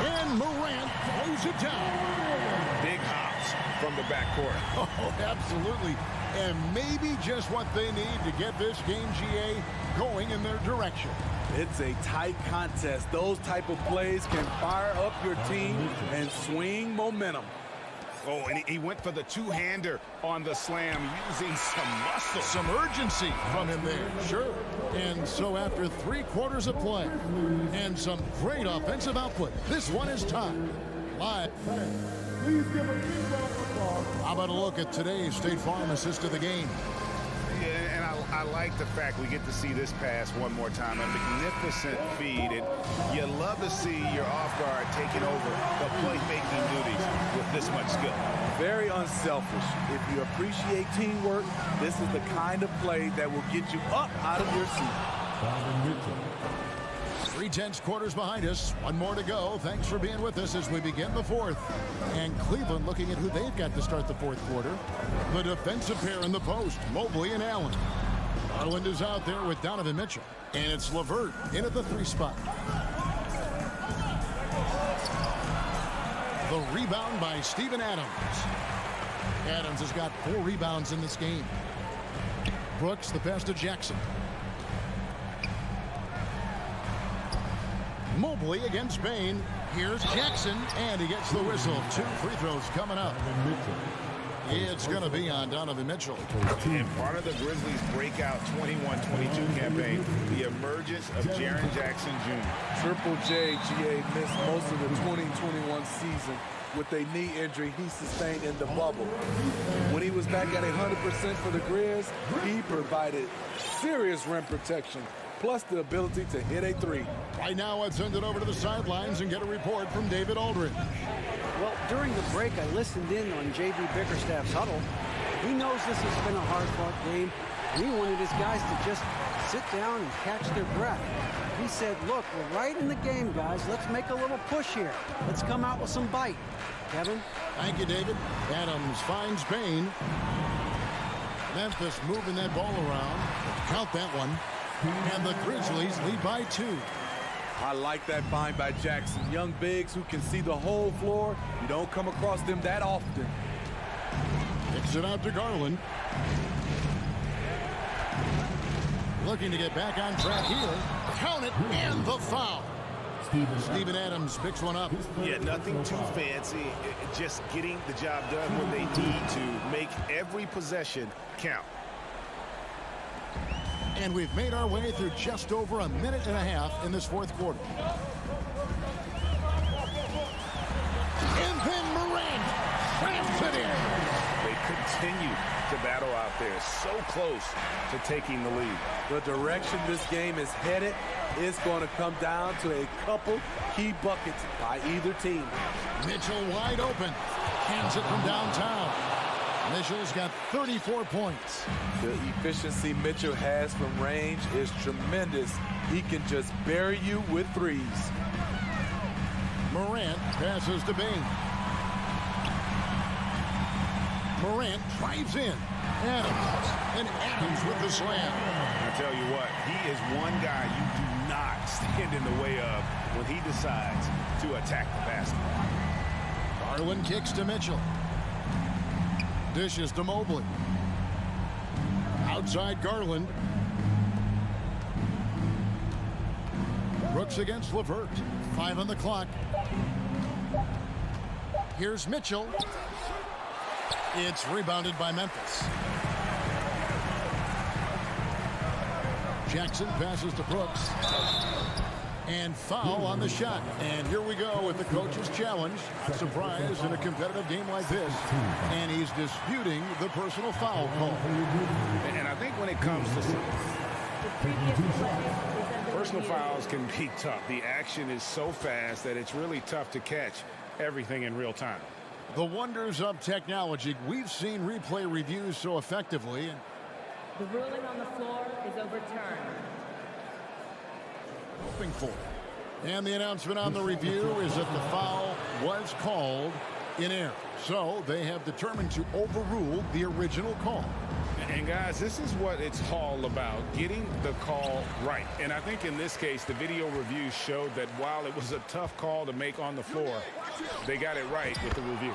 And Morant throws it down. Big hops from the backcourt. Oh, absolutely. and maybe just what they need to get this game, GA, going in their direction. It's a tight contest. Those type of plays can fire up your team and swing momentum. Oh, and he went for the two-hander on the slam, using some muscle. Some urgency from him there, sure. And so after 3 quarters of play and some great offensive output, this one is tied. Live. Please give a big round of applause. How about a look at today's State Farm assist of the game? Yeah, and I like the fact we get to see this pass one more time. A magnificent feed, and you love to see your off guard taking over the playmaking duties with this much skill. Very unselfish. If you appreciate teamwork, this is the kind of play that will get you up out of your seat. 3/10 quarters behind us. One more to go. Thanks for being with us as we begin the fourth. And Cleveland looking at who they've got to start the fourth quarter. The defensive pair in the post, Mobley and Allen. Garland is out there with Donovan Mitchell. And it's LeVert in at the 3 spot. The rebound by Steven Adams. Adams has got 4 rebounds in this game. Brooks, the pass to Jackson. Mobley against Bain. Here's Jackson, and he gets the whistle. 2 free throws coming up. It's going to be on Donovan Mitchell. And part of the Grizzlies' breakout 21-22 campaign, the emergence of Jaren Jackson Jr. Triple J, GA, missed most of the 2021 season with a knee injury he sustained in the bubble. When he was back at 100% for the Grizz, he provided serious rim protection, plus the ability to hit a 3. Right now, let's send it over to the sidelines and get a report from David Aldridge. Well, during the break, I listened in on J.B. Bickerstaff's huddle. He knows this has been a hard-fought game, and he wanted his guys to just sit down and catch their breath. He said, look, we're right in the game, guys. Let's make a little push here. Let's come out with some bite. Kevin? Thank you, David. Adams finds Bain. Memphis moving that ball around. Count that one. And the Grizzlies lead by 2. I like that find by Jackson. Young bigs who can see the whole floor. You don't come across them that often. Kicks it out to Garland. Looking to get back on track here. Count it, and the foul. Steven Adams picks one up. Yeah, nothing too fancy. Just getting the job done when they need to make every possession count. And we've made our way through just over a minute and a half in this fourth quarter. And then Morant slams it in. They continue to battle out there, so close to taking the lead. The direction this game is headed is going to come down to a couple key buckets by either team. Mitchell wide open. Hands it from downtown. Mitchell's got 34 points. The efficiency Mitchell has from range is tremendous. He can just bury you with threes. Morant passes to Bain. Morant drives in. Adams. And Adams with the slam. I tell you what, he is one guy you do not stand in the way of when he decides to attack the basket. Garland kicks to Mitchell. Dishes to Mobley. Outside Garland. Brooks against LeVert. 5 on the clock. Here's Mitchell. It's rebounded by Memphis. Jackson passes to Brooks. And foul on the shot. And here we go with the coach's challenge. Surprise in a competitive game like this. And he's disputing the personal foul call. And I think when it comes to personal fouls can be tough. The action is so fast that it's really tough to catch everything in real time. The wonders of technology. We've seen replay reviews so effectively. The ruling on the floor is overturned. Hoping for. And the announcement on the review is that the foul was called in error. So they have determined to overrule the original call. And guys, this is what it's all about, getting the call right. And I think in this case, the video review showed that while it was a tough call to make on the floor, they got it right with the review.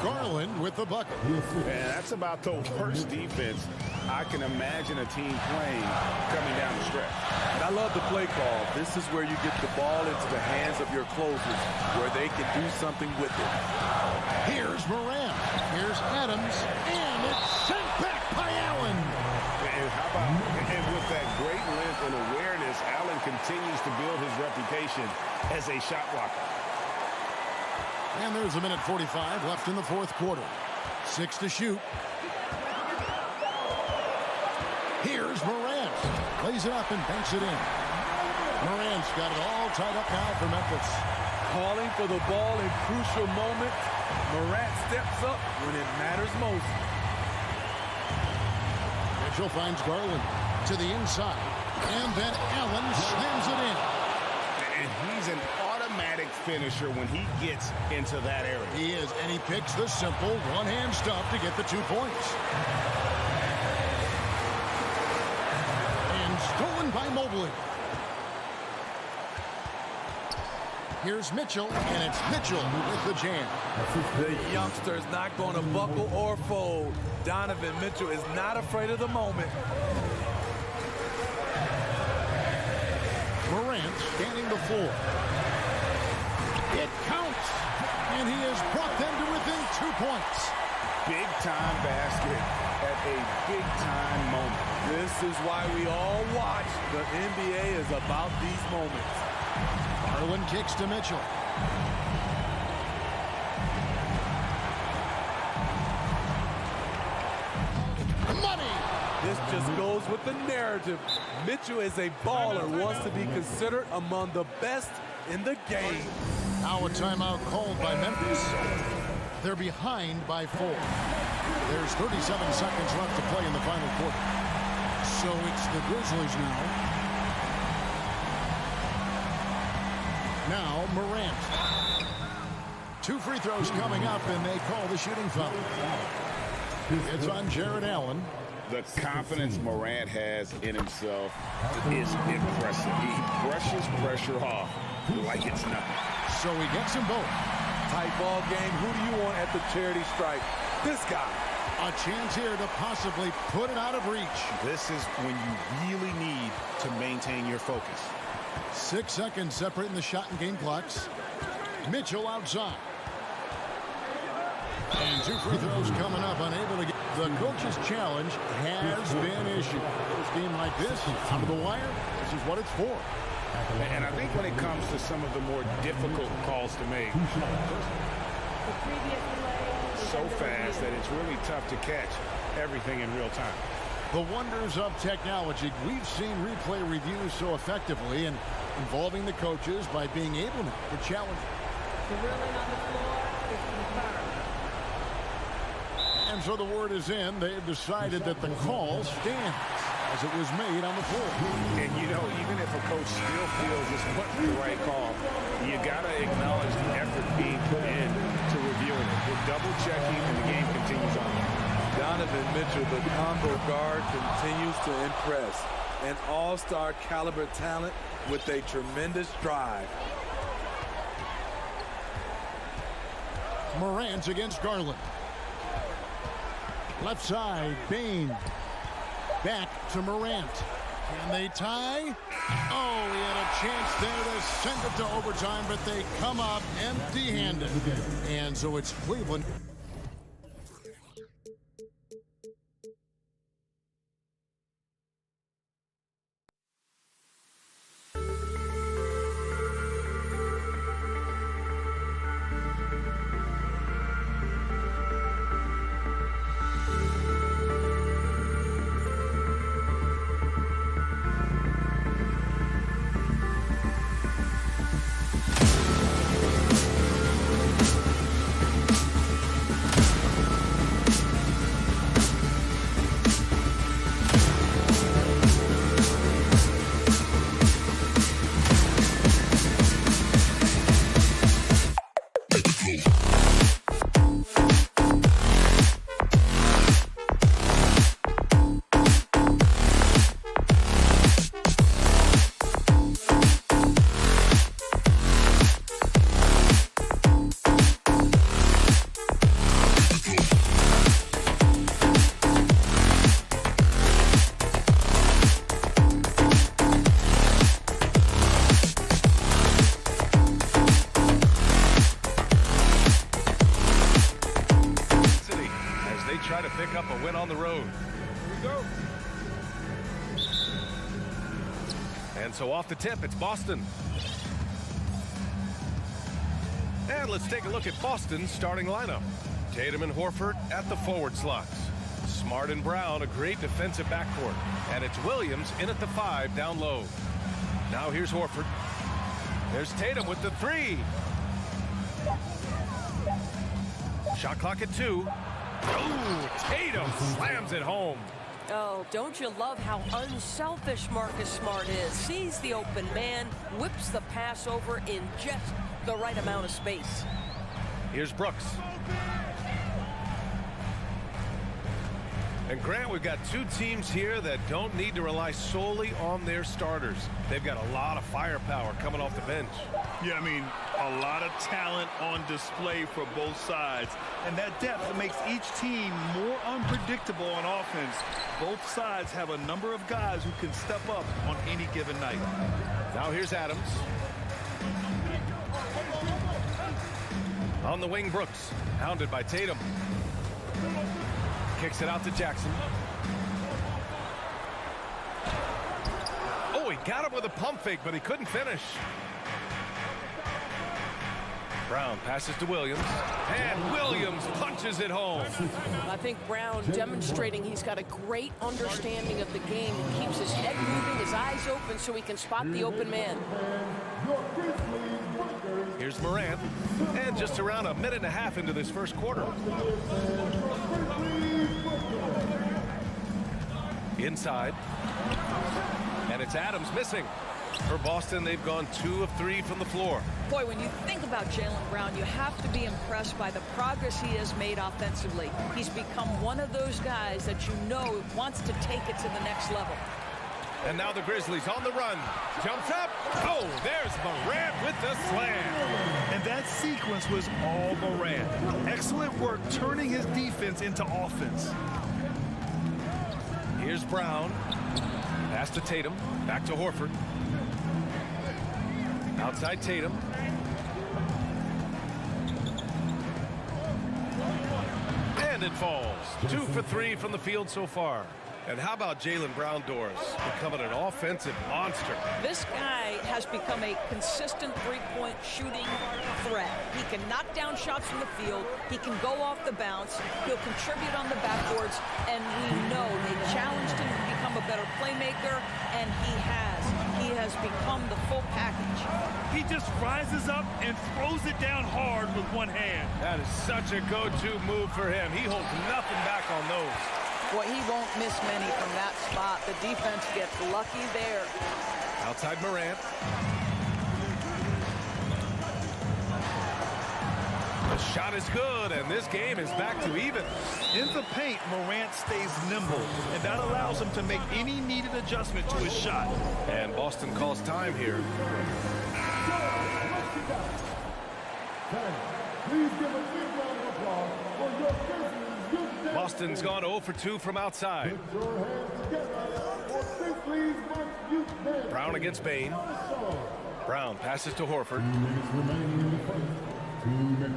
Garland with the bucket. And that's about the worst defense I can imagine a team playing coming down the stretch. And I love the play call. This is where you get the ball into the hands of your closers, where they can do something with it. Here's Morant. Here's Adams. And it's sent back by Allen. And how about, and with that great length and awareness, Allen continues to build his reputation as a shot blocker. And there's a minute 45 left in the fourth quarter. 6 to shoot. Here's Morant. Plays it up and banks it in. Morant's got it all tied up now for Memphis. Calling for the ball in crucial moments. Morant steps up when it matters most. Mitchell finds Garland to the inside. And then Allen slams it in. And he's an automatic finisher when he gets into that area. He is, and he picks the simple one-hand stuff to get the 2 points. And stolen by Mobley. Here's Mitchell, and it's Mitchell with the jam. The youngster is not going to buckle or fold. Donovan Mitchell is not afraid of the moment. Morant scanning the floor. It counts, and he has brought them to within 2 points. Big-time basket at a big-time moment. This is why we all watch. The NBA is about these moments. Garland kicks to Mitchell. Money! This just goes with the narrative. Mitchell is a baller, wants to be considered among the best in the game. Now a timeout called by Memphis. They're behind by 4. There's 37 seconds left to play in the final quarter. So it's the Grizzlies now. Now Morant. 2 free throws coming up, and they call the shooting foul. It's on Jared Allen. The confidence Morant has in himself is impressive. He brushes pressure off like it's nothing. So he gets them both. Tight ball game. Who do you want at the charity stripe? This guy. A chance here to possibly put it out of reach. This is when you really need to maintain your focus. 6 seconds separating the shot and game clocks. Mitchell outside. And 2 free throws coming up, unable to get. The coach's challenge has been issued. A game like this, out of the wire, this is what it's for. And I think when it comes to some of the more difficult calls to make, so fast that it's really tough to catch everything in real time. The wonders of technology. We've seen replay reviews so effectively and involving the coaches by being able to challenge. The ruling on the floor is confirmed. And so the word is in. They've decided that the call stands as it was made on the floor. And, you know, even if a coach still feels this wasn't the right call, you got to acknowledge the effort being put in to reviewing it. We're double-checking, and the game continues on. Donovan Mitchell, the combo guard, continues to impress. An all-star caliber talent with a tremendous drive. Morant against Garland. Left side, Bain. Back to Morant. Can they tie? Oh, he had a chance there to send it to overtime, but they come up empty-handed. And so it's Cleveland. they try to pick up a win on the road. Here we go. And so off the tip, it's Boston. And let's take a look at Boston's starting lineup. Tatum and Horford at the forward slots. Smart and Brown, a great defensive backcourt. And it's Williams in at the 5 down low. Now here's Horford. There's Tatum with the 3. Shot clock at 2. Oh, Tatum slams it home. Oh, don't you love how unselfish Marcus Smart is? Sees the open man, whips the pass over in just the right amount of space. Here's Brooks. And Grant, we've got two teams here that don't need to rely solely on their starters. They've got a lot of firepower coming off the bench. Yeah, I mean, a lot of talent on display for both sides. And that depth makes each team more unpredictable on offense. Both sides have a number of guys who can step up on any given night. Now here's Adams. On the wing, Brooks, hounded by Tatum. Kicks it out to Jackson. Oh, he got him with a pump fake, but he couldn't finish. Brown passes to Williams, and Williams punches it home. I think Brown demonstrating he's got a great understanding of the game. He keeps his head moving, his eyes open so he can spot the open man. Here's Morant, and just around a minute and a half into this first quarter. Inside, and it's Adams missing. For Boston, they've gone 2 of 3 from the floor. Boy, when you think about Jaylen Brown, you have to be impressed by the progress he has made offensively. He's become one of those guys that you know wants to take it to the next level. And now the Grizzlies on the run. Jumps up. Oh, there's Morant with the slam. And that sequence was all Morant. Excellent work turning his defense into offense. Here's Brown. Pass to Tatum. Back to Horford. Outside Tatum. And it falls. 2 for 3 from the field so far. And how about Jaylen Brown Doors becoming an offensive monster? This guy has become a consistent three-point shooting threat. He can knock down shots from the field. He can go off the bounce. He'll contribute on the backboards. And we know they challenged him to become a better playmaker, and he has. He has become the full package. He just rises up and throws it down hard with one hand. That is such a go-to move for him. He holds nothing back on those. Boy, he won't miss many from that spot. The defense gets lucky there. Outside Morant. The shot is good, and this game is back to even. In the paint, Morant stays nimble, and that allows him to make any needed adjustment to his shot. And Boston calls time here. Please give a big round of applause for your Grizzlies. Boston's gone 0 for 2 from outside. Put your hands together for Grizzlies Youth Band. Brown against Bain. Brown passes to Horford. 2 minutes remaining in the first. 2 minutes.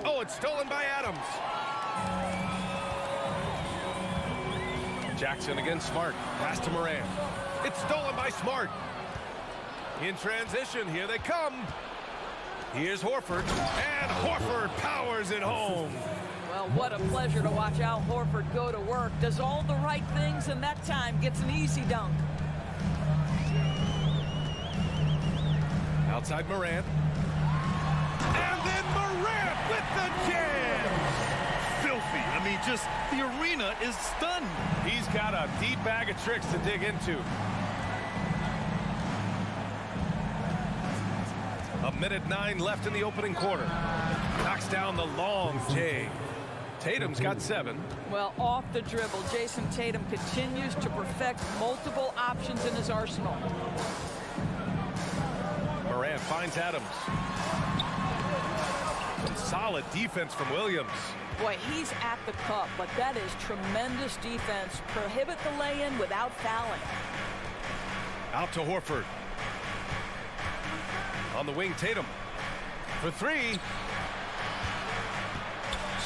Oh, it's stolen by Adams. Jackson against Smart. Pass to Morant. It's stolen by Smart. In transition, here they come. Here's Horford, and Horford powers it home. Well, what a pleasure to watch Al Horford go to work. Does all the right things, and that time gets an easy dunk. Outside Morant. And then Morant with the jam. Filthy. I mean, just the arena is stunned. He's got a deep bag of tricks to dig into. A minute 9 left in the opening quarter. Knocks down the long J. Tatum's got 7. Well, off the dribble, Jason Tatum continues to perfect multiple options in his arsenal. Morant finds Adams. Some solid defense from Williams. Boy, he's at the cup, but that is tremendous defense. Prohibit the lay-in without fouling. Out to Horford. On the wing, Tatum. For 3.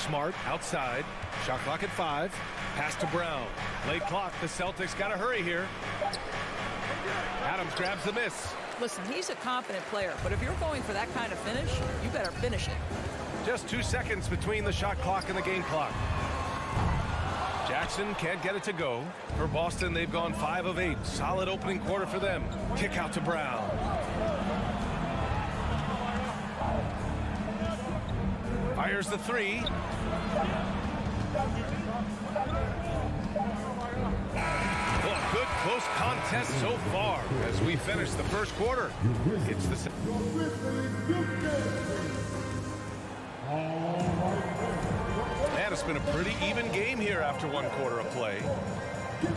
Smart outside. Shot clock at 5. Pass to Brown. Late clock. The Celtics got to hurry here. Adams grabs the miss. Listen, he's a confident player, but if you're going for that kind of finish, you better finish it. Just 2 seconds between the shot clock and the game clock. Jackson can't get it to go. For Boston, they've gone 5 of 8. Solid opening quarter for them. Kick out to Brown. Fires the 3. Oh, good close contest so far as we finish the first quarter. It's the... Man, it's been a pretty even game here after 1 quarter of play.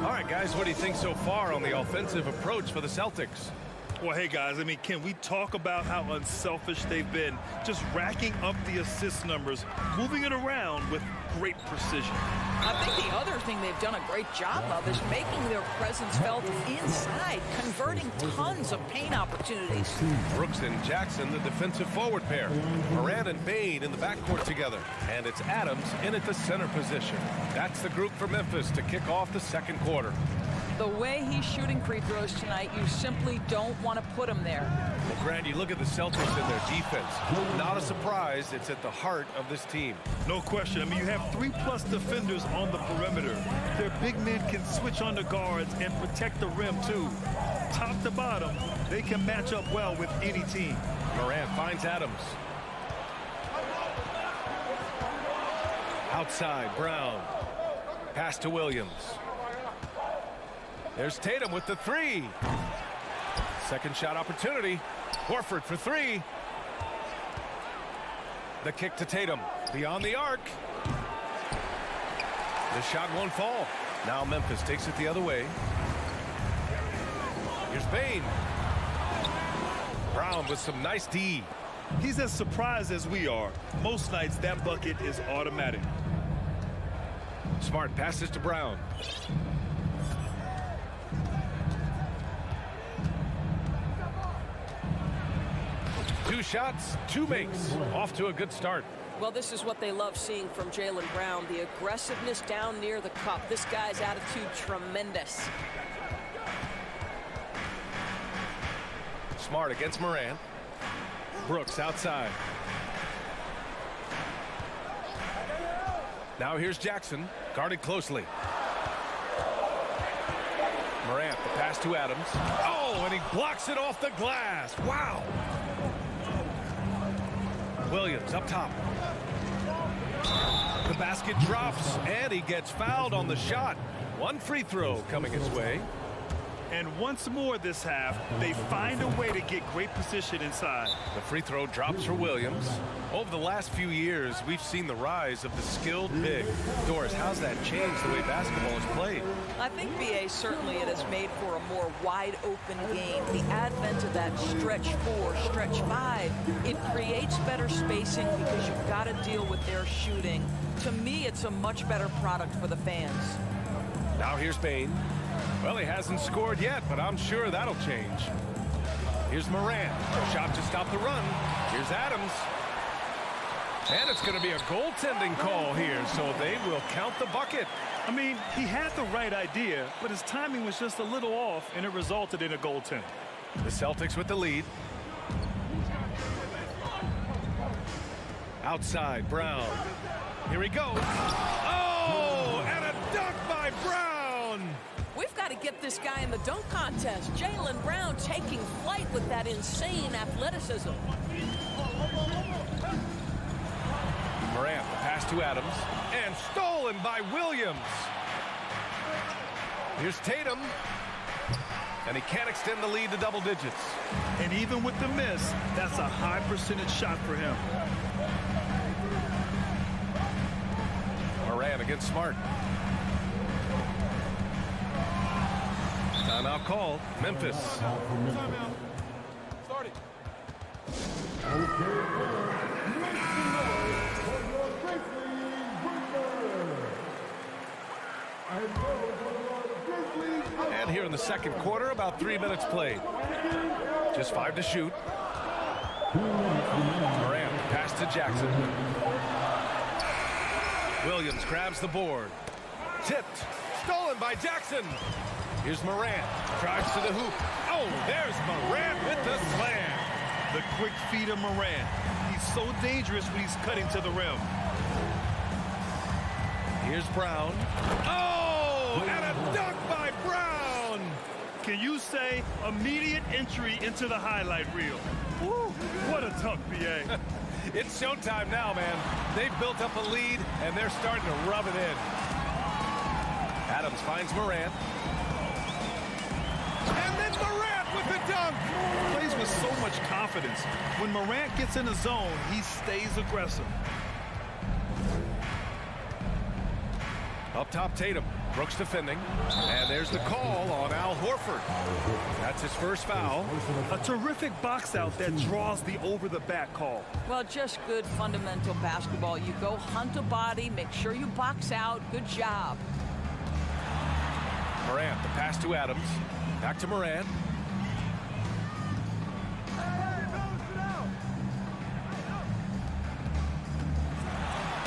All right, guys, what do you think so far on the offensive approach for the Celtics? Well, hey, guys, I mean, can we talk about how unselfish they've been? Just racking up the assist numbers, moving it around with great precision. I think the other thing they've done a great job of is making their presence felt inside, converting tons of paint opportunities. Brooks and Jackson, the defensive forward pair. Morant and Bane in the backcourt together. And it's Adams in at the center position. That's the group for Memphis to kick off the second quarter. The way he's shooting free throws tonight, you simply don't want to put him there. Well, Grant, you look at the Celtics and their defense. Not a surprise. It's at the heart of this team. No question. I mean, you have 3+ defenders on the perimeter. Their big men can switch on the guards and protect the rim, too. Top to bottom, they can match up well with any team. Morant finds Adams. Outside, Brown. Pass to Williams. There's Tatum with the 3. Second shot opportunity. Horford for 3. The kick to Tatum. Beyond the arc. The shot won't fall. Now Memphis takes it the other way. Here's Bane. Brown with some nice D. He's as surprised as we are. Most nights that bucket is automatic. Smart passes to Brown. Two shots, 2 makes. Off to a good start. Well, this is what they love seeing from Jaylen Brown, the aggressiveness down near the cup. This guy's attitude, tremendous. Smart against Morant. Brooks outside. Now here's Jackson, guarded closely. Morant, the pass to Adams. Oh, and he blocks it off the glass. Wow. Williams up top. The basket drops, and he gets fouled on the shot. 1 free throw coming his way. And once more this half, they find a way to get great position inside. The free throw drops for Williams. Over the last few years, we've seen the rise of the skilled big. Doris, how's that changed the way basketball is played? I think, B.A., certainly it has made for a more wide-open game. The advent of that stretch 4, stretch 5, it creates better spacing because you've got to deal with their shooting. To me, it's a much better product for the fans. Now here's Bane. Well, he hasn't scored yet, but I'm sure that'll change. Here's Morant. A shot to stop the run. Here's Adams. And it's going to be a goaltending call here, so they will count the bucket. I mean, he had the right idea, but his timing was just a little off, and it resulted in a goaltend. The Celtics with the lead. Outside, Brown. Here he goes. Oh, and a dunk by Brown. We've got to get this guy in the dunk contest. Jaylen Brown taking flight with that insane athleticism. Morant, the pass to Adams, and stolen by Williams. Here's Tatum, and he can't extend the lead to double digits. And even with the miss, that's a high percentage shot for him. Morant against Smart. Timeout called. Memphis. Timeout. Start it. And here in the second quarter, about 3 minutes played. Just 5 to shoot. Morant, pass to Jackson. Williams grabs the board. Tipped. Stolen by Jackson. Here's Morant. Drives to the hoop. Oh, there's Morant with the slam. The quick feet of Morant. He's so dangerous when he's cutting to the rim. Here's Brown. Oh, and a dunk by Brown. Can you say immediate entry into the highlight reel? Woo, what a dunk, BA. It's showtime now, man. They've built up a lead, and they're starting to rub it in. Adams finds Morant. And then Morant with the dunk. Plays with so much confidence. When Morant gets in the zone, he stays aggressive. Up top, Tatum. Brooks defending. And there's the call on Al Horford. That's his first foul. A terrific box out that draws the over-the-back call. Well, just good fundamental basketball. You go hunt a body, make sure you box out. Good job. Morant, the pass to Adams. Back to Morant.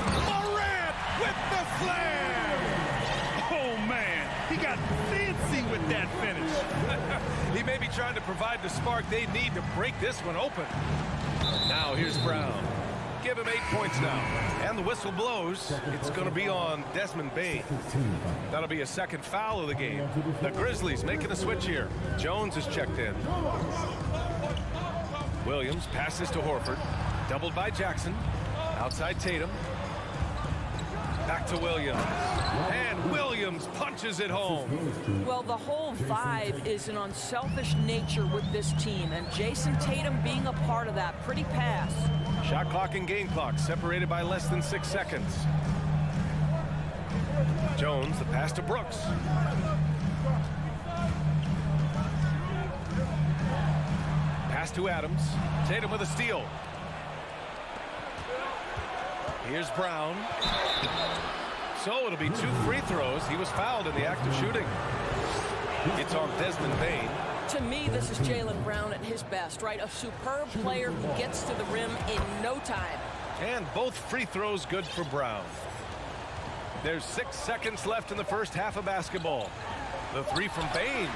Morant with the slam! Oh, man. He got fancy with that finish. He may be trying to provide the spark they need to break this one open. Now here's Brown. Give him 8 points now. And the whistle blows. It's going to be on Desmond Bane. That'll be a second foul of the game. The Grizzlies making a switch here. Jones is checked in. Williams passes to Horford. Doubled by Jackson. Outside Tatum. Back to Williams. And Williams punches it home. Well, the whole vibe is an unselfish nature with this team, and Jason Tatum being a part of that. Pretty pass. Shot clock and game clock separated by less than 6 seconds. Jones, the pass to Brooks. Pass to Adams. Tatum with a steal. Here's Brown. So it'll be 2 free throws. He was fouled in the act of shooting. It's on Desmond Bane. To me, this is Jaylen Brown at his best, right? A superb player who gets to the rim in no time. And both free throws good for Brown. There's 6 seconds left in the first half of basketball. The three from Bane.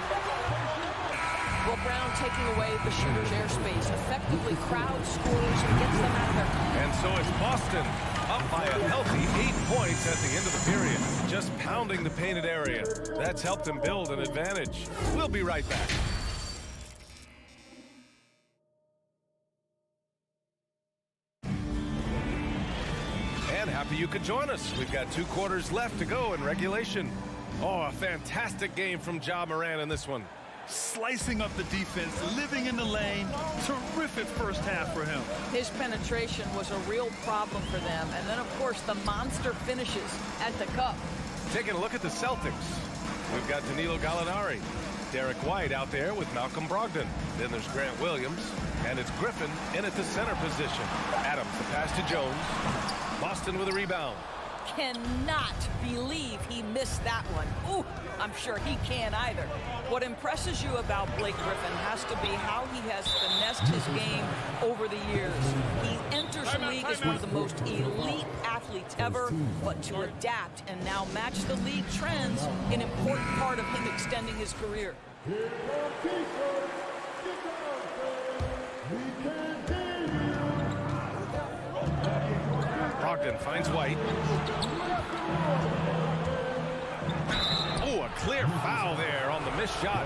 Well, Brown taking away the shooter's airspace, effectively crowd scores and gets them out of their... And so it's Boston up by a healthy 8 points at the end of the period. Just pounding the painted area. That's helped them build an advantage. We'll be right back. And happy you could join us. We've got 2 quarters left to go in regulation. Oh, a fantastic game from Ja Morant in this one. Slicing up the defense, living in the lane. Terrific first half for him. His penetration was a real problem for them. And then, of course, the monster finishes at the cup. Taking a look at the Celtics. We've got Danilo Gallinari. Derek White out there with Malcolm Brogdon. Then there's Grant Williams. And it's Griffin in at the center position. Adams, the pass to Jones. Boston with a rebound. Cannot believe he missed that one. Ooh, I'm sure he can't either. What impresses you about Blake Griffin has to be how he has finessed his game over the years. He enters the league as one of the most elite athletes ever, but to adapt and now match the league trends, an important part of him extending his career. Brogdon finds White. Oh, a clear foul there on the missed shot.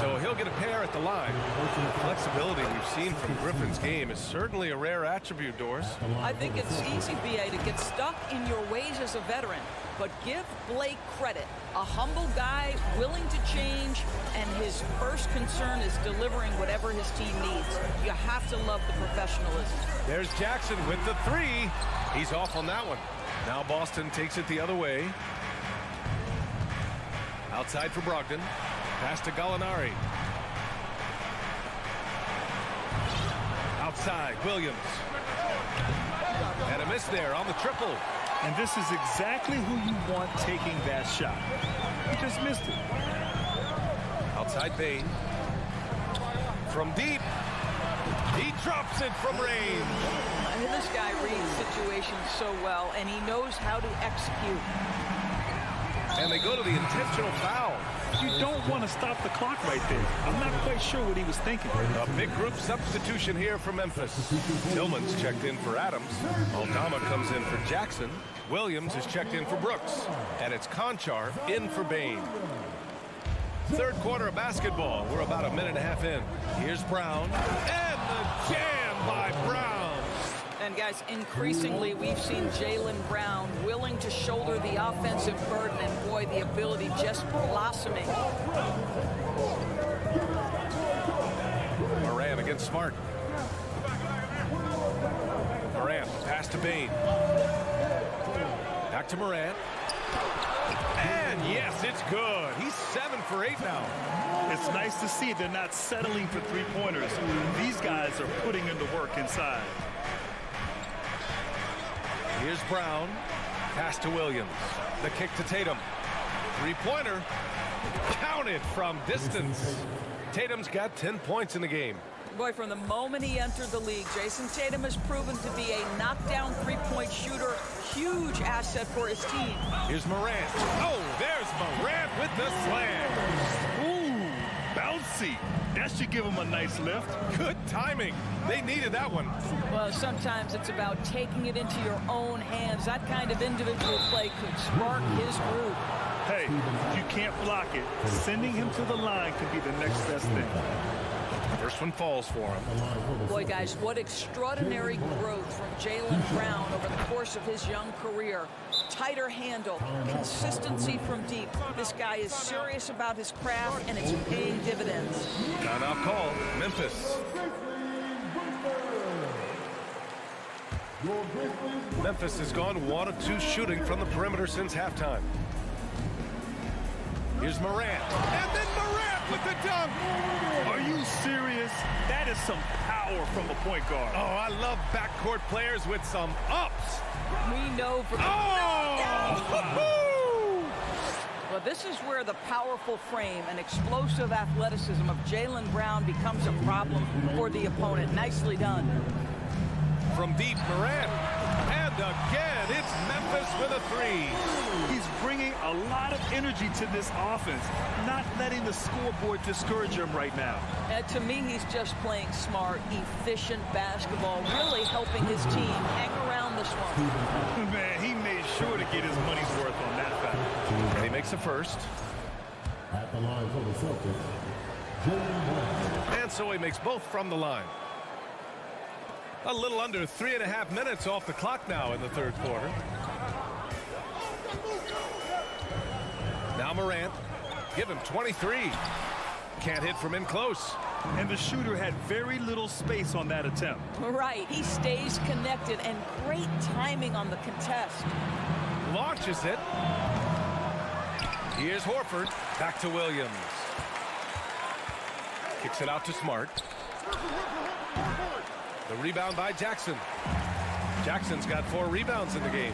So he'll get a pair at the line. The flexibility we've seen from Griffin's game is certainly a rare attribute, Doris. I think it's easy, B.A., to get stuck in your ways as a veteran. But give Blake credit. A humble guy, willing to change, and his first concern is delivering whatever his team needs. You have to love the professionalism. There's Jackson with the three. He's off on that one. Now Boston takes it the other way. Outside for Brogdon. Pass to Gallinari. Outside, Williams. And a miss there on the triple. And this is exactly who you want taking that shot. He just missed it. Outside Bane. From deep. He drops it from range. I mean, this guy reads situations so well, and he knows how to execute. And they go to the intentional foul. You don't want to stop the clock right there. I'm not quite sure what he was thinking. A big group substitution here for Memphis. Tillman's checked in for Adams. Aldama comes in for Jackson. Williams is checked in for Brooks. And it's Conchar in for Bain. Third quarter of basketball. We're about a minute and a half in. Here's Brown. And the jam by Brown. And guys, increasingly we've seen Jaylen Brown willing to shoulder the offensive burden, and boy, the ability just blossoming. Moran against Smart. Moran, pass to Bain. Back to Moran. And yes, it's good. He's 7 for 8 now. It's nice to see they're not settling for three-pointers. These guys are putting in the work inside. Here's Brown. Pass to Williams. The kick to Tatum. Three-pointer. Counted from distance. Tatum's got 10 points in the game. Boy, from the moment he entered the league, Jason Tatum has proven to be a knockdown three-point shooter. Huge asset for his team. Here's Morant. Oh, there's Morant with the slam. Ooh, bouncy. That should give him a nice lift. Good timing. They needed that one. Well, sometimes it's about taking it into your own hands. That kind of individual play could spark his group. Hey, if you can't block it, sending him to the line could be the next best thing. First one falls for him. Boy, guys, what extraordinary growth from Jaylen Brown over the course of his young career. Tighter handle, consistency from deep. This guy is serious about his craft, and it's paying dividends. Timeout call, Memphis. Memphis has gone 1 of 2 shooting from the perimeter since halftime. Here's Morant. And then Morant with the dunk. Are you serious? That is some power from a point guard. Oh, I love backcourt players with some ups. We know from... Oh! Well, this is where the powerful frame and explosive athleticism of Jaylen Brown becomes a problem for the opponent. Nicely done. From deep, Morant. And again, it's Memphis with a 3. He's bringing a lot of energy to this offense, not letting the scoreboard discourage him right now. And to me, he's just playing smart, efficient basketball, really helping his team hang around this one. Man, he made sure to get his money's worth on that foul. And he makes a first. At the line for the Celtics, Jaylen Brown. And so he makes both from the line. A little under 3.5 minutes off the clock now in the third quarter. Now Morant. Give him 23. Can't hit from in close. And the shooter had very little space on that attempt. Right. He stays connected, and great timing on the contest. Launches it. Here's Horford. Back to Williams. Kicks it out to Smart. The rebound by Jackson. Jackson's got 4 rebounds in the game.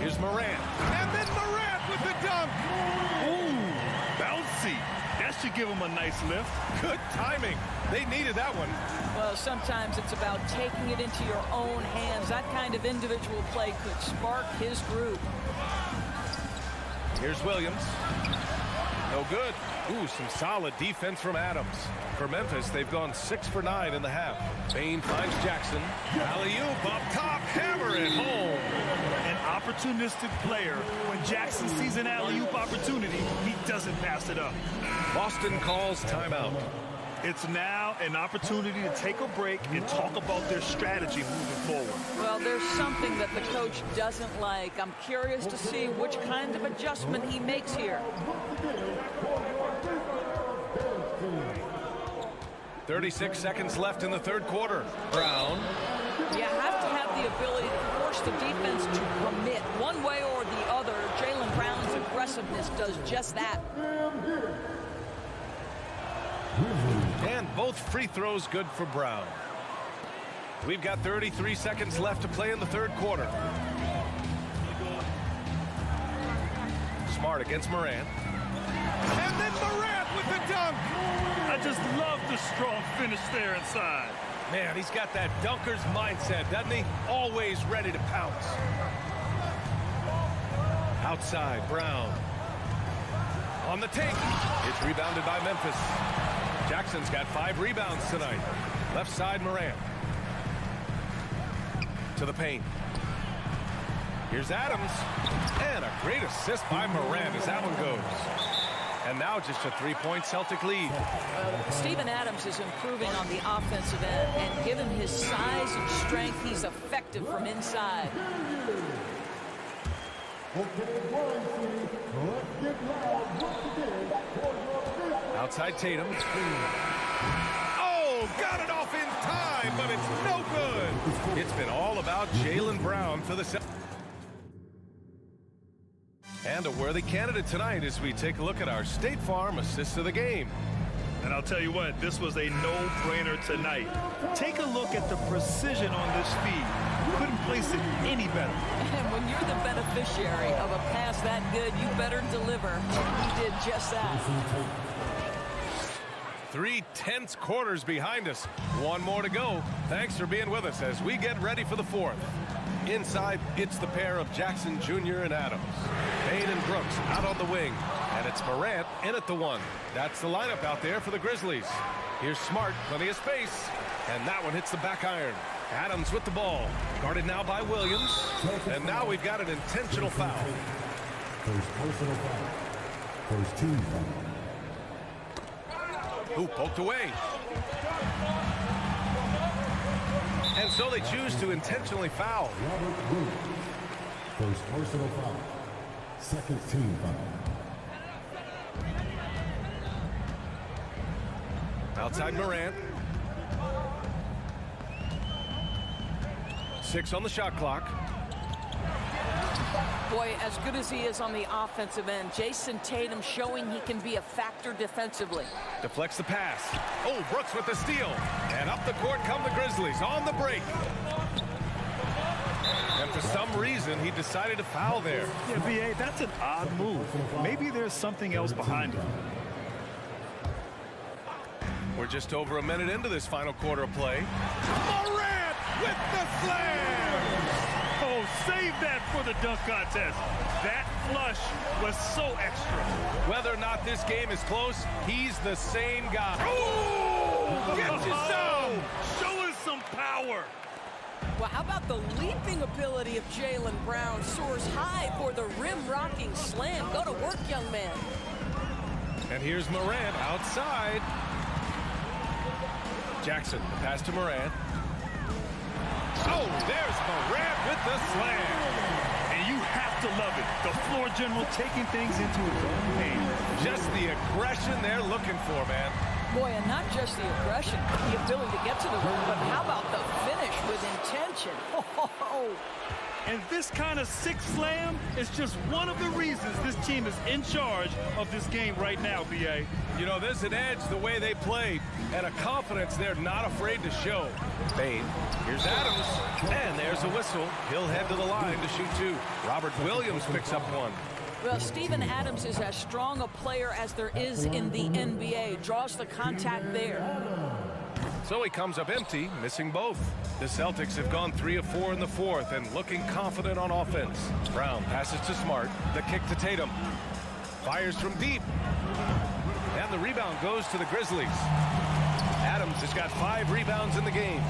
Here's Morant. And then Morant with the dunk. Ooh, bouncy. That should give him a nice lift. Good timing. They needed that one. Well, sometimes it's about taking it into your own hands. That kind of individual play could spark his group. Here's Williams. No good. Ooh, some solid defense from Adams. For Memphis, they've gone 6 for 9 in the half. Bain finds Jackson. Alley-oop up top, hammer it home. An opportunistic player. When Jackson sees an alley-oop opportunity, he doesn't pass it up. Boston calls timeout. It's now an opportunity to take a break and talk about their strategy moving forward. Well, there's something that the coach doesn't like. I'm curious to see which kind of adjustment he makes here. 36 seconds left in the third quarter. Brown. You have to have the ability to force the defense to commit one way or the other. Jaylen Brown's aggressiveness does just that. And both free throws good for Brown. We've got 33 seconds left to play in the third quarter. Smart against Morant. And then Morant with the dunk. I just love the strong finish there inside. Man, he's got that dunker's mindset, doesn't he? Always ready to pounce. Outside, Brown. On the take. It's rebounded by Memphis. Jackson's got 5 rebounds tonight. Left side, Morant. To the paint. Here's Adams. And a great assist by Morant as that one goes. And now just a 3-point Celtic lead. Steven Adams is improving on the offensive end, and given his size and strength, he's effective from inside. Outside Tatum. Oh, got it off in time, but it's no good. It's been all about Jaylen Brown for the Celtics. And a worthy candidate tonight as we take a look at our State Farm assist of the game. And I'll tell you what, this was a no-brainer tonight. Take a look at the precision on this feed. Couldn't place it any better. And when you're the beneficiary of a pass that good, you better deliver. He did just that. 3 tense quarters behind us. One more to go. Thanks for being with us as we get ready for the 4th. Inside, it's the pair of Jackson Jr. and Adams. Payne and Brooks out on the wing. And it's Morant in at the 1. That's the lineup out there for the Grizzlies. Here's Smart, plenty of space. And that one hits the back iron. Adams with the ball. Guarded now by Williams. And now we've got an intentional foul. First personal foul. First team foul. Who poked away. And so they choose to intentionally foul. Robert Williams. First personal foul. Second team foul. Outside Morant. 6 on the shot clock. Boy, as good as he is on the offensive end, Jason Tatum showing he can be a factor defensively. Deflects the pass. Oh, Brooks with the steal. And up the court come the Grizzlies on the break. And for some reason, he decided to foul there. Yeah, B.A., that's an odd move. Maybe there's something else behind it. We're just over a minute into this final quarter of play. Morant with the slam! Oh, save that for the dunk contest. That flush was so extra. Whether or not this game is close, he's the same guy. Oh! Get you some! Show us some power. Well, how about the leaping ability of Jaylen Brown? Soars high for the rim-rocking slam. Go to work, young man. And here's Morant outside. Jackson, the pass to Morant. Oh, there's Morant with the slam. And you have to love it. The floor general taking things into his own hands. Just the aggression they're looking for, man. Boy, and not just the aggression, the ability to get to the rim, but how about the finish with intention? Oh. And this kind of sick slam is just one of the reasons this team is in charge of this game right now, B.A. You know, there's an edge the way they play and a confidence they're not afraid to show. Payne, here's Adams, and there's a whistle. He'll head to the line to shoot 2. Robert Williams picks up 1. Well, Steven Adams is as strong a player as there is in the NBA. Draws the contact there. So he comes up empty, missing both. The Celtics have gone 3 of 4 in the 4th and looking confident on offense. Brown passes to Smart. The kick to Tatum. Fires from deep. And the rebound goes to the Grizzlies. Adams has got 5 rebounds in the game.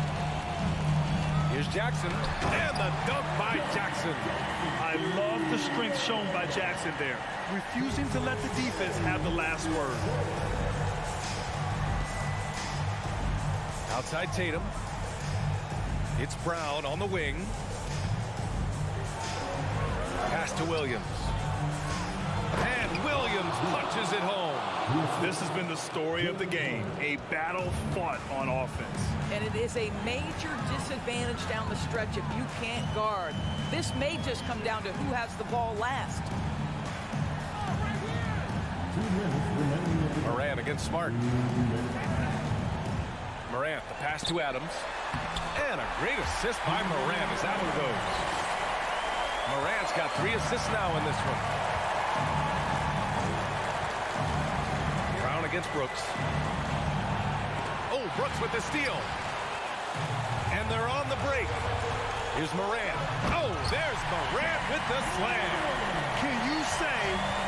Here's Jackson. And the dunk by Jackson. I love the strength shown by Jackson there. Refusing to let the defense have the last word. Outside Tatum. It's Brown on the wing. Pass to Williams. And Williams punches it home. This has been the story of the game. A battle fought on offense. And it is a major disadvantage down the stretch if you can't guard. This may just come down to who has the ball last. Morant against Smart. Morant, the pass to Adams. And a great assist by Morant as that one goes. Morant's got 3 assists now in this one. Brown against Brooks. Oh, Brooks with the steal. And they're on the break. Here's Morant. Oh, there's Morant with the slam. Can you say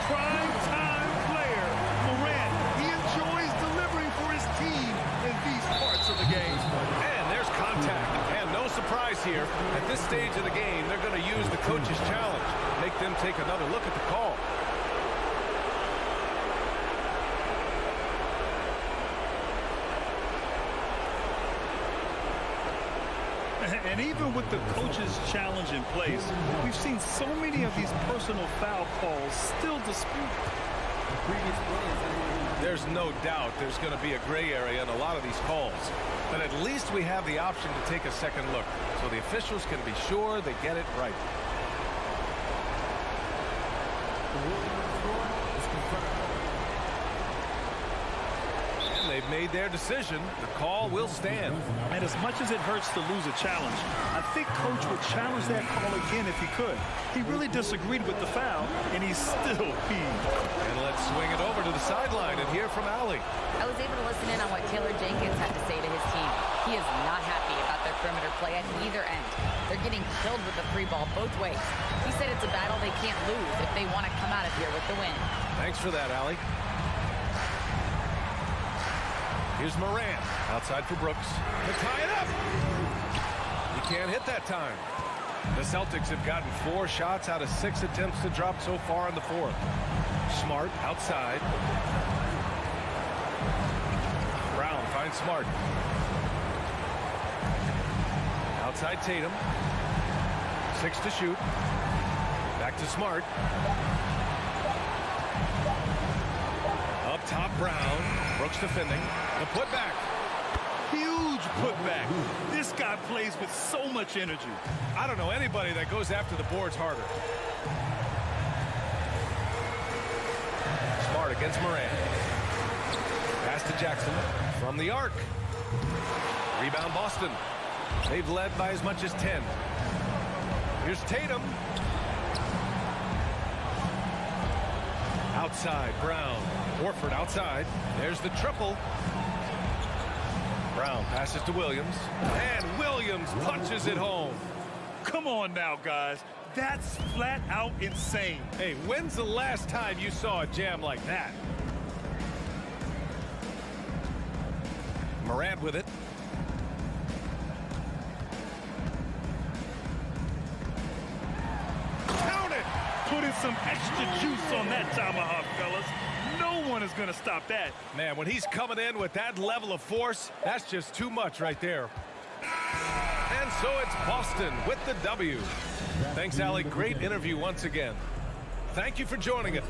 prime time player Morant? He enjoys delivering for his team in these parts of the game. And there's contact. And no surprise here. At this stage of the game, they're going to use the coach's challenge. Make them take another look at the call. And even with the coach's challenge in place, we've seen so many of these personal foul calls still disputed. There's no doubt there's going to be a gray area in a lot of these calls. But at least we have the option to take a second look, so the officials can be sure they get it right. And they've made their decision. The call will stand. And as much as it hurts to lose a challenge, I think Coach would challenge that call again if he could. He really disagreed with the foul, and he's still peeved. And let's swing it over to the sideline and hear from Allie. I was able to listen in on what Taylor Jenkins had to say to his team. He is not happy about their perimeter play at either end. They're getting killed with the free ball both ways. He said it's a battle they can't lose if they want to come out of here with the win. Thanks for that, Allie. Here's Morant. Outside for Brooks. To tie it up. He can't hit that time. The Celtics have gotten 4 shots out of 6 attempts to drop so far in the fourth. Smart outside. Brown finds Smart. Outside Tatum. 6 to shoot. Back to Smart. Up top, Brown. Brooks defending. The putback. Huge putback. This guy plays with so much energy. I don't know anybody that goes after the boards harder. Smart against Morant. Pass to Jackson from the arc. Rebound Boston. They've led by as much as 10. Here's Tatum. Outside, Brown. Horford outside. There's the triple. Brown passes to Williams. And Williams punches it home. Come on now, guys. That's flat out insane. Hey, when's the last time you saw a jam like that? Morant with it. Count it! Put in some extra juice on that tomahawk, fellas. No one is going to stop that. Man, when he's coming in with that level of force, that's just too much right there. And so it's Boston with the W. Thanks, Allie. Great interview once again. Thank you for joining us.